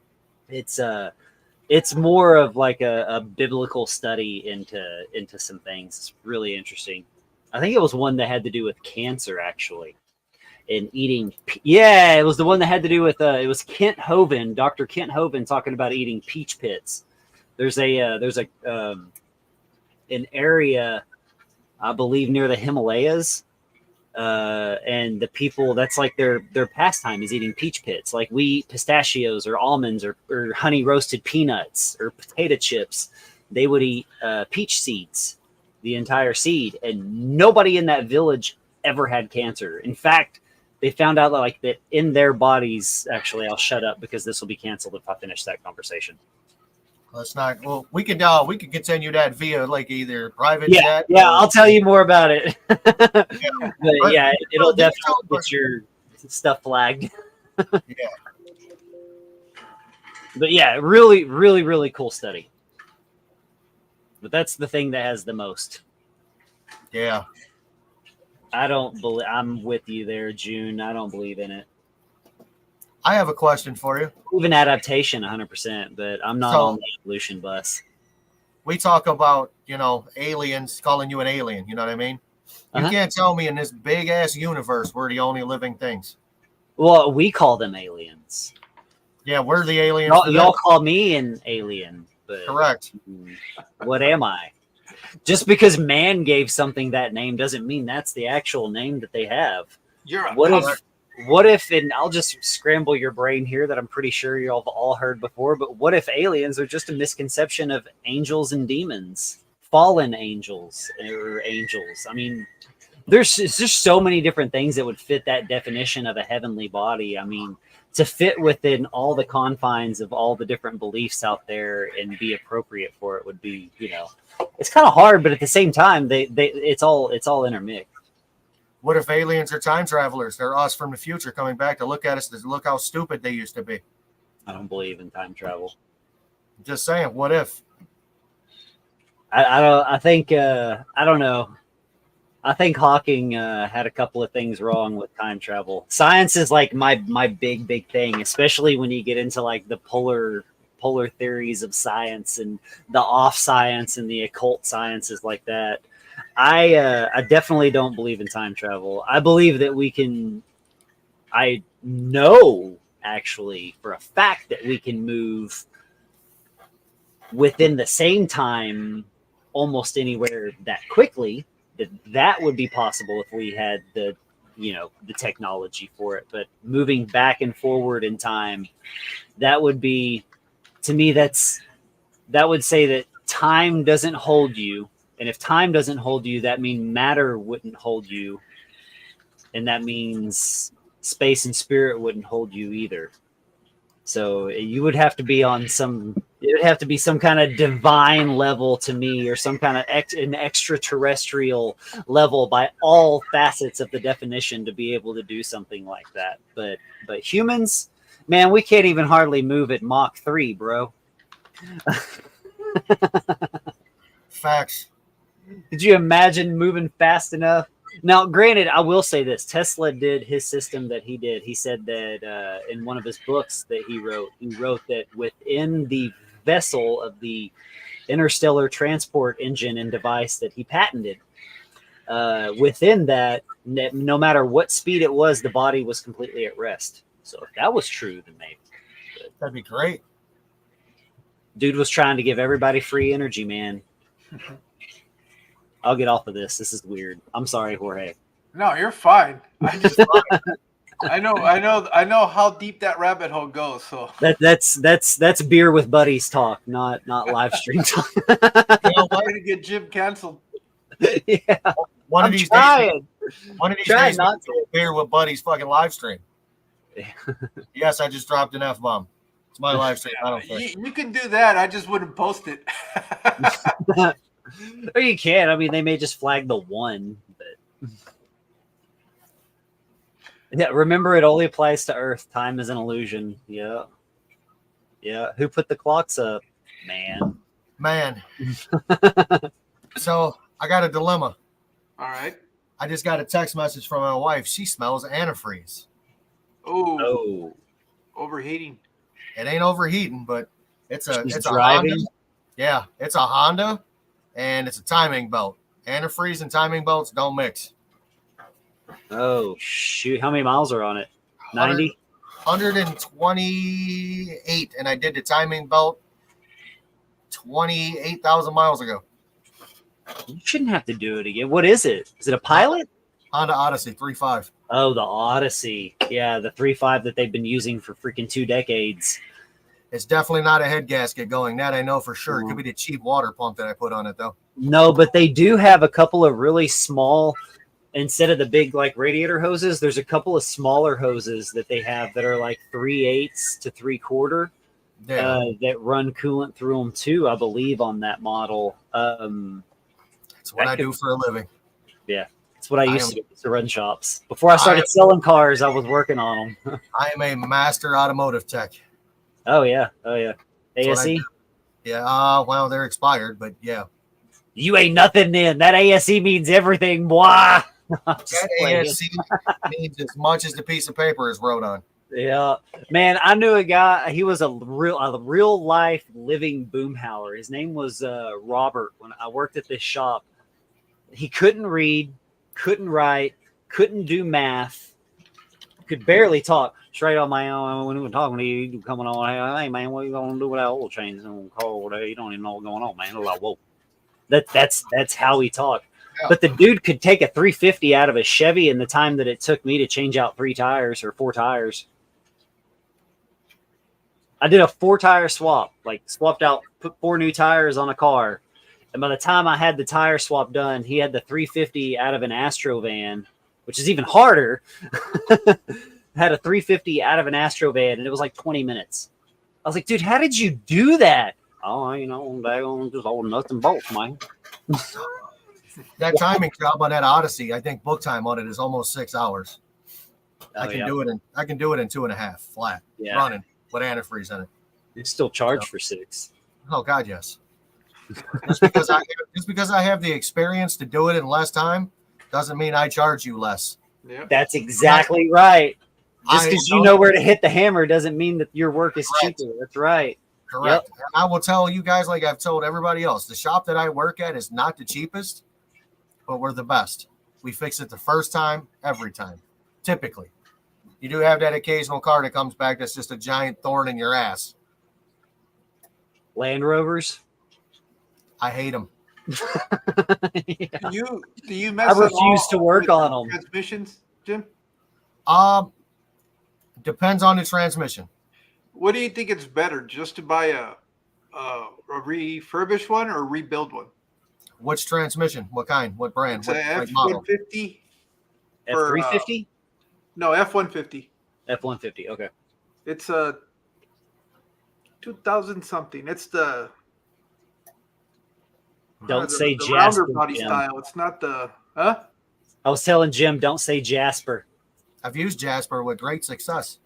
it's more of like a biblical study into some things. It's really interesting. I think it was one that had to do with cancer, actually, and eating. Yeah, it was the one that had to do with it was Kent Hovind, Dr. Kent Hovind, talking about eating peach pits. There's an area, I believe, near the Himalayas. And the people, that's like their pastime is eating peach pits. Like we eat pistachios or almonds or honey roasted peanuts or potato chips. They would eat peach seeds, the entire seed, and nobody in that village ever had cancer. In fact, they found out like that in their bodies. Actually, I'll shut up because this will be canceled if I finish that conversation. Let's not. Well, we could continue that via like either private Yeah, chat. yeah, or- I'll tell you more about it. But yeah, it'll Well, definitely get your stuff flagged. Yeah. But yeah, really, really, really cool study. But that's the thing that has the most. Yeah. I don't believe. I'm with you there, June. I don't believe in it. I have a question for you. Even adaptation, 100%. But I'm not So- on the evolution bus. We talk about, aliens calling you an alien. You know what I mean? You Uh-huh. can't tell me in this big ass universe we're the only living things. Well, we call them aliens. Yeah, we're the aliens. Y'all, for y'all them. call me an alien, but Correct. what am I? Just because man gave something that name doesn't mean that's the actual name that they have. You're a What if, and I'll just scramble your brain here that I'm pretty sure you've all heard before, but what if aliens are just a misconception of angels and demons, fallen angels or angels? I mean, there's just so many different things that would fit that definition of a heavenly body. I mean, to fit within all the confines of all the different beliefs out there and be appropriate for it would be, it's kind of hard, but at the same time, it's all intermixed. What if aliens are time travelers? They're us from the future coming back to look at us to look how stupid they used to be. I don't believe in time travel. Just saying, what if? I don't. I think. I don't know. I think Hawking had a couple of things wrong with time travel. Science is like my big thing, especially when you get into like the polar theories of science and the off science and the occult sciences like that. I definitely don't believe in time travel. I believe that we can. I know actually for a fact that we can move within the same time almost anywhere that quickly. That would be possible if we had the technology for it. But moving back and forward in time, that would be, to me, that would say that time doesn't hold you. And if time doesn't hold you, that means matter wouldn't hold you. And that means space and spirit wouldn't hold you either. So you would have to be on some kind of divine level to me, or some kind of an extraterrestrial level by all facets of the definition to be able to do something like that. But humans, man, we can't even hardly move at Mach 3, bro. Facts. Did you imagine moving fast enough? Now, granted, I will say this. Tesla did his system that he did. He said that in one of his books that he wrote that within the vessel of the interstellar transport engine and device that he patented, within that, no matter what speed it was, the body was completely at rest. So if that was true, then maybe. That'd be great. Dude was trying to give everybody free energy, man. I'll get off of this. This is weird. I'm sorry, Jorge. No, you're fine. I know how deep that rabbit hole goes. So That's beer with buddies talk, not live stream talk. You know I'm what? gonna get Jim canceled. Yeah, One I'm of these trying. days, one of these Trying days, not we'll do a beer with buddies fucking live stream. Yes, I just dropped an F bomb. It's my live stream. I don't think. You can do that. I just wouldn't post it. Or you can. I mean, they may just flag the one, but yeah. Remember, it only applies to Earth. Time is an illusion. Yeah. Who put the clocks up? Man. So I got a dilemma. All right. I just got a text message from my wife. She smells antifreeze. Oh, Oh, overheating. It ain't overheating, but it's a she's it's a driving. Honda. Yeah, it's a Honda, and it's a timing belt. Antifreeze and timing belts don't mix. Oh shoot! How many miles are on it? 90. 128, and I did the timing belt 28,000 miles ago. You shouldn't have to do it again. What is it? Is it a Pilot? Honda Odyssey 3.5. Oh, the Odyssey. Yeah, the 3.5 that they've been using for freaking 2 decades. It's definitely not a head gasket going. That I know for sure. It could be the cheap water pump that I put on it, though. No, but they do have a couple of really small, instead of the big like radiator hoses, there's a couple of smaller hoses that they have that are like 3/8 to 3/4 Yeah, that run coolant through them too, I believe, on that model. that's what I do for a living. That's what I I used am- to do to run shops. Before I started selling cars, I was working on them. I am a master automotive tech. Oh yeah. That's what I ASE? do. Yeah, well, they're expired, but yeah. You ain't nothing then. That ASE means everything, boy. I'm just That playing. ASC means as much as the piece of paper is wrote on. Yeah, man, I knew a guy. He was a real life living boomhauer. His name was Robert. When I worked at this shop, he couldn't read, couldn't write, couldn't do math, could barely talk. Straight on my own. When we were talking to you, coming on, hey man, what are you gonna do with that oil change on cold? You don't even know what's going on, man. Like, whoa, that's how he talked. Yeah. But the dude could take a 350 out of a Chevy in the time that it took me to change out 3 tires or 4 tires. I did a 4-tire swap, like swapped out, put 4 new tires on a car. And by the time I had the tire swap done, he had the 350 out of an Astro van, which is even harder. Had a 350 out of an Astro van, and it was like 20 minutes. I was like, dude, how did you do that? Oh, you know, they just all nuts and bolts, man. That timing job on that Odyssey, I think book time on it is almost 6 hours. I Oh, can yeah. do it in 2.5 flat Yeah. running with antifreeze in it. You still charge for 6. Oh God, yes. Just because I have the experience to do it in less time doesn't mean I charge you less. Yeah. That's exactly right. Just I because you don't- know where to hit the hammer doesn't mean that your work is Correct. cheaper. That's right. Correct. And I will tell you guys, like I've told everybody else, the shop that I work at is not the cheapest, but we're the best. We fix it the first time, every time. Typically, you do have that occasional car that comes back that's just a giant thorn in your ass. Land Rovers. I hate them. Do you mess I at all refuse to work with on 'em. Transmissions, Jim? Depends on the transmission. What do you think it's better, just to buy a refurbished one or rebuild one? Which transmission? What kind? What brand? It's What a like model? F-150. F350? No, F-150. F-150. Okay. It's a 2000 something. It's the Don't the say rounder Jasper. body Jim. style. It's not the huh? I was telling Jim, don't say Jasper. I've used Jasper with great success.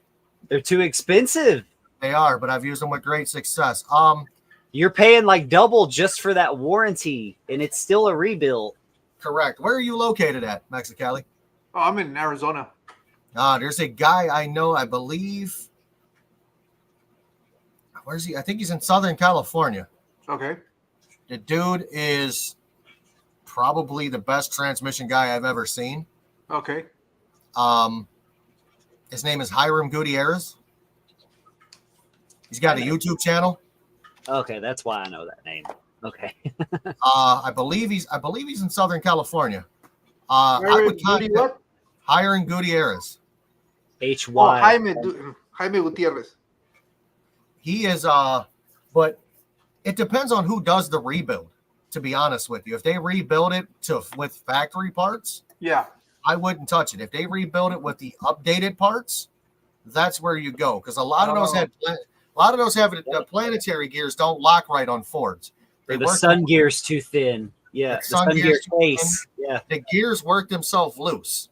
They're too expensive. They are, but I've used them with great success. You're paying like double just for that warranty, and it's still a rebuild. Correct. Where are you located at, Mexicali? Oh, I'm in Arizona. There's a guy I know, I believe. Where's he? I think he's in Southern California. Okay. The dude is probably the best transmission guy I've ever seen. Okay. His name is Hiram Gutierrez. He's got a YouTube channel. Okay, that's why I know that name. Okay. I believe he's in Southern California. I would contact what? Hiram Gutierrez. Oh, HY. Jaime Gutierrez. He is but it depends on who does the rebuild, to be honest with you. If they rebuild it with factory parts, Yeah. I wouldn't touch it. If they rebuild it with the updated parts, that's where you go. Because a lot of those have the planetary gears don't lock right on Fords. Or the work- sun gear's too thin. Yeah, the sun gear gear's too case. Yeah. the gears work themselves loose,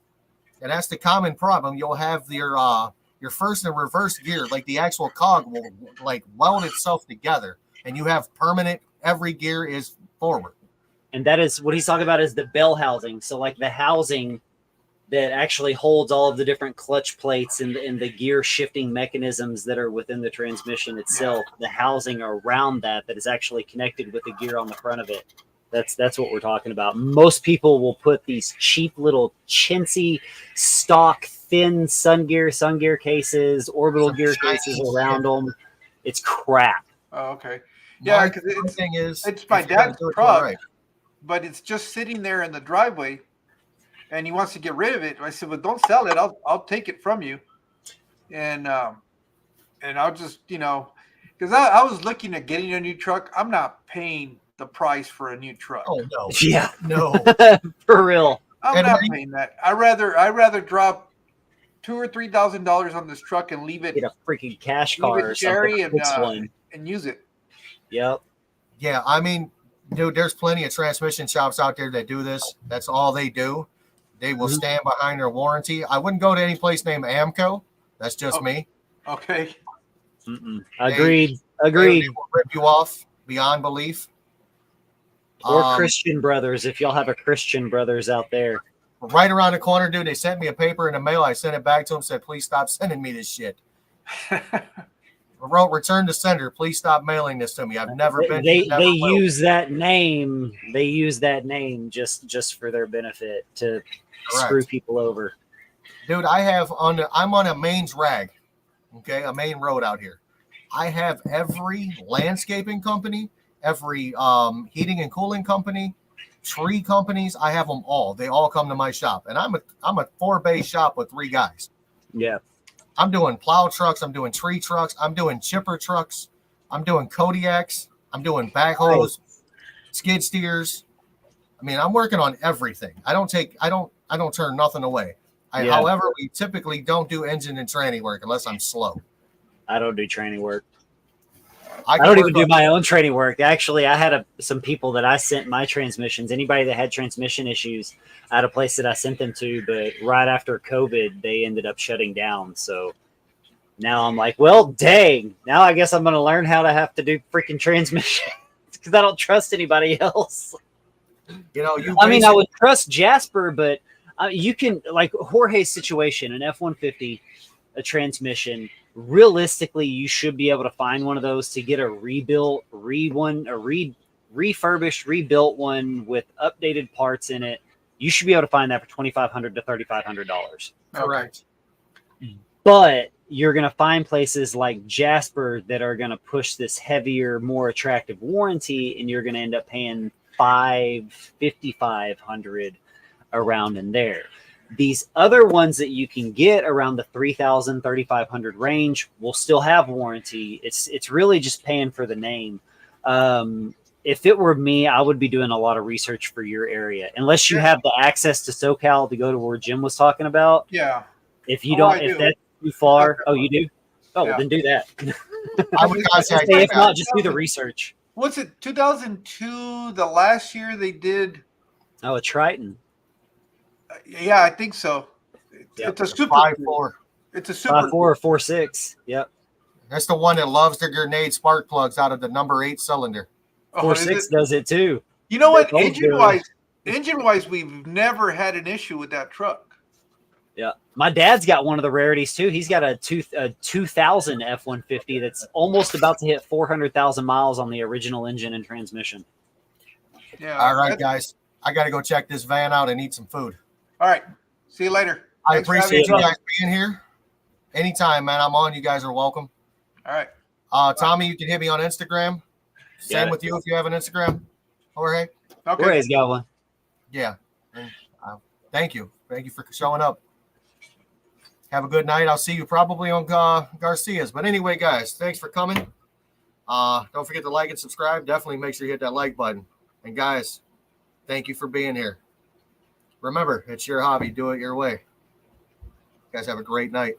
and that's the common problem. You'll have your first and reverse gear, like the actual cog will like weld itself together, and you have permanent. Every gear is forward. And that is what he's talking about is the bell housing. So like the housing that actually holds all of the different clutch plates and the gear shifting mechanisms that are within the transmission itself, the housing around that is actually connected with the gear on the front of it. That's what we're talking about. Most people will put these cheap little chintzy stock thin sun gear cases, orbital gear cases around them. It's crap. Oh, okay. Yeah, My because thing is, it's my if you're gonna dad's do it, do it truck, right. but it's just sitting there in the driveway, and he wants to get rid of it. I said, "Well, don't sell it. I'll take it from you, and I'll just because I was looking at getting a new truck. I'm not paying the price for a new truck. Oh no, Yeah, no. for real. I'm and not when- paying that. I rather drop $2,000 or $3,000 on this truck and leave it Get a freaking cash leave car it or cherry something. Fix one. and use it. Yep. Yeah, I mean, dude, there's plenty of transmission shops out there that do this. That's all they do. They will Mhm. stand behind their warranty. I wouldn't go to any place named Amco. That's just Oh. me. Okay. Agreed. They Agreed. will rip you off beyond belief. Or Christian Brothers, if y'all have a Christian Brothers out there. Right around the corner, dude, they sent me a paper in the mail. I sent it back to them, said, please stop sending me this shit. I wrote, return to sender. Please stop mailing this to me. I've never been. They never will. use that name. They use that name just for their benefit to screw Correct. people over. Dude, I'm on a main drag, okay, a main road out here. I have every landscaping company, every heating and cooling company, tree companies. I have them all. They all come to my shop, and I'm a 4-bay shop with 3 guys. Yeah. I'm doing plow trucks. I'm doing tree trucks. I'm doing chipper trucks. I'm doing Kodiaks. I'm doing backhoes, skid steers. I mean, I'm working on everything. I don't turn nothing away. Yeah. However, we typically don't do engine and tranny work unless I'm slow. I don't do training work. I I don't even do my own training work. Actually, I had some people that I sent my transmissions. Anybody that had transmission issues, I had a place that I sent them to, but right after COVID, they ended up shutting down. So now I'm like, well, dang. Now I guess I'm going to learn how to have to do freaking transmission because I don't trust anybody else. I mean, I would trust Jasper, but you can, like Jorge's situation, an F-150, a transmission. Realistically, you should be able to find one of those to get a refurbished, rebuilt one with updated parts in it. You should be able to find that for $2,500 to $3,500. Correct. But you're going to find places like Jasper that are going to push this heavier, more attractive warranty, and you're going to end up paying $5,500 around in there. These other ones that you can get around the $3,000, $3,500 range will still have warranty. It's really just paying for the name. If it were me, I would be doing a lot of research for your area, unless you have the access to SoCal to go to where Jim was talking about. Yeah. If you Oh, don't, I if do. that's too far, oh, you do? Oh, Yeah. well, then do that. I would contact Say, you if not, just do the research. What's it? 2002. The last year they did. Oh, a Triton. Yeah, I think so. Yep. It's a super. 5.4. It's a super. 5.4 or 4.6. Yep. That's the one that loves the grenade spark plugs out of the number 8 cylinder. Oh, is 4.6 it? does it too. You know what? They both do. Engine wise, we've never had an issue with that truck. Yeah. My dad's got one of the rarities too. He's got a 2000 F-150 that's almost about to hit 400,000 miles on the original engine and transmission. Yeah. All right, that's- guys. I got to go check this van out and eat some food. All right. See you later. I Thanks for appreciate having you me. guys being here. Anytime, man. I'm on. You guys are welcome. All right. Tommy, you can hit me on Instagram. Same Got it. with you if you have an Instagram. Jorge. Okay. Jorge's got one. Yeah. And, thank you. Thank you for showing up. Have a good night. I'll see you probably on Garcia's. But anyway, guys, thanks for coming. Don't forget to like and subscribe. Definitely make sure you hit that like button. And guys, thank you for being here. Remember, it's your hobby. Do it your way. You guys have a great night.